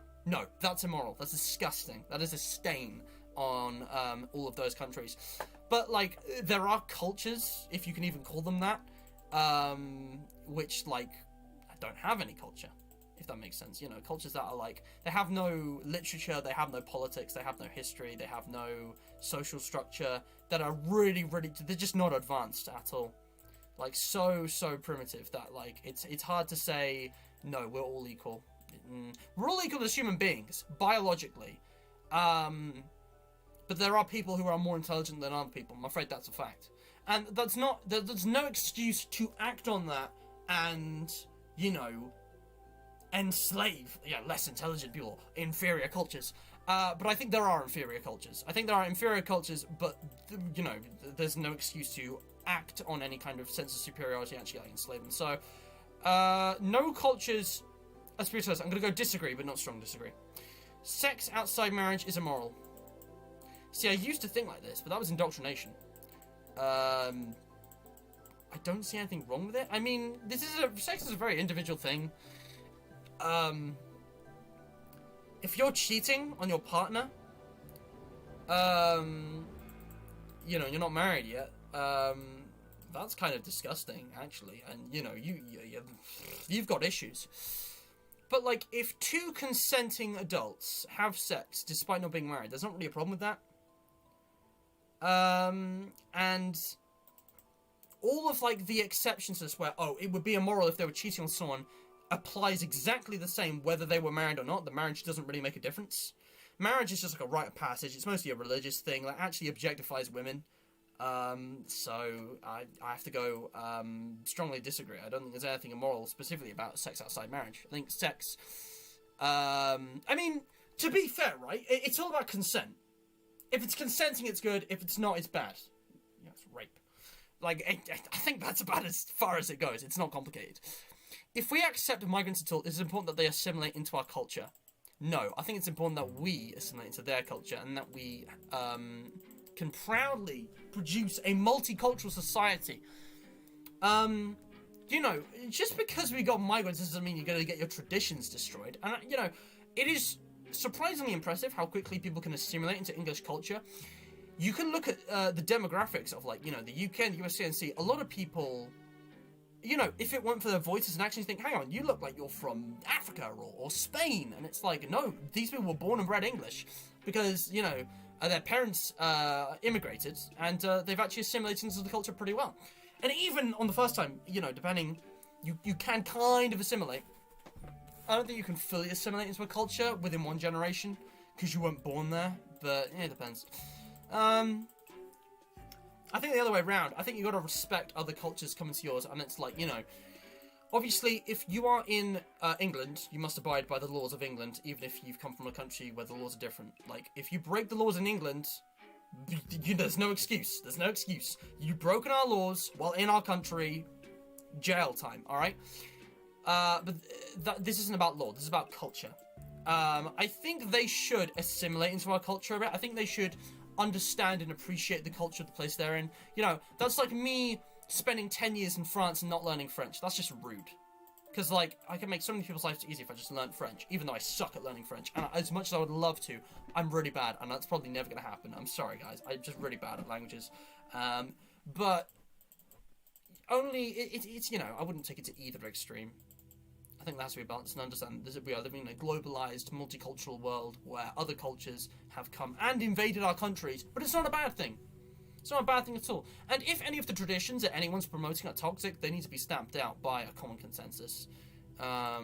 that's immoral. That's disgusting. That is a stain on all of those countries. But, there are cultures, if you can even call them that, which, don't have any culture. If that makes sense. Cultures that are they have no literature, they have no politics, they have no history, they have no social structure, that are really, really, they're just not advanced at all. So primitive that, it's hard to say, no, we're all equal. We're all equal as human beings, biologically. But there are people who are more intelligent than other people. I'm afraid that's a fact. And there's no excuse to act on that and, enslave, less intelligent people, inferior cultures. But I think there are inferior cultures. But, there's no excuse to act on any kind of sense of superiority and actually enslave them. So, no cultures are spiritualist. I'm going to go disagree, but not strong disagree. Sex outside marriage is immoral. See, I used to think like this, but that was indoctrination. I don't see anything wrong with it. I mean, sex is a very individual thing. If you're cheating on your partner, you know, you're not married yet, that's kind of disgusting, actually, and, you know, you've got issues. But, like, if two consenting adults have sex despite not being married, there's not really a problem with that. And all of, like, the exceptions to this where, oh, it would be immoral if they were cheating on someone applies exactly the same whether they were married or not. The marriage doesn't really make a difference. Marriage is just like a rite of passage. It's mostly a religious thing that actually objectifies women. So I have to go strongly disagree. I don't think there's anything immoral specifically about sex outside marriage. I think sex... I mean, to be fair, right? It's all about consent. If it's consenting, it's good. If it's not, it's bad. Yeah, it's rape. Like, I think that's about as far as it goes. It's not complicated. If we accept migrants at all, it's important that they assimilate into our culture. No, I think it's important that we assimilate into their culture and that we can proudly produce a multicultural society. You know, just because we got migrants doesn't mean you're going to get your traditions destroyed. And, you know, it is surprisingly impressive how quickly people can assimilate into English culture. You can look at the demographics of, like, you know, the UK and the USA and see a lot of people... You know, if it weren't for their voices and actions, think, hang on, you look like you're from Africa or Spain. And it's like, no, these people were born and bred English. Because, you know, their parents immigrated and they've actually assimilated into the culture pretty well. And even on the first time, you know, depending, you can kind of assimilate. I don't think you can fully assimilate into a culture within one generation because you weren't born there. But, yeah, it depends. I think the other way around. I think you got to respect other cultures coming to yours, and it's like, you know, obviously, if you are in England, you must abide by the laws of England, even if you've come from a country where the laws are different. Like, if you break the laws in England, there's no excuse. There's no excuse. You've broken our laws while in our country, jail time, alright? But this isn't about law. This is about culture. I think they should assimilate into our culture a bit. I think they should... understand and appreciate the culture of the place they're in. You know, that's like me spending 10 years in France and not learning French. That's just rude. Because, like, I can make so many people's lives easier if I just learned French, even though I suck at learning French. And as much as I would love to, I'm really bad, and that's probably never going to happen. I'm sorry, guys. I'm just really bad at languages. But only, it's, you know, I wouldn't take it to either extreme. I think there has to be a balance and understand that we are living in a globalized, multicultural world where other cultures have come and invaded our countries, but it's not a bad thing. It's not a bad thing at all. And if any of the traditions that anyone's promoting are toxic, they need to be stamped out by a common consensus. By,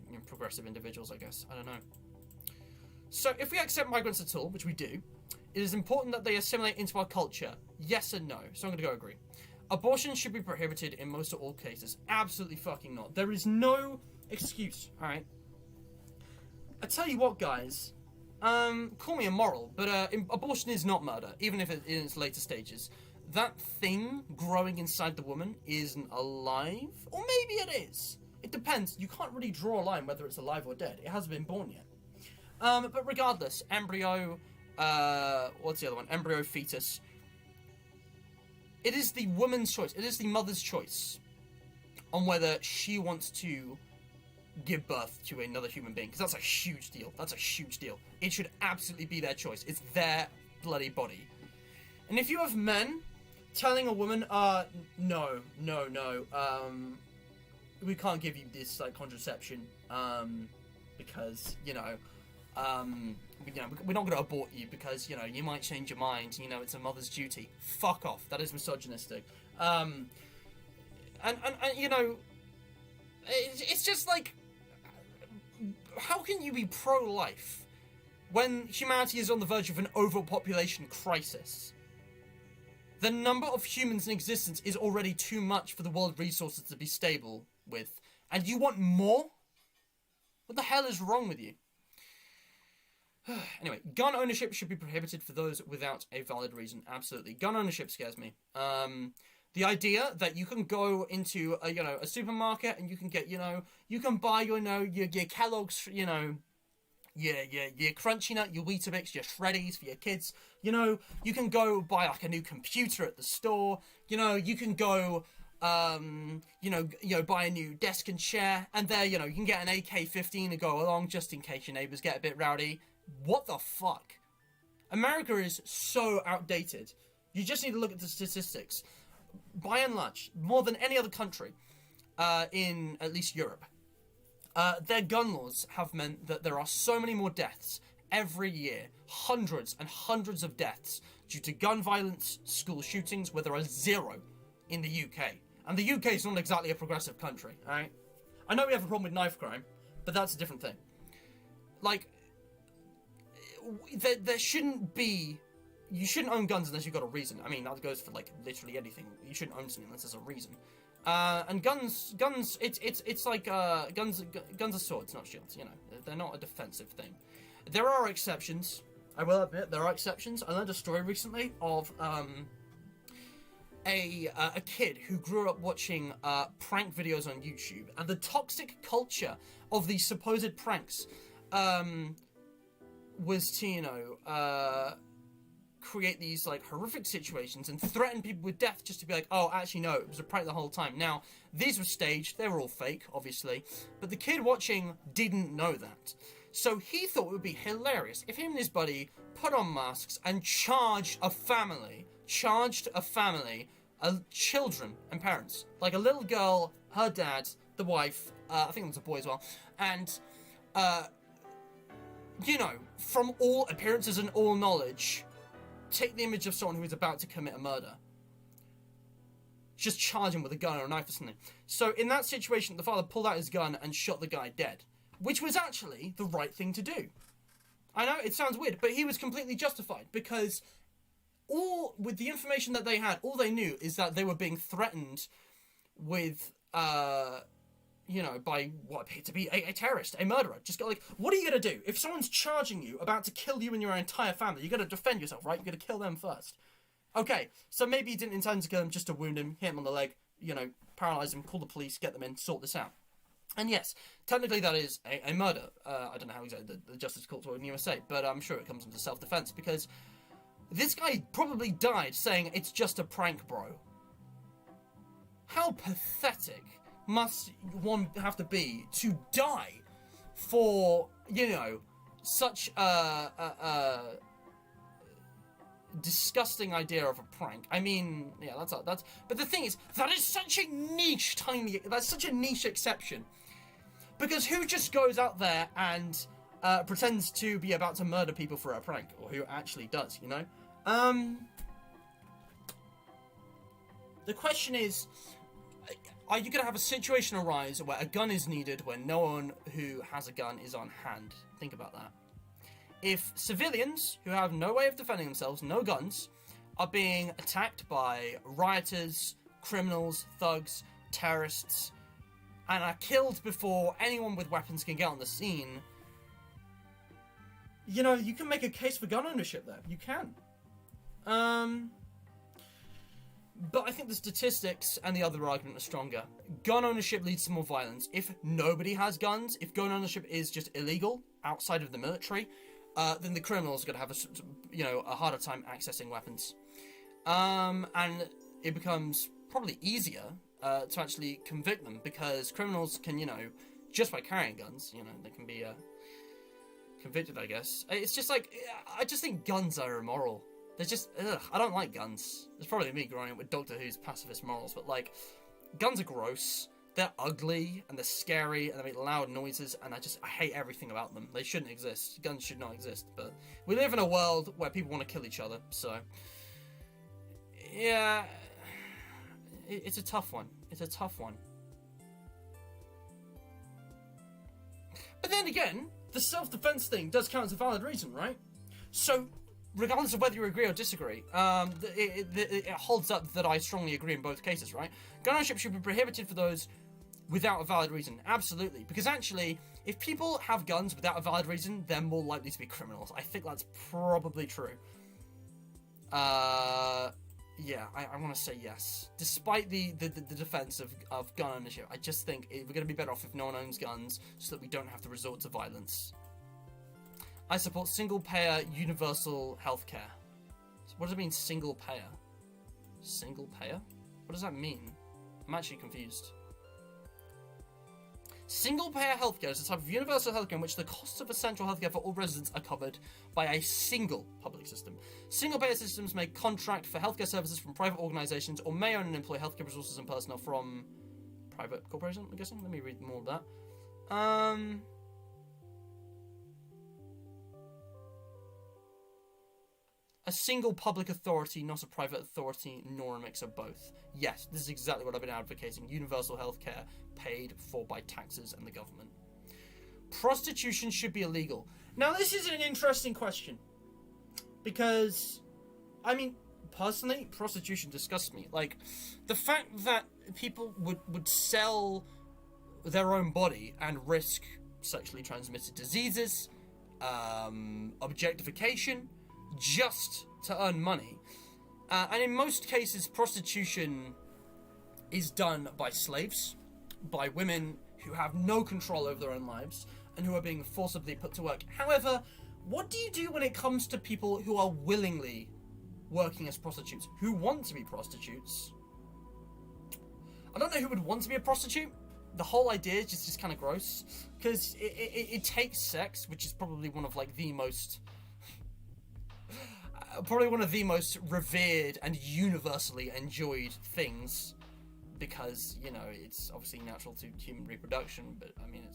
you know, progressive individuals, I guess. I don't know. So, if we accept migrants at all, which we do, it is important that they assimilate into our culture. Yes and no. So I'm going to go agree. Abortion should be prohibited in most or all cases. Absolutely fucking not. There is no excuse, alright? I tell you what, guys. Call me immoral, but abortion is not murder, even if it's in its later stages. That thing growing inside the woman isn't alive. Or maybe it is. It depends. You can't really draw a line whether it's alive or dead. It hasn't been born yet. But regardless, embryo... what's the other one? Embryo, fetus... It is the woman's choice. It is the mother's choice on whether she wants to give birth to another human being. Because that's a huge deal. That's a huge deal. It should absolutely be their choice. It's their bloody body. And if you have men telling a woman, no, we can't give you this, like, contraception, because, you know, we're not going to abort you because, you know, you might change your mind. You know, it's a mother's duty. Fuck off. That is misogynistic. And you know, it's just like, how can you be pro-life when humanity is on the verge of an overpopulation crisis? The number of humans in existence is already too much for the world resources to be stable with. And you want more? What the hell is wrong with you? Anyway, gun ownership should be prohibited for those without a valid reason. Absolutely. Gun ownership scares me. The idea that you can go into a supermarket and you can get, you can buy your Kellogg's, your Crunchy Nut, your Weetabix, your Shreddies for your kids. You know, you can go buy like a new computer at the store. You know, you can go, buy a new desk and chair, and there, you can get an AK-15 to go along just in case your neighbors get a bit rowdy. What the fuck? America is so outdated. You just need to look at the statistics. By and large, more than any other country, in at least Europe, their gun laws have meant that there are so many more deaths every year, hundreds and hundreds of deaths due to gun violence, school shootings, where there are 0 in the UK. And the UK is not exactly a progressive country, alright? I know we have a problem with knife crime, but that's a different thing. Like, there shouldn't be... You shouldn't own guns unless you've got a reason. I mean, that goes for, like, literally anything. You shouldn't own something unless there's a reason. And guns, it's like, guns are swords, not shields, They're not a defensive thing. There are exceptions. I will admit, there are exceptions. I learned a story recently of, a kid who grew up watching, prank videos on YouTube, and the toxic culture of these supposed pranks, was to, create these like horrific situations and threaten people with death just to be like, oh, actually no, it was a prank the whole time. Now, these were staged, they were all fake, obviously, but the kid watching didn't know that. So he thought it would be hilarious if him and his buddy put on masks and charged a family, children and parents, like a little girl, her dad, the wife, I think it was a boy as well, and, from all appearances and all knowledge, take the image of someone who is about to commit a murder. Just charge him with a gun or a knife or something. So in that situation, the father pulled out his gun and shot the guy dead. Which was actually the right thing to do. I know, it sounds weird, but he was completely justified. Because with the information that they had, all they knew is that they were being threatened with, by what appeared to be a terrorist, a murderer. Just go like, what are you going to do? If someone's charging you, about to kill you and your entire family, you're going to defend yourself, right? You're going to kill them first. Okay, so maybe he didn't intend to kill him, just to wound him, hit him on the leg, paralyze him, call the police, get them in, sort this out. And yes, technically that is a murder. I don't know how exactly the justice courts were in the USA, but I'm sure it comes into self-defense, because this guy probably died saying, it's just a prank, bro. How pathetic must one have to be to die for, such a disgusting idea of a prank? I mean, yeah, that's. But the thing is, that is such a niche, that's such a niche exception. Because who just goes out there and pretends to be about to murder people for a prank, or who actually does, The question is, are you going to have a situation arise where a gun is needed when no one who has a gun is on hand? Think about that. If civilians who have no way of defending themselves, no guns, are being attacked by rioters, criminals, thugs, terrorists, and are killed before anyone with weapons can get on the scene, you can make a case for gun ownership there. You can. But I think the statistics and the other argument are stronger. Gun ownership leads to more violence. If nobody has guns, if gun ownership is just illegal outside of the military, then the criminals are going to have a harder time accessing weapons. And it becomes probably easier to actually convict them, because criminals can, just by carrying guns, they can be convicted, I guess. It's just like, I just think guns are immoral. They're just, I don't like guns. It's probably me growing up with Doctor Who's pacifist morals, but, guns are gross, they're ugly, and they're scary, and they make loud noises, and I hate everything about them. They shouldn't exist. Guns should not exist, but we live in a world where people want to kill each other, so... Yeah... It's a tough one. It's a tough one. But then again, the self-defense thing does count as a valid reason, right? So... regardless of whether you agree or disagree, it holds up that I strongly agree in both cases, right? Gun ownership should be prohibited for those without a valid reason. Absolutely. Because actually, if people have guns without a valid reason, they're more likely to be criminals. I think that's probably true. Yeah, I want to say yes. Despite the defense of gun ownership, I just think we're going to be better off if no one owns guns, so that we don't have to resort to violence. I support single-payer universal healthcare. What does it mean, single-payer? Single-payer? What does that mean? I'm actually confused. Single-payer healthcare is a type of universal healthcare in which the costs of essential healthcare for all residents are covered by a single public system. Single-payer systems may contract for healthcare services from private organisations or may own and employ healthcare resources and personnel from private corporations, I'm guessing. Let me read more of that. A single public authority, not a private authority, nor a mix of both. Yes, this is exactly what I've been advocating. Universal healthcare paid for by taxes and the government. Prostitution should be illegal. Now, this is an interesting question. Because, I mean, personally, prostitution disgusts me. Like, the fact that people would sell their own body and risk sexually transmitted diseases, objectification, just to earn money. And in most cases, prostitution is done by slaves, by women who have no control over their own lives, and who are being forcibly put to work. However, what do you do when it comes to people who are willingly working as prostitutes, who want to be prostitutes? I don't know who would want to be a prostitute. The whole idea is just kind of gross, because it takes sex, which is probably one of like the most... probably one of the most revered and universally enjoyed things, because, you know, it's obviously natural to human reproduction, but I mean,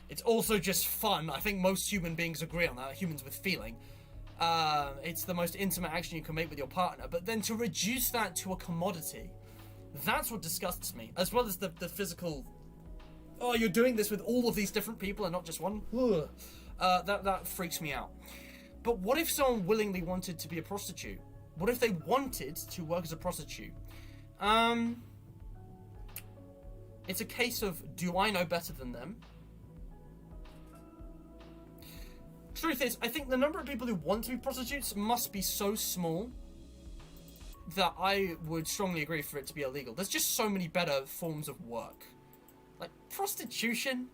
it's also just fun. I think most human beings agree on that, humans with feeling. It's the most intimate action you can make with your partner, but then to reduce that to a commodity, that's what disgusts me, as well as the physical, oh, you're doing this with all of these different people and not just one? That freaks me out. But what if someone willingly wanted to be a prostitute? What if they wanted to work as a prostitute? It's a case of, do I know better than them? Truth is, I think the number of people who want to be prostitutes must be so small that I would strongly agree for it to be illegal. There's just so many better forms of work. Like, prostitution?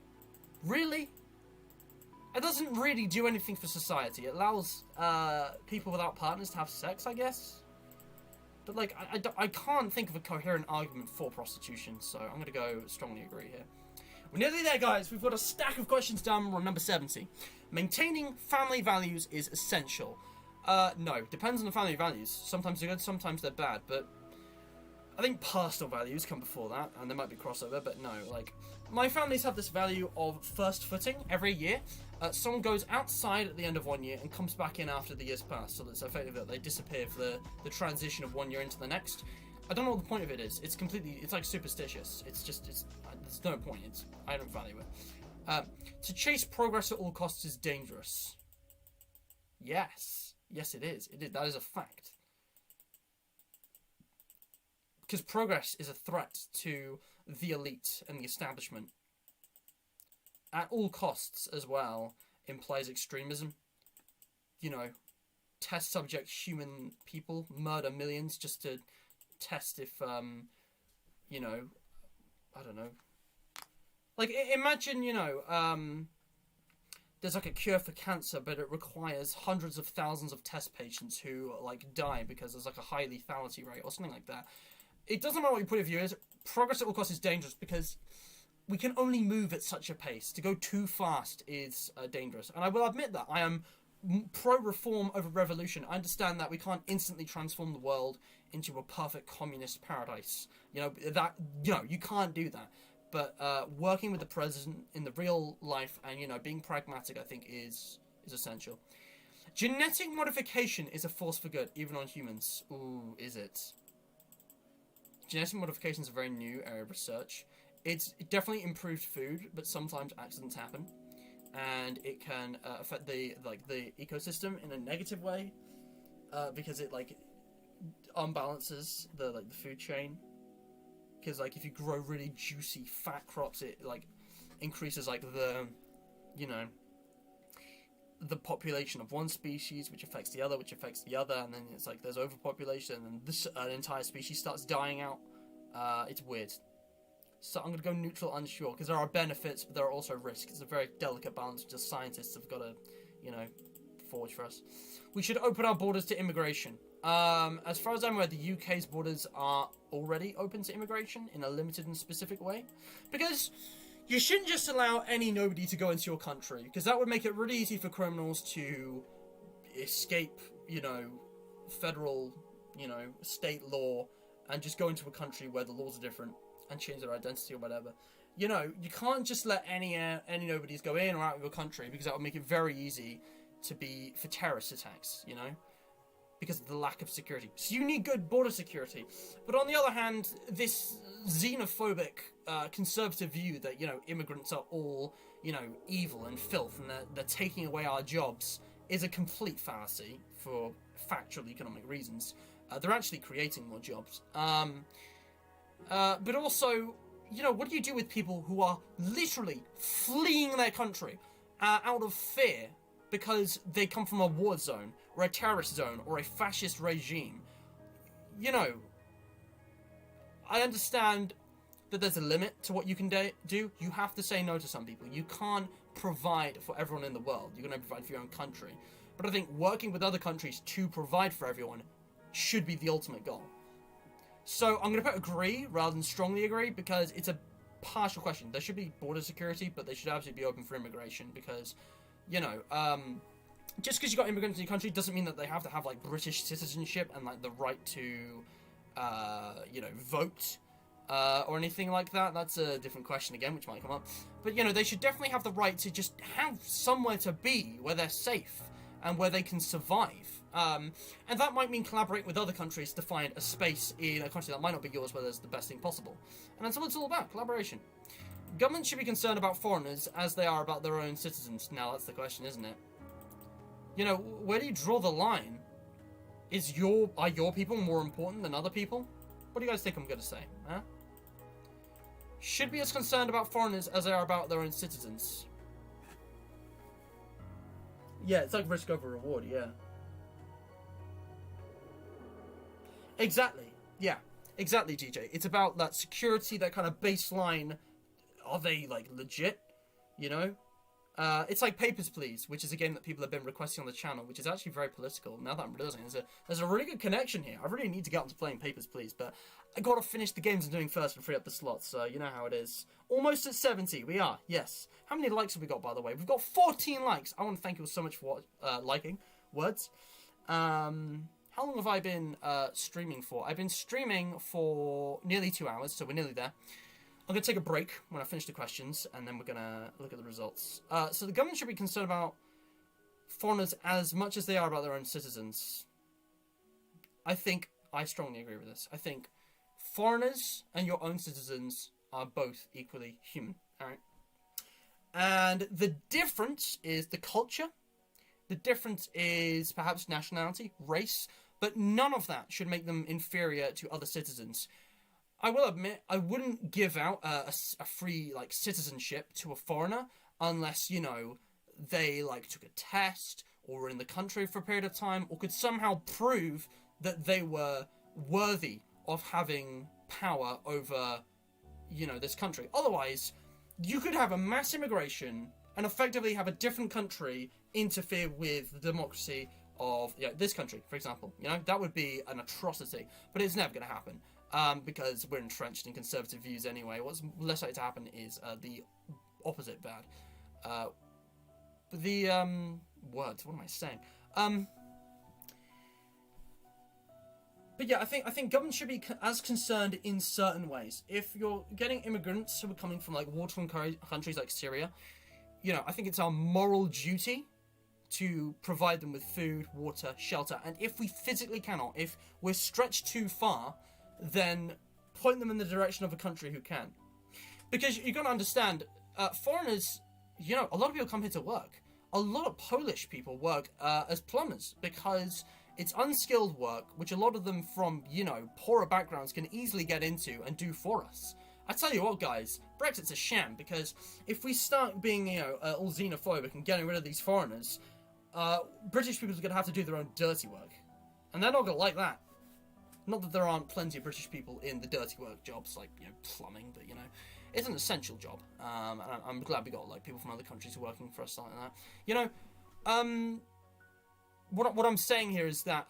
Really? It doesn't really do anything for society. It allows people without partners to have sex, I guess. But, like, I can't think of a coherent argument for prostitution, so I'm going to go strongly agree here. We're nearly there, guys. We've got a stack of questions down. We're on number 70. Maintaining family values is essential. No. Depends on the family values. Sometimes they're good, sometimes they're bad, but I think personal values come before that, and there might be crossover, but no. Like, my families have this value of first footing every year. Someone goes outside at the end of 1 year and comes back in after the year's passed, so that's effective that they disappear for the transition of 1 year into the next. I don't know what the point of it is. It's like superstitious. There's no point. I don't value it. To chase progress at all costs is dangerous. Yes, it is. That is a fact. Because progress is a threat to the elite and the establishment. At all costs, as well, implies extremism. You know, test subject human people, murder millions just to test if, you know, I don't know. Like, imagine, you know, there's like a cure for cancer, but it requires hundreds of thousands of test patients who, like, die because there's like a high lethality rate or something like that. It doesn't matter what your point of view is. Progress at all costs is dangerous because we can only move at such a pace. To go too fast is dangerous. And I will admit that. I am pro-reform over revolution. I understand that we can't instantly transform the world into a perfect communist paradise. You know, you can't do that. But working with the president in the real life and, you know, being pragmatic, I think, is essential. Genetic modification is a force for good, even on humans. Ooh, is it? Genetic modification is a very new area of research. It's definitely improved food, but sometimes accidents happen, and it can affect the ecosystem in a negative way, because it like unbalances the food chain. Because like if you grow really juicy fat crops, it like increases like the, you know, the population of one species, which affects the other, and then it's like there's overpopulation, and this an entire species starts dying out. It's weird. So I'm going to go neutral, unsure, because there are benefits, but there are also risks. It's a very delicate balance which just scientists have got to, forge for us. We should open our borders to immigration. As far as I'm aware, the UK's borders are already open to immigration in a limited and specific way. Because you shouldn't just allow nobody to go into your country, because that would make it really easy for criminals to escape, federal, state law, and just go into a country where the laws are different and change their identity or whatever. You can't just let any nobodies go in or out of your country, because that would make it very easy for terrorist attacks, because of the lack of security. So you need good border security. But on the other hand, this xenophobic, conservative view that, immigrants are all, evil and filth and they're taking away our jobs is a complete fallacy for factual economic reasons. They're actually creating more jobs. But also, what do you do with people who are literally fleeing their country out of fear because they come from a war zone or a terrorist zone or a fascist regime? I understand that there's a limit to what you can do. You have to say no to some people. You can't provide for everyone in the world. You're going to provide for your own country. But I think working with other countries to provide for everyone should be the ultimate goal. So I'm going to put agree rather than strongly agree, because it's a partial question. There should be border security, but they should absolutely be open for immigration, because, just because you've got immigrants in your country doesn't mean that they have to have, British citizenship and, the right to, vote, or anything like that. That's a different question again, which might come up. But, they should definitely have the right to just have somewhere to be where they're safe and where they can survive. And that might mean collaborate with other countries to find a space in a country that might not be yours where there's the best thing possible. And that's what it's all about, collaboration. Governments should be concerned about foreigners as they are about their own citizens. Now, that's the question, isn't it? Where do you draw the line? Are your people more important than other people? What do you guys think I'm going to say, huh? Should be as concerned about foreigners as they are about their own citizens. Yeah, it's like risk over reward, yeah. Exactly. Yeah. Exactly, DJ. It's about that security, that kind of baseline. Are they, legit? It's like Papers, Please, which is a game that people have been requesting on the channel, which is actually very political. Now that I'm realizing, there's a really good connection here. I really need to get onto playing Papers, Please, but I gotta finish the games I'm doing first and free up the slots, so you know how it is. Almost at 70, we are, yes. How many likes have we got, by the way? We've got 14 likes. I want to thank you all so much for liking. Words. How long have I been streaming for? I've been streaming for nearly 2 hours, so we're nearly there. I'm going to take a break when I finish the questions, and then we're going to look at the results. So the government should be concerned about foreigners as much as they are about their own citizens. I strongly agree with this. I think foreigners and your own citizens are both equally human. All right. And the difference is the culture. The difference is perhaps nationality, race, but none of that should make them inferior to other citizens. I will admit, I wouldn't give out a free, citizenship to a foreigner unless, they, took a test or were in the country for a period of time or could somehow prove that they were worthy of having power over, this country. Otherwise, you could have a mass immigration and effectively have a different country interfere with the democracy of this country, for example. That would be an atrocity, but it's never going to happen. Because we're entrenched in conservative views anyway. What's less likely to happen is the opposite bad. Words, what am I saying? But yeah, I think government should be as concerned in certain ways. If you're getting immigrants who are coming from war-torn countries like Syria, I think it's our moral duty to provide them with food, water, shelter, and if we physically cannot, if we're stretched too far, then point them in the direction of a country who can. Because you've got to understand, foreigners, a lot of people come here to work. A lot of Polish people work as plumbers because it's unskilled work, which a lot of them from, poorer backgrounds can easily get into and do for us. I tell you what, guys, Brexit's a sham, because if we start being, all xenophobic and getting rid of these foreigners, British people are going to have to do their own dirty work. And they're not going to like that. Not that there aren't plenty of British people in the dirty work jobs, like, you know, plumbing, but, you know, it's an essential job. And I'm glad we got, like, people from other countries working for us like that. You know, what I'm saying here is that,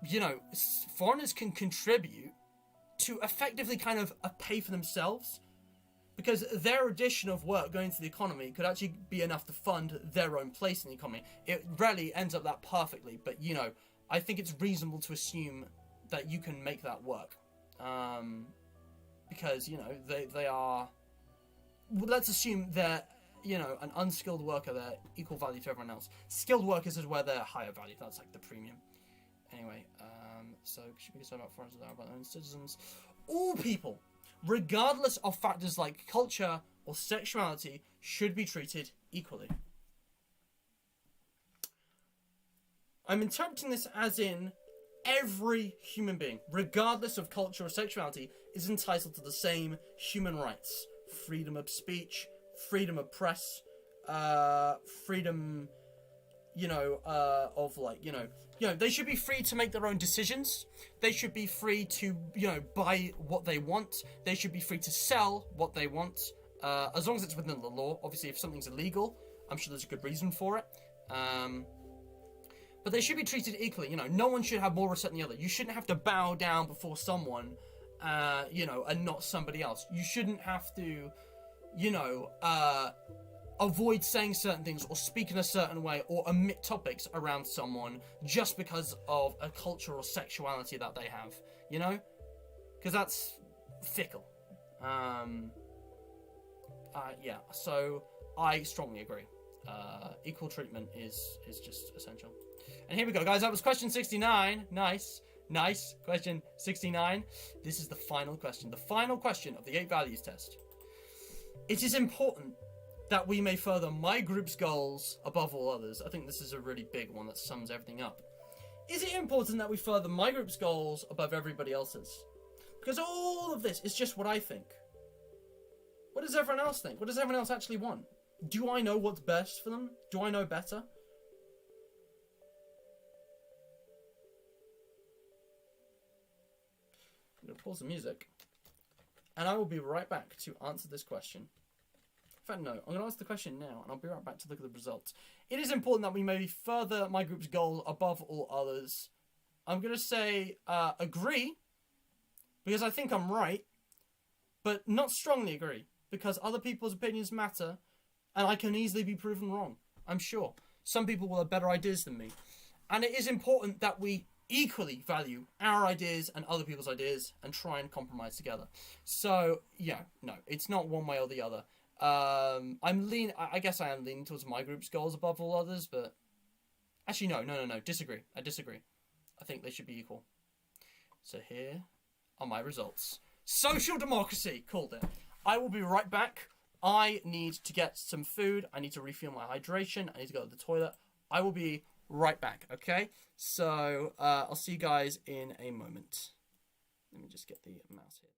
you know, foreigners can contribute to effectively kind of pay for themselves, because their addition of work going into the economy could actually be enough to fund their own place in the economy. It rarely ends up that perfectly, but, you know, I think it's reasonable to assume that you can make that work. Because, you know, they are... Let's assume they're, you know, an unskilled worker, they're equal value to everyone else. Skilled workers is where they're higher value. That's like the premium. Anyway, so should be concerned about foreigners that are about their own citizens. All people, regardless of factors like culture or sexuality, should be treated equally. I'm interpreting this as in every human being, regardless of culture or sexuality, is entitled to the same human rights. Freedom of speech, freedom of press, freedom, you know, of, like, you know, they should be free to make their own decisions. They should be free to, you know, buy what they want. They should be free to sell what they want, as long as it's within the law. Obviously, if something's illegal, I'm sure there's a good reason for it. But they should be treated equally. You know, no one should have more respect than the other. You shouldn't have to bow down before someone, you know, and not somebody else. You shouldn't have to, you know, avoid saying certain things or speak in a certain way or omit topics around someone just because of a culture or sexuality that they have, you know? Because that's fickle. Yeah, so I strongly agree. Equal treatment is just essential. And here we go, guys. That was question 69. Nice. Question 69. This is the final question. The final question of the 8 values test. It is important that we may further my group's goals above all others. I think this is a really big one that sums everything up. Is it important that we further my group's goals above everybody else's? Because all of this is just what I think. What does everyone else think? What does everyone else actually want? Do I know what's best for them? Do I know better? I'm going to pause the music. And I will be right back to answer this question. In fact, no, I'm going to answer the question now, and I'll be right back to look at the results. It is important that we may further my group's goal above all others. I'm going to say agree, because I think I'm right, but not strongly agree, because other people's opinions matter, and I can easily be proven wrong, I'm sure. Some people will have better ideas than me. And it is important that we equally value our ideas and other people's ideas and try and compromise together. So, yeah, no, it's not one way or the other. I guess I am leaning towards my group's goals above all others, but actually no, disagree. I disagree. I think they should be equal. So here are my results. Social democracy, called it. I will be right back. I need to get some food. I need to refuel my hydration. I need to go to the toilet. I will be right back, okay? So, I'll see you guys in a moment. Let me just get the mouse here.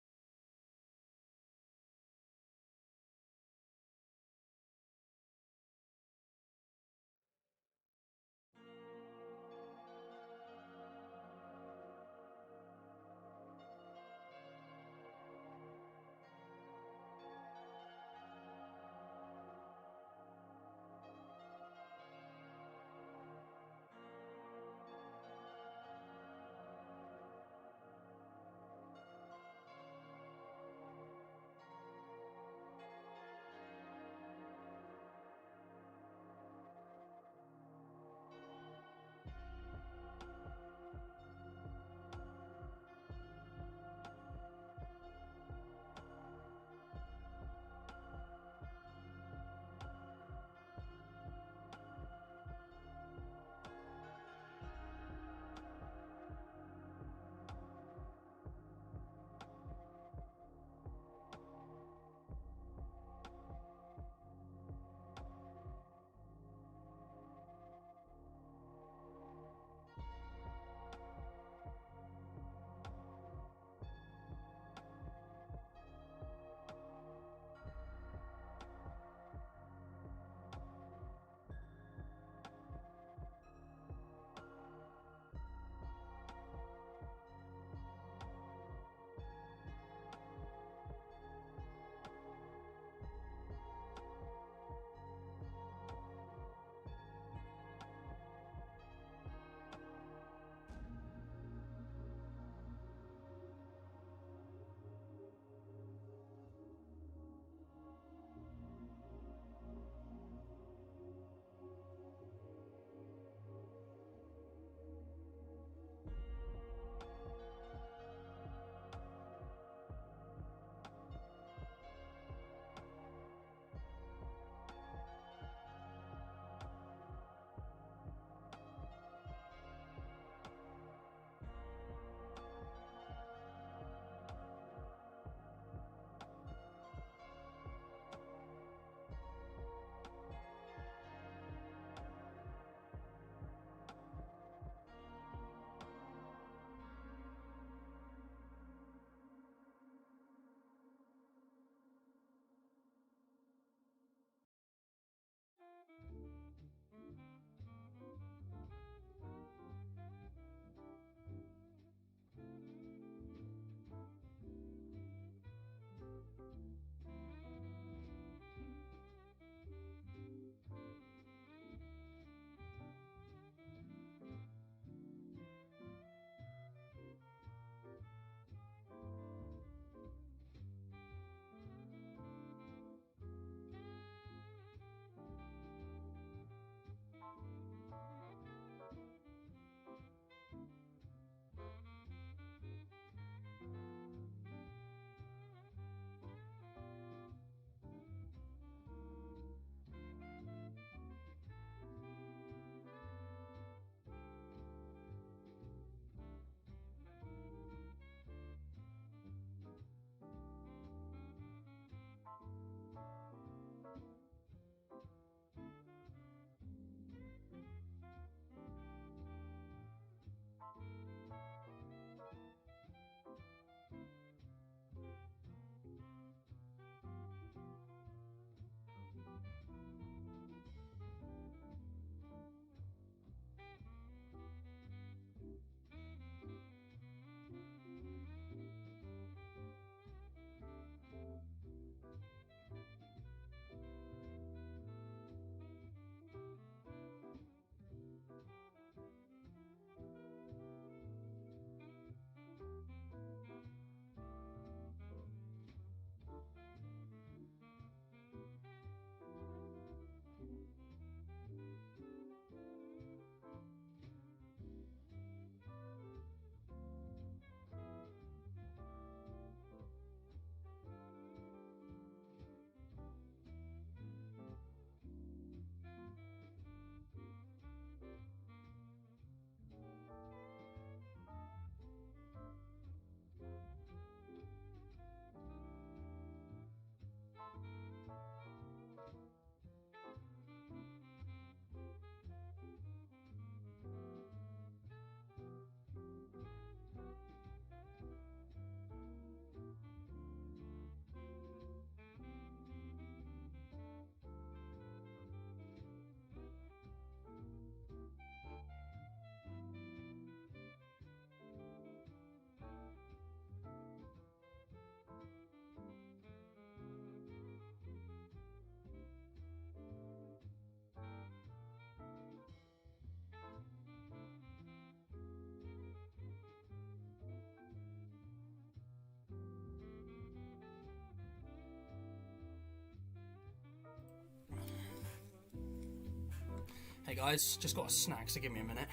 Hey guys, just got a snack, so give me a minute.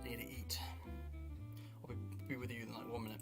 I need to eat. I'll be with you in like 1 minute.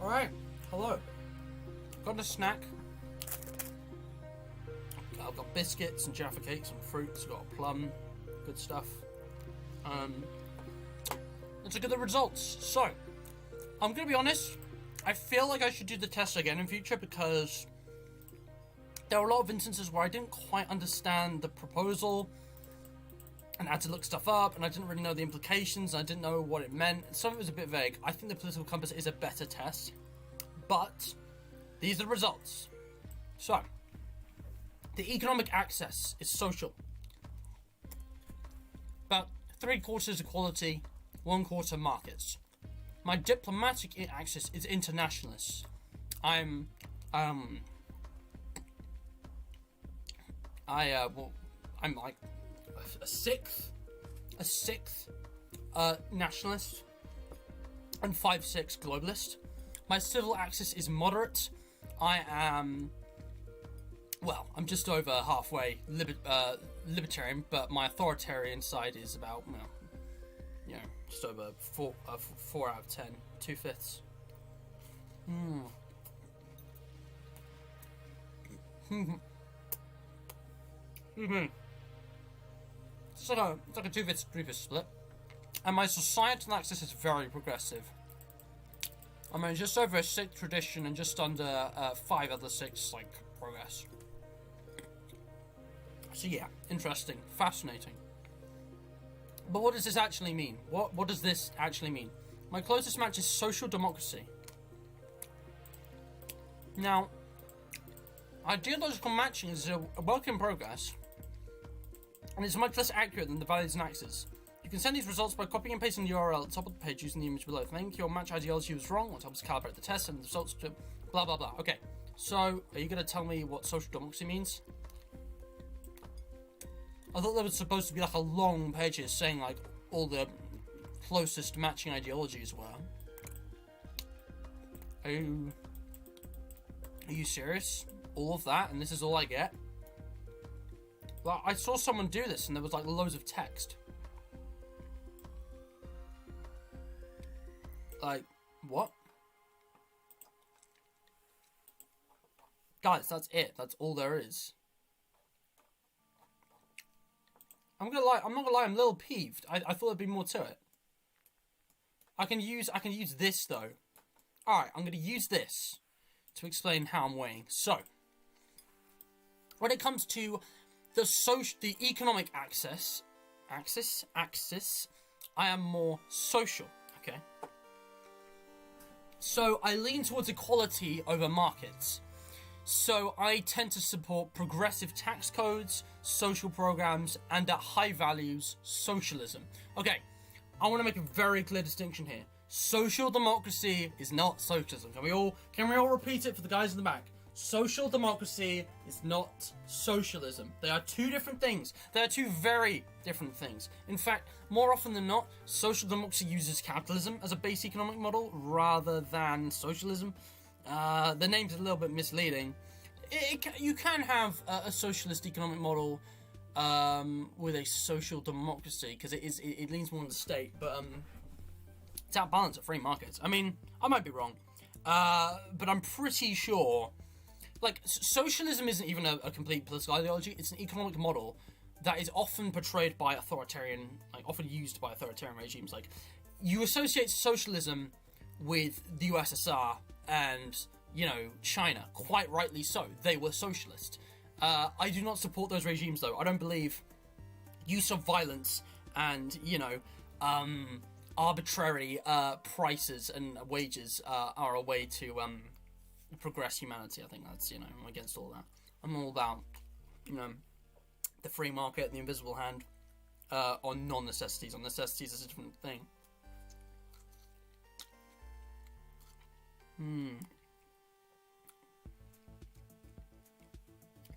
Alright, hello. Got a snack. I've got biscuits and Jaffa cakes and fruits, got a plum, good stuff. Let's look at the results. So, I'm gonna be honest, I feel like I should do the test again in future because there were a lot of instances where I didn't quite understand the proposal and I had to look stuff up and I didn't really know the implications and I didn't know what it meant. Some of it was a bit vague. I think the political compass is a better test, but these are the results. So, the economic access is social. About 3/4 equality, 1/4 markets. My diplomatic access is internationalist. I'm like a sixth nationalist and 5/6 globalist. My civil axis is moderate. I'm just over halfway libertarian, but my authoritarian side is about, just over 4 out of 10, 2/5. It's like a 2/5, 3/5 split. And my societal axis is very progressive. I mean, just over a 6 tradition and just under 5 other 6 progress. So yeah, interesting, fascinating. But what does this actually mean? What does this actually mean? My closest match is social democracy. Now, ideological matching is a work in progress, and it's much less accurate than the values and axes. You can send these results by copying and pasting the URL at the top of the page using the image below. If your match ideology was wrong, it helps calibrate the test and the results to blah blah blah. Okay, so are you going to tell me what social democracy means? I thought there was supposed to be a long page here saying all the closest matching ideologies were. Are you serious? All of that, and this is all I get? Well, I saw someone do this, and there was loads of text. What? Guys, that's it. That's all there is. I'm not gonna lie, I'm a little peeved. I thought there'd be more to it. I can use this though. Alright, I'm gonna use this to explain how I'm weighing. So, when it comes to the economic axis, I am more social, okay? So, I lean towards equality over markets. So, I tend to support progressive tax codes, social programs, and at high values, socialism. Okay, I want to make a very clear distinction here. Social democracy is not socialism. Can we all repeat it for the guys in the back? Social democracy is not socialism. They are two different things. They are two very different things. In fact, more often than not, social democracy uses capitalism as a base economic model rather than socialism. The name's a little bit misleading. You can have a socialist economic model with a social democracy because it leans more on the state, but it's out balance at free markets. I mean, I might be wrong, but I'm pretty sure. Socialism isn't even a complete political ideology. It's an economic model that is often portrayed by often used by authoritarian regimes. You associate socialism with the USSR and, you know, China. Quite rightly so. They were socialist. I do not support those regimes, though. I don't believe use of violence and, you know, arbitrary prices and wages are a way to progress humanity. I think that's, you know, I'm against all that. I'm all about, you know, the free market and the invisible hand on non-necessities. On necessities is a different thing.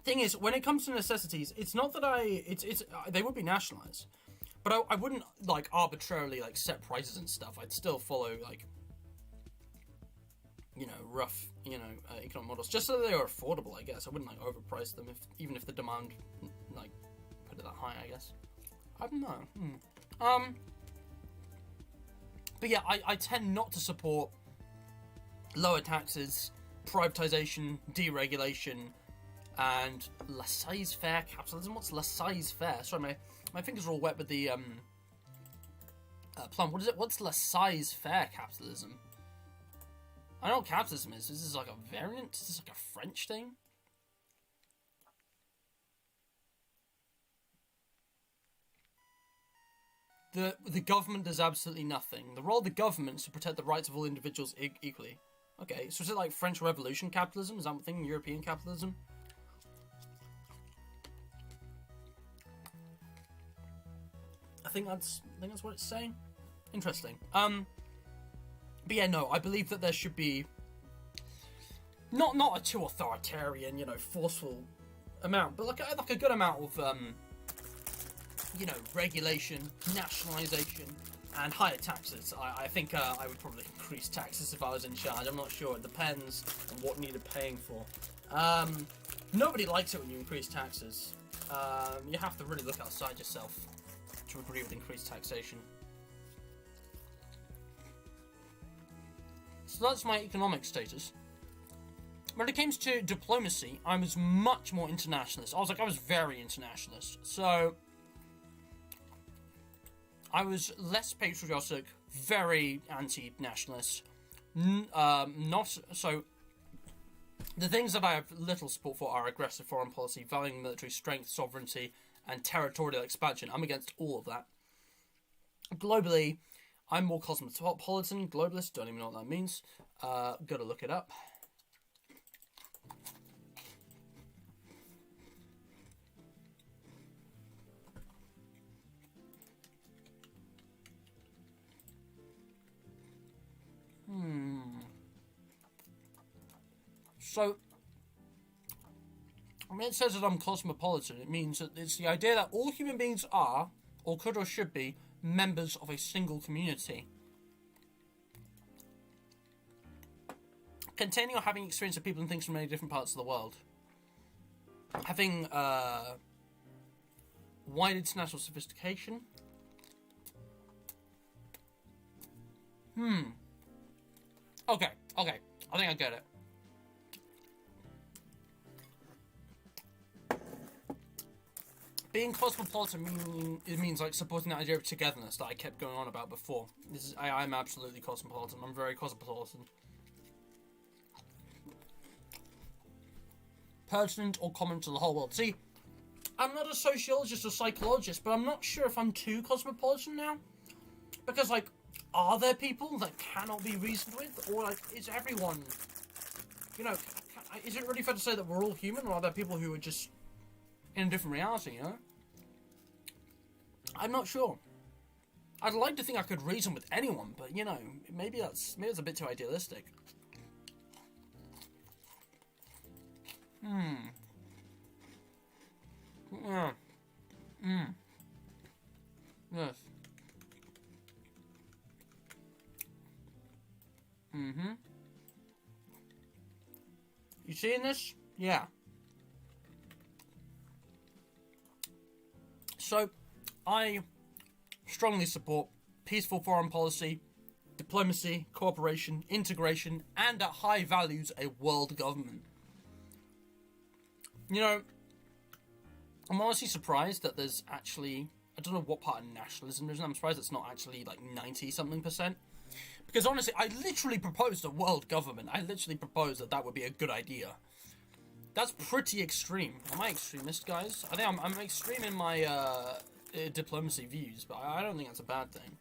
Thing is, when it comes to necessities, it's not that they would be nationalized, but I wouldn't like arbitrarily like set prices and stuff. I'd still follow like, you know, rough, you know, economic models, just so that they are affordable. I guess I wouldn't like overprice them even if the demand like put it that high. I guess I don't know. But yeah, I tend not to support lower taxes, privatization, deregulation, and laissez-faire capitalism. What's laissez-faire? Sorry, my fingers are all wet with the plum. What is it? What's laissez-faire capitalism? I know what capitalism is. Is this like a variant? Is this like a French thing? The government does absolutely nothing. The role of the government is to protect the rights of all individuals equally. Okay, so is it like French Revolution capitalism? Is that one thing? European capitalism? I think that's what it's saying. Interesting. But yeah, no, I believe that there should be not a too authoritarian, you know, forceful amount, but like a good amount of you know, regulation, nationalization, and higher taxes. I think I would probably increase taxes if I was in charge. I'm not sure. It depends on what needed paying for. Nobody likes it when you increase taxes. You have to really look outside yourself to agree with increased taxation. So that's my economic status. When it came to diplomacy, I was much more internationalist. I was very internationalist. So I was less patriotic, very anti-nationalist. Not so. The things that I have little support for are aggressive foreign policy, valuing military strength, sovereignty, and territorial expansion. I'm against all of that. Globally, I'm more cosmopolitan, globalist. Don't even know what that means. Gotta look it up. So, when it says that I'm cosmopolitan, it means that it's the idea that all human beings are, or could or should be, members of a single community. Containing or having experience of people and things from many different parts of the world. Having wide international sophistication. Okay. I think I get it. Being cosmopolitan means like supporting that idea of togetherness that I kept going on about before. I'm absolutely cosmopolitan. I'm very cosmopolitan. Pertinent or common to the whole world. See, I'm not a sociologist or psychologist, but I'm not sure if I'm too cosmopolitan now. Because, like, are there people that cannot be reasoned with? Or, like, is everyone... You know, is it really fair to say that we're all human? Or are there people who are just in a different reality, you know? I'm not sure. I'd like to think I could reason with anyone, but, you know, maybe that's a bit too idealistic. Yes. You seeing this? Yeah. So, I strongly support peaceful foreign policy, diplomacy, cooperation, integration, and at high values, a world government. You know, I'm honestly surprised that there's actually, I don't know what part of nationalism there is, and I'm surprised it's not actually like 90-something%. Because honestly, I literally proposed a world government. I literally proposed that would be a good idea. That's pretty extreme. Am I extremist, guys? I think I'm extreme in my diplomacy views, but I don't think that's a bad thing.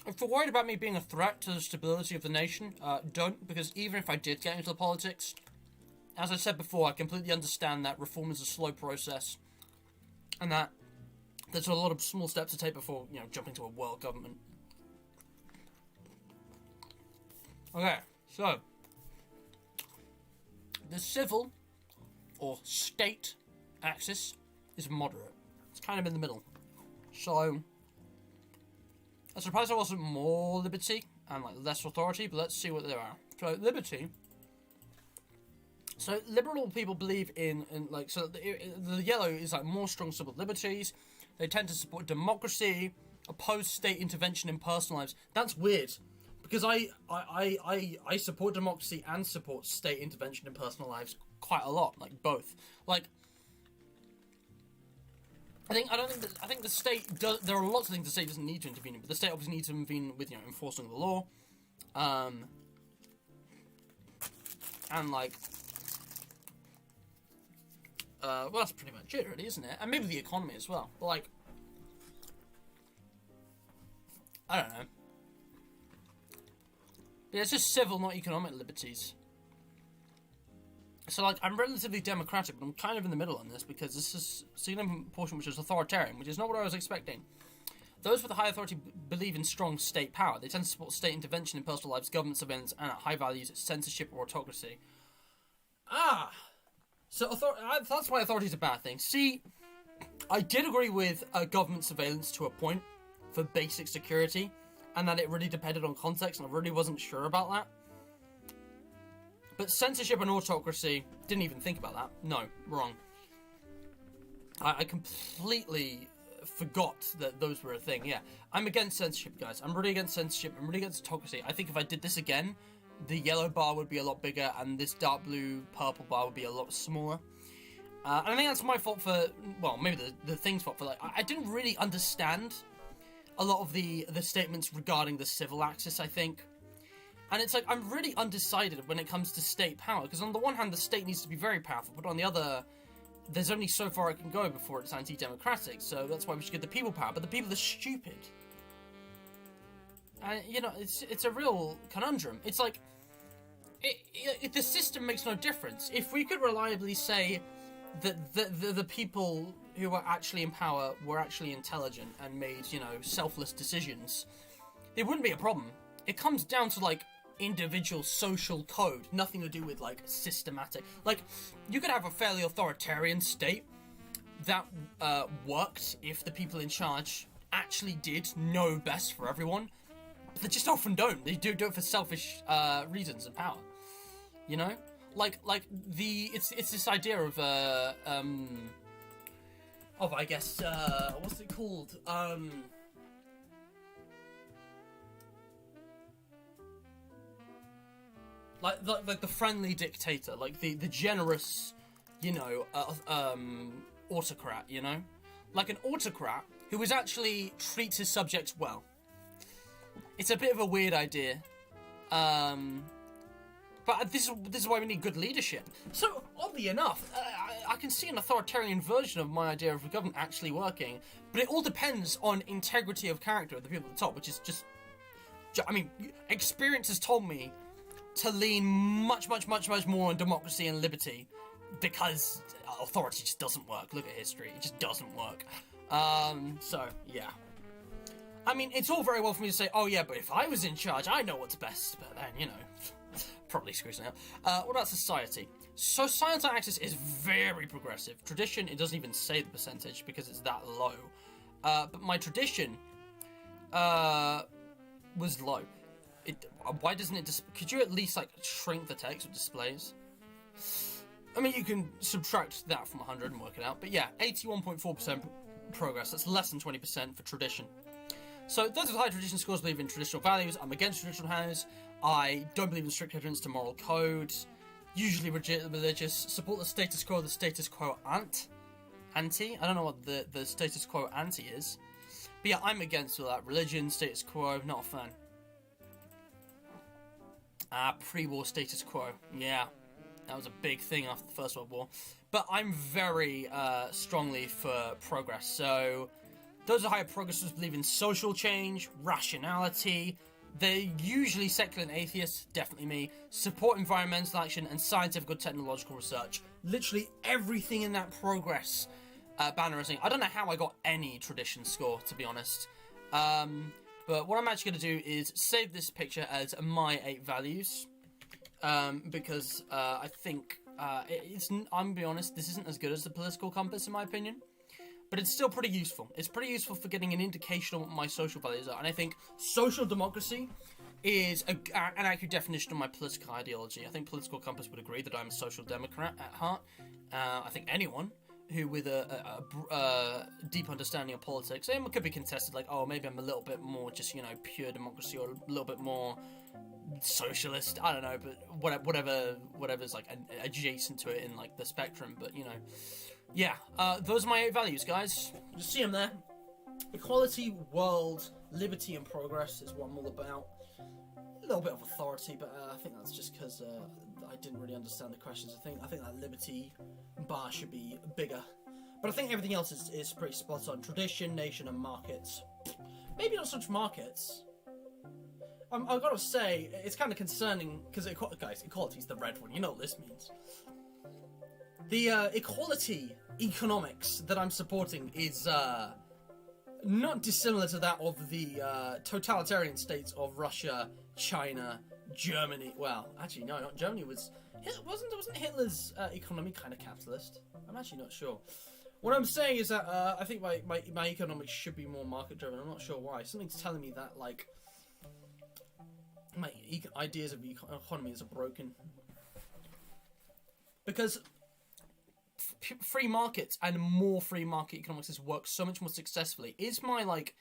If you're worried about me being a threat to the stability of the nation, don't, because even if I did get into politics, as I said before, I completely understand that reform is a slow process, and that there's a lot of small steps to take before, jumping to a world government. Okay, so the civil or state axis is moderate. It's kind of in the middle. So I'm surprised there wasn't more liberty and less authority, but let's see what there are. So liberty. So liberal people believe in the yellow is more strong civil liberties. They tend to support democracy, oppose state intervention in personal lives. That's weird, because I support democracy and support state intervention in personal lives quite a lot, both. I think the state does. There are lots of things the state doesn't need to intervene in, but the state obviously needs to intervene with enforcing the law, well, that's pretty much it, really, isn't it? And maybe the economy as well. But, I don't know. But it's just civil, not economic liberties. So, I'm relatively democratic, but I'm kind of in the middle on this, because this is a significant portion which is authoritarian, which is not what I was expecting. Those with high authority believe in strong state power. They tend to support state intervention in personal lives, government surveillance, and at high values, censorship or autocracy. So that's why authority is a bad thing. See, I did agree with government surveillance to a point for basic security, and that it really depended on context, and I really wasn't sure about that. But censorship and autocracy, didn't even think about that. No, wrong. I completely forgot that those were a thing. Yeah, I'm against censorship, guys. I'm really against censorship. I'm really against autocracy. I think if I did this again, the yellow bar would be a lot bigger, and this dark blue purple bar would be a lot smaller. And I think that's my fault for, well, maybe the thing's fault for, I didn't really understand a lot of the statements regarding the civil axis, I think. And it's I'm really undecided when it comes to state power, because on the one hand, the state needs to be very powerful, but on the other, there's only so far it can go before it's anti-democratic, so that's why we should give the people power, but the people are stupid. And, it's a real conundrum. It's the system makes no difference. If we could reliably say that the people who were actually in power were actually intelligent and made, selfless decisions, it wouldn't be a problem. It comes down to, individual social code, nothing to do with, systematic. You could have a fairly authoritarian state that worked if the people in charge actually did know best for everyone. But they just often don't. They do it for selfish reasons and power. It's this idea of I guess what's it called? Like the friendly dictator, the generous, autocrat, like an autocrat who actually treats his subjects well. It's a bit of a weird idea, but this is why we need good leadership. So, oddly enough, I can see an authoritarian version of my idea of government actually working, but it all depends on integrity of character of the people at the top, which is just... experience has told me to lean much more on democracy and liberty, because authority just doesn't work. Look at history, it just doesn't work. So, yeah. It's all very well for me to say, oh yeah, but if I was in charge, I know what's best, but then, probably screws me up. What about society? So science axis is very progressive. Tradition, it doesn't even say the percentage because it's that low. But my tradition was low. Why doesn't it could you at least shrink the text with displays? You can subtract that from 100 and work it out. But yeah, 81.4% progress. That's less than 20% for tradition. So those with high tradition scores believe in traditional values. I'm against traditional values. I don't believe in strict adherence to moral code. Usually religious. Support the status quo. The status quo anti. I don't know what the status quo anti is. But yeah, I'm against all that. Religion, status quo, not a fan. Pre-war status quo. Yeah, that was a big thing after the First World War. But I'm very strongly for progress. So those are higher progressives believe in social change, rationality. They're usually secular and atheists, definitely me. Support environmental action and scientific or technological research. Literally everything in that progress banner is saying. I don't know how I got any tradition score, to be honest. But what I'm actually going to do is save this picture as my 8 values. Because I think I'm going to be honest, this isn't as good as the political compass in my opinion. But it's still pretty useful. It's pretty useful for getting an indication of what my social values are. And I think social democracy is an accurate definition of my political ideology. I think political compass would agree that I'm a social democrat at heart. I think anyone who with a deep understanding of politics, and it could be contested like, oh, maybe I'm a little bit more just, pure democracy or a little bit more socialist, I don't know, but whatever's like adjacent to it in like the spectrum, but yeah, those are my 8 values, guys. You see them there. Equality, world, liberty, and progress is what I'm all about. A little bit of authority, but I think that's just because I didn't really understand the questions. I think that liberty bar should be bigger. But I think everything else is pretty spot on. Tradition, nation, and markets. Maybe not such markets. I've got to say, it's kind of concerning, because, guys, equality is the red one. You know what this means. The equality economics that I'm supporting is not dissimilar to that of the totalitarian states of Russia, China, Germany. Well, actually, no, not Germany. Wasn't Hitler's economy kind of capitalist? I'm actually not sure. What I'm saying is that I think my economics should be more market-driven. I'm not sure why. Something's telling me that, like, my ideas of economies are broken. Because free markets and more free market economics has worked so much more successfully. Is my, like,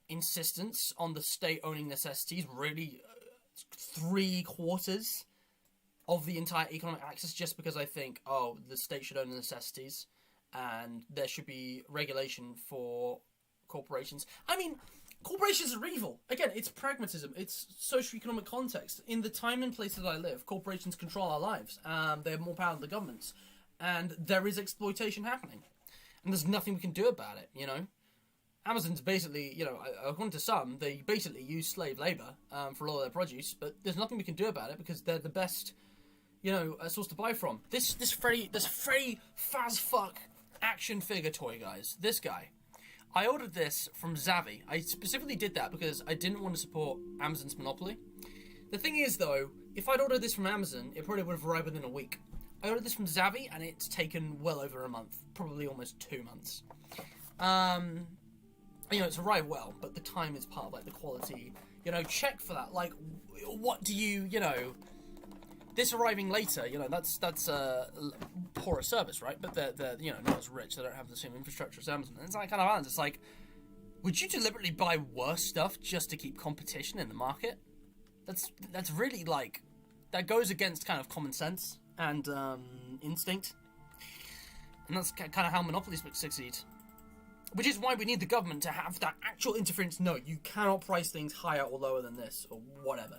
insistence on the state owning necessities really 3/4 of the entire economic axis just because I think, oh, the state should own the necessities and there should be regulation for corporations? I mean, corporations are evil. Again, it's pragmatism. It's socio-economic context. In the time and place that I live, corporations control our lives. They have more power than the governments. And there is exploitation happening. And there's nothing we can do about it, Amazon's basically, according to some, they basically use slave labour for a lot of their produce, but there's nothing we can do about it because they're the best, source to buy from. This Freddy Fazfuck action figure toy, guys. This guy. I ordered this from Zavvi. I specifically did that because I didn't want to support Amazon's monopoly. The thing is, though, if I'd ordered this from Amazon, it probably would have arrived within a week. I ordered this from Zavvi, and it's taken well over a month. Probably almost 2 months. It's arrived well, but the time is part of, like, the quality. Check for that. Like, what do you, this arriving later, that's a poorer service, right? But they're not as rich. They don't have the same infrastructure as Amazon. And it's like kind of balance. It's like, would you deliberately buy worse stuff just to keep competition in the market? That's really, like, that goes against kind of common sense and instinct. And that's kind of how monopolies succeed. Which is why we need the government to have that actual interference. No, you cannot price things higher or lower than this, or whatever,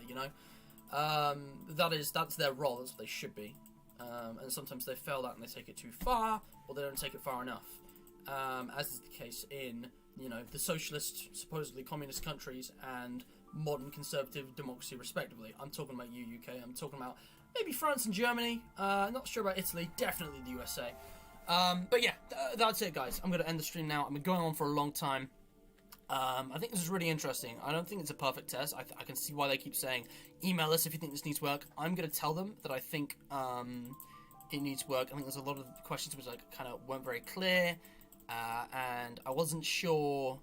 That's their role, that's what they should be. And sometimes they fail that and they take it too far, or they don't take it far enough. As is the case in, the socialist, supposedly communist countries and modern conservative democracy, respectively. I'm talking about UK, I'm talking about maybe France and Germany, not sure about Italy, definitely the USA. But yeah, that's it, guys. I'm going to end the stream now. I've been going on for a long time. I think this is really interesting. I don't think it's a perfect test. I can see why they keep saying, email us if you think this needs work. I'm going to tell them that I think it needs work. I think there's a lot of questions which kind of weren't very clear. And I wasn't sure...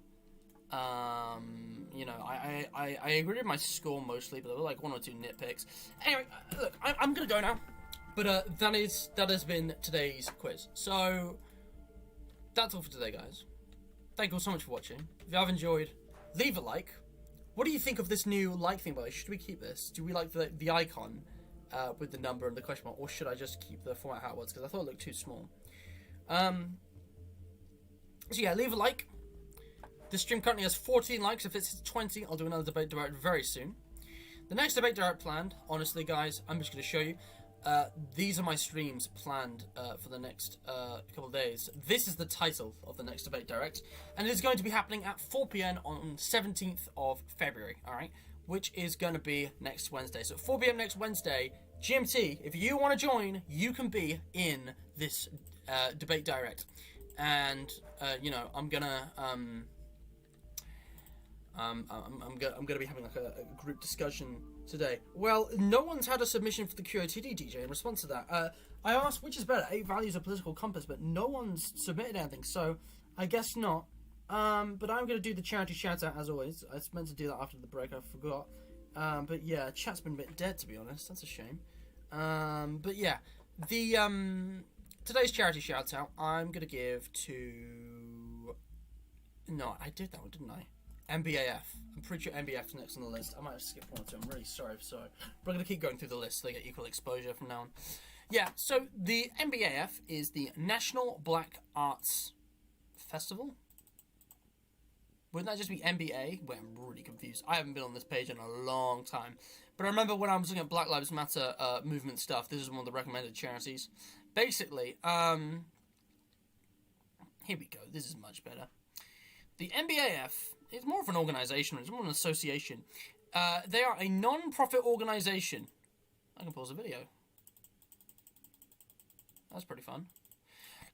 I agree with my score mostly, but there were like 1 or 2 nitpicks. Anyway, look, I'm going to go now. But that has been today's quiz. So, that's all for today, guys. Thank you all so much for watching. If you have enjoyed, leave a like. What do you think of this new like thing, by the way? Should we keep this? Do we like the icon with the number and the question mark? Or should I just keep the format how it was? Because I thought it looked too small. So yeah, leave a like. This stream currently has 14 likes. If it's 20, I'll do another debate direct very soon. The next debate direct planned, honestly, guys, I'm just going to show you. These are my streams planned for the next couple of days. This is the title of the next debate direct, and it is going to be happening at 4 p.m. on 17th of February, alright? Which is going to be next Wednesday. So 4 p.m. next Wednesday, GMT, if you want to join, you can be in this debate direct. And, you know, I'm gonna be having like a group discussion today. Well, no one's had a submission for the QOTD DJ in response to that. I asked which is better, 8Values or Political Compass, but no one's submitted anything, so I guess not. But I'm going to do the charity shout out as always. I was meant to do that after the break, I forgot. But yeah, chat's been a bit dead, to be honest. That's a shame. But yeah, the today's charity shout out I'm going to give to... No, I did that one, didn't I? MBAF. I'm pretty sure MBAF's next on the list. I might have skipped one or two. I'm really sorry. But I'm going to keep going through the list so they get equal exposure from now on. Yeah, so the MBAF is the National Black Arts Festival. Wouldn't that just be NBA? Wait, I'm really confused. I haven't been on this page in a long time. But I remember when I was looking at Black Lives Matter movement stuff, this is one of the recommended charities. Basically, here we go. This is much better. The MBAF is more of an organisation. It's more an association. They are a non-profit organisation. I can pause the video. That's pretty fun.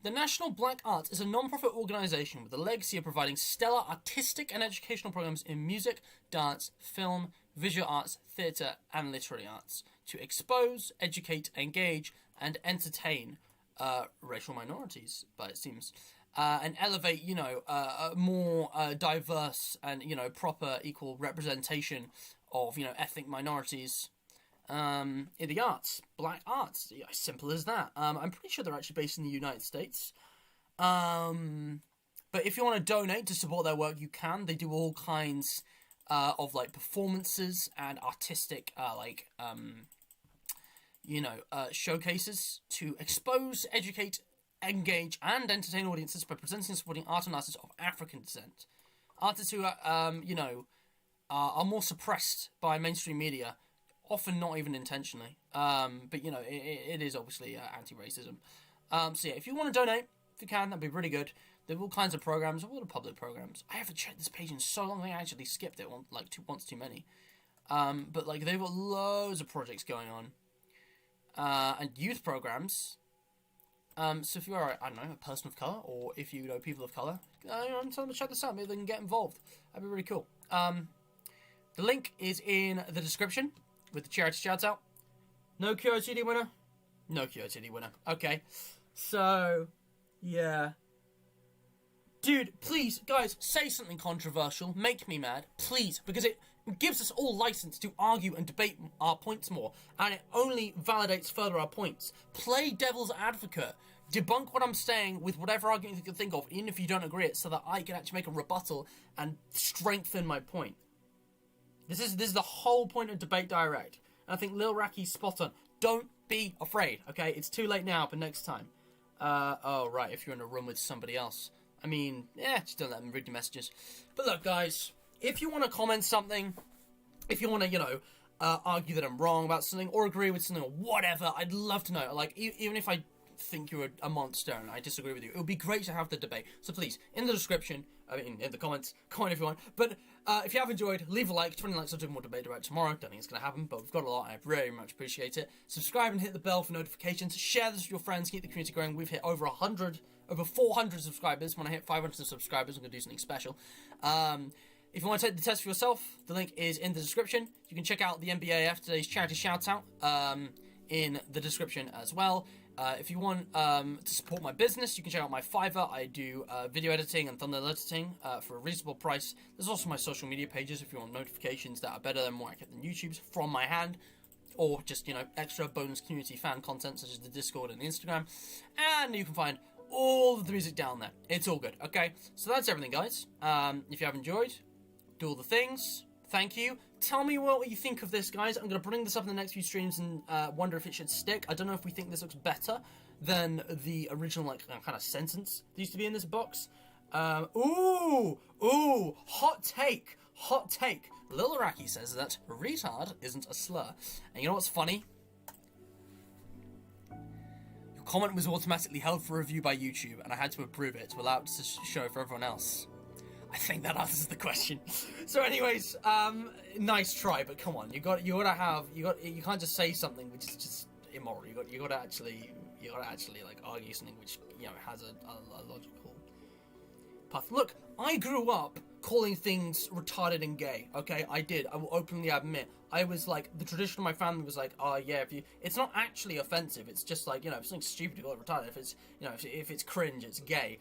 The National Black Arts is a non-profit organisation with a legacy of providing stellar artistic and educational programmes in music, dance, film, visual arts, theatre and literary arts to expose, educate, engage and entertain racial minorities, but it seems, and elevate, you know, a more diverse and, you know, proper equal representation of, you know, ethnic minorities in the arts, black arts, yeah, simple as that. I'm pretty sure they're actually based in the United States. But if you want to donate to support their work, you can. They do all kinds of like performances and artistic showcases to expose, educate, engage, and entertain audiences by presenting and supporting art and artists of African descent. Artists who are more suppressed by mainstream media. Often not even intentionally, but you know, it is obviously anti-racism. So yeah, if you want to donate, if you can, that'd be really good. There are all kinds of programs, all the public programs. I haven't checked this page in so long, I actually skipped it once too many. But like they've got loads of projects going on, and youth programs. So if you are, I don't know, a person of colour, or if you know people of colour, I'm telling them to check this out. Maybe they can get involved. That'd be really cool. The link is in the description. With the charity shout out. No QOTD winner? No QOTD winner. Okay. So, yeah. Dude, please, guys, say something controversial. Make me mad. Please. Because it gives us all license to argue and debate our points more. And it only validates further our points. Play devil's advocate. Debunk what I'm saying with whatever argument you can think of, even if you don't agree it, so that I can actually make a rebuttal and strengthen my point. This is the whole point of Debate Direct. And I think Lil Racky's spot on. Don't be afraid, okay? It's too late now, but next time. Oh, right, if you're in a room with somebody else. I mean, yeah, just don't let them read your messages. But look, guys, if you want to comment something, if you want to, you know, argue that I'm wrong about something, or agree with something, or whatever, I'd love to know. Like, even if I think you're a monster and I disagree with you, it would be great to have the debate. So please, in the description, I mean, in the comments, comment if you want. But if you have enjoyed, leave a like. 20 likes, I'll do more debate direct tomorrow. Don't think it's going to happen, but we've got a lot. I very much appreciate it. Subscribe and hit the bell for notifications. Share this with your friends. Keep the community growing. We've hit over 400 subscribers. When I hit 500 subscribers, I'm going to do something special. If you want to take the test for yourself, the link is in the description. You can check out the MBAF, today's charity shout-out, in the description as well. If you want to support my business, you can check out my Fiverr. I do video editing and thumbnail editing for a reasonable price. There's also my social media pages if you want notifications that are better and more accurate than YouTube's from my hand. Or just, you know, extra bonus community fan content such as the Discord and the Instagram. And you can find all of the music down there. It's all good, okay? So that's everything, guys. If you have enjoyed, do all the things. Thank you. Tell me what you think of this, guys. I'm going to bring this up in the next few streams and wonder if it should stick. I don't know if we think this looks better than the original, like, kind of sentence that used to be in this box. Ooh, hot take. Lil Raki says that retard isn't a slur. And you know what's funny? Your comment was automatically held for review by YouTube, and I had to approve it to allow it to show for everyone else. I think that answers the question. So, anyways, nice try, but come on, you can't just say something which is just immoral. You gotta actually like argue something which has a logical path. Look, I grew up calling things retarded and gay. Okay, I did. I will openly admit. I was like, the tradition of my family was like, oh yeah, it's not actually offensive. It's just like, if something stupid, you call it retarded. If it's if it's cringe, it's gay.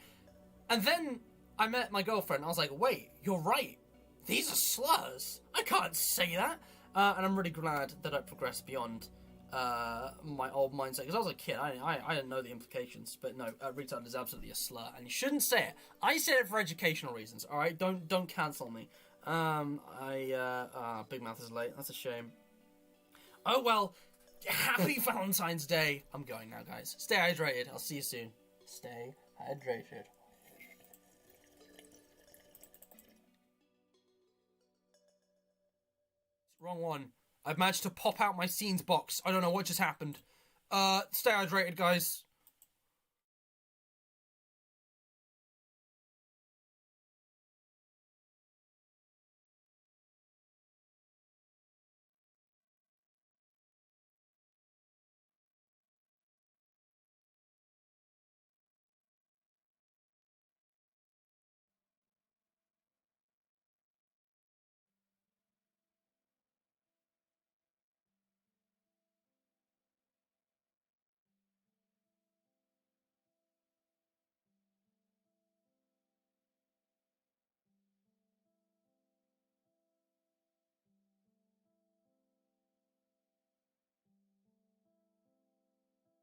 And then I met my girlfriend. I was like, wait, you're right. These are slurs. I can't say that. And I'm really glad that I progressed beyond my old mindset, because I was a kid. I didn't know the implications, but no, retard is absolutely a slur, and you shouldn't say it. I said it for educational reasons. All right, don't cancel me. Big Mouth is late. That's a shame. Oh well. Happy Valentine's Day. I'm going now, guys. Stay hydrated. I'll see you soon. Stay hydrated. Wrong one. I've managed to pop out my scenes box. I don't know what just happened. Stay hydrated, guys.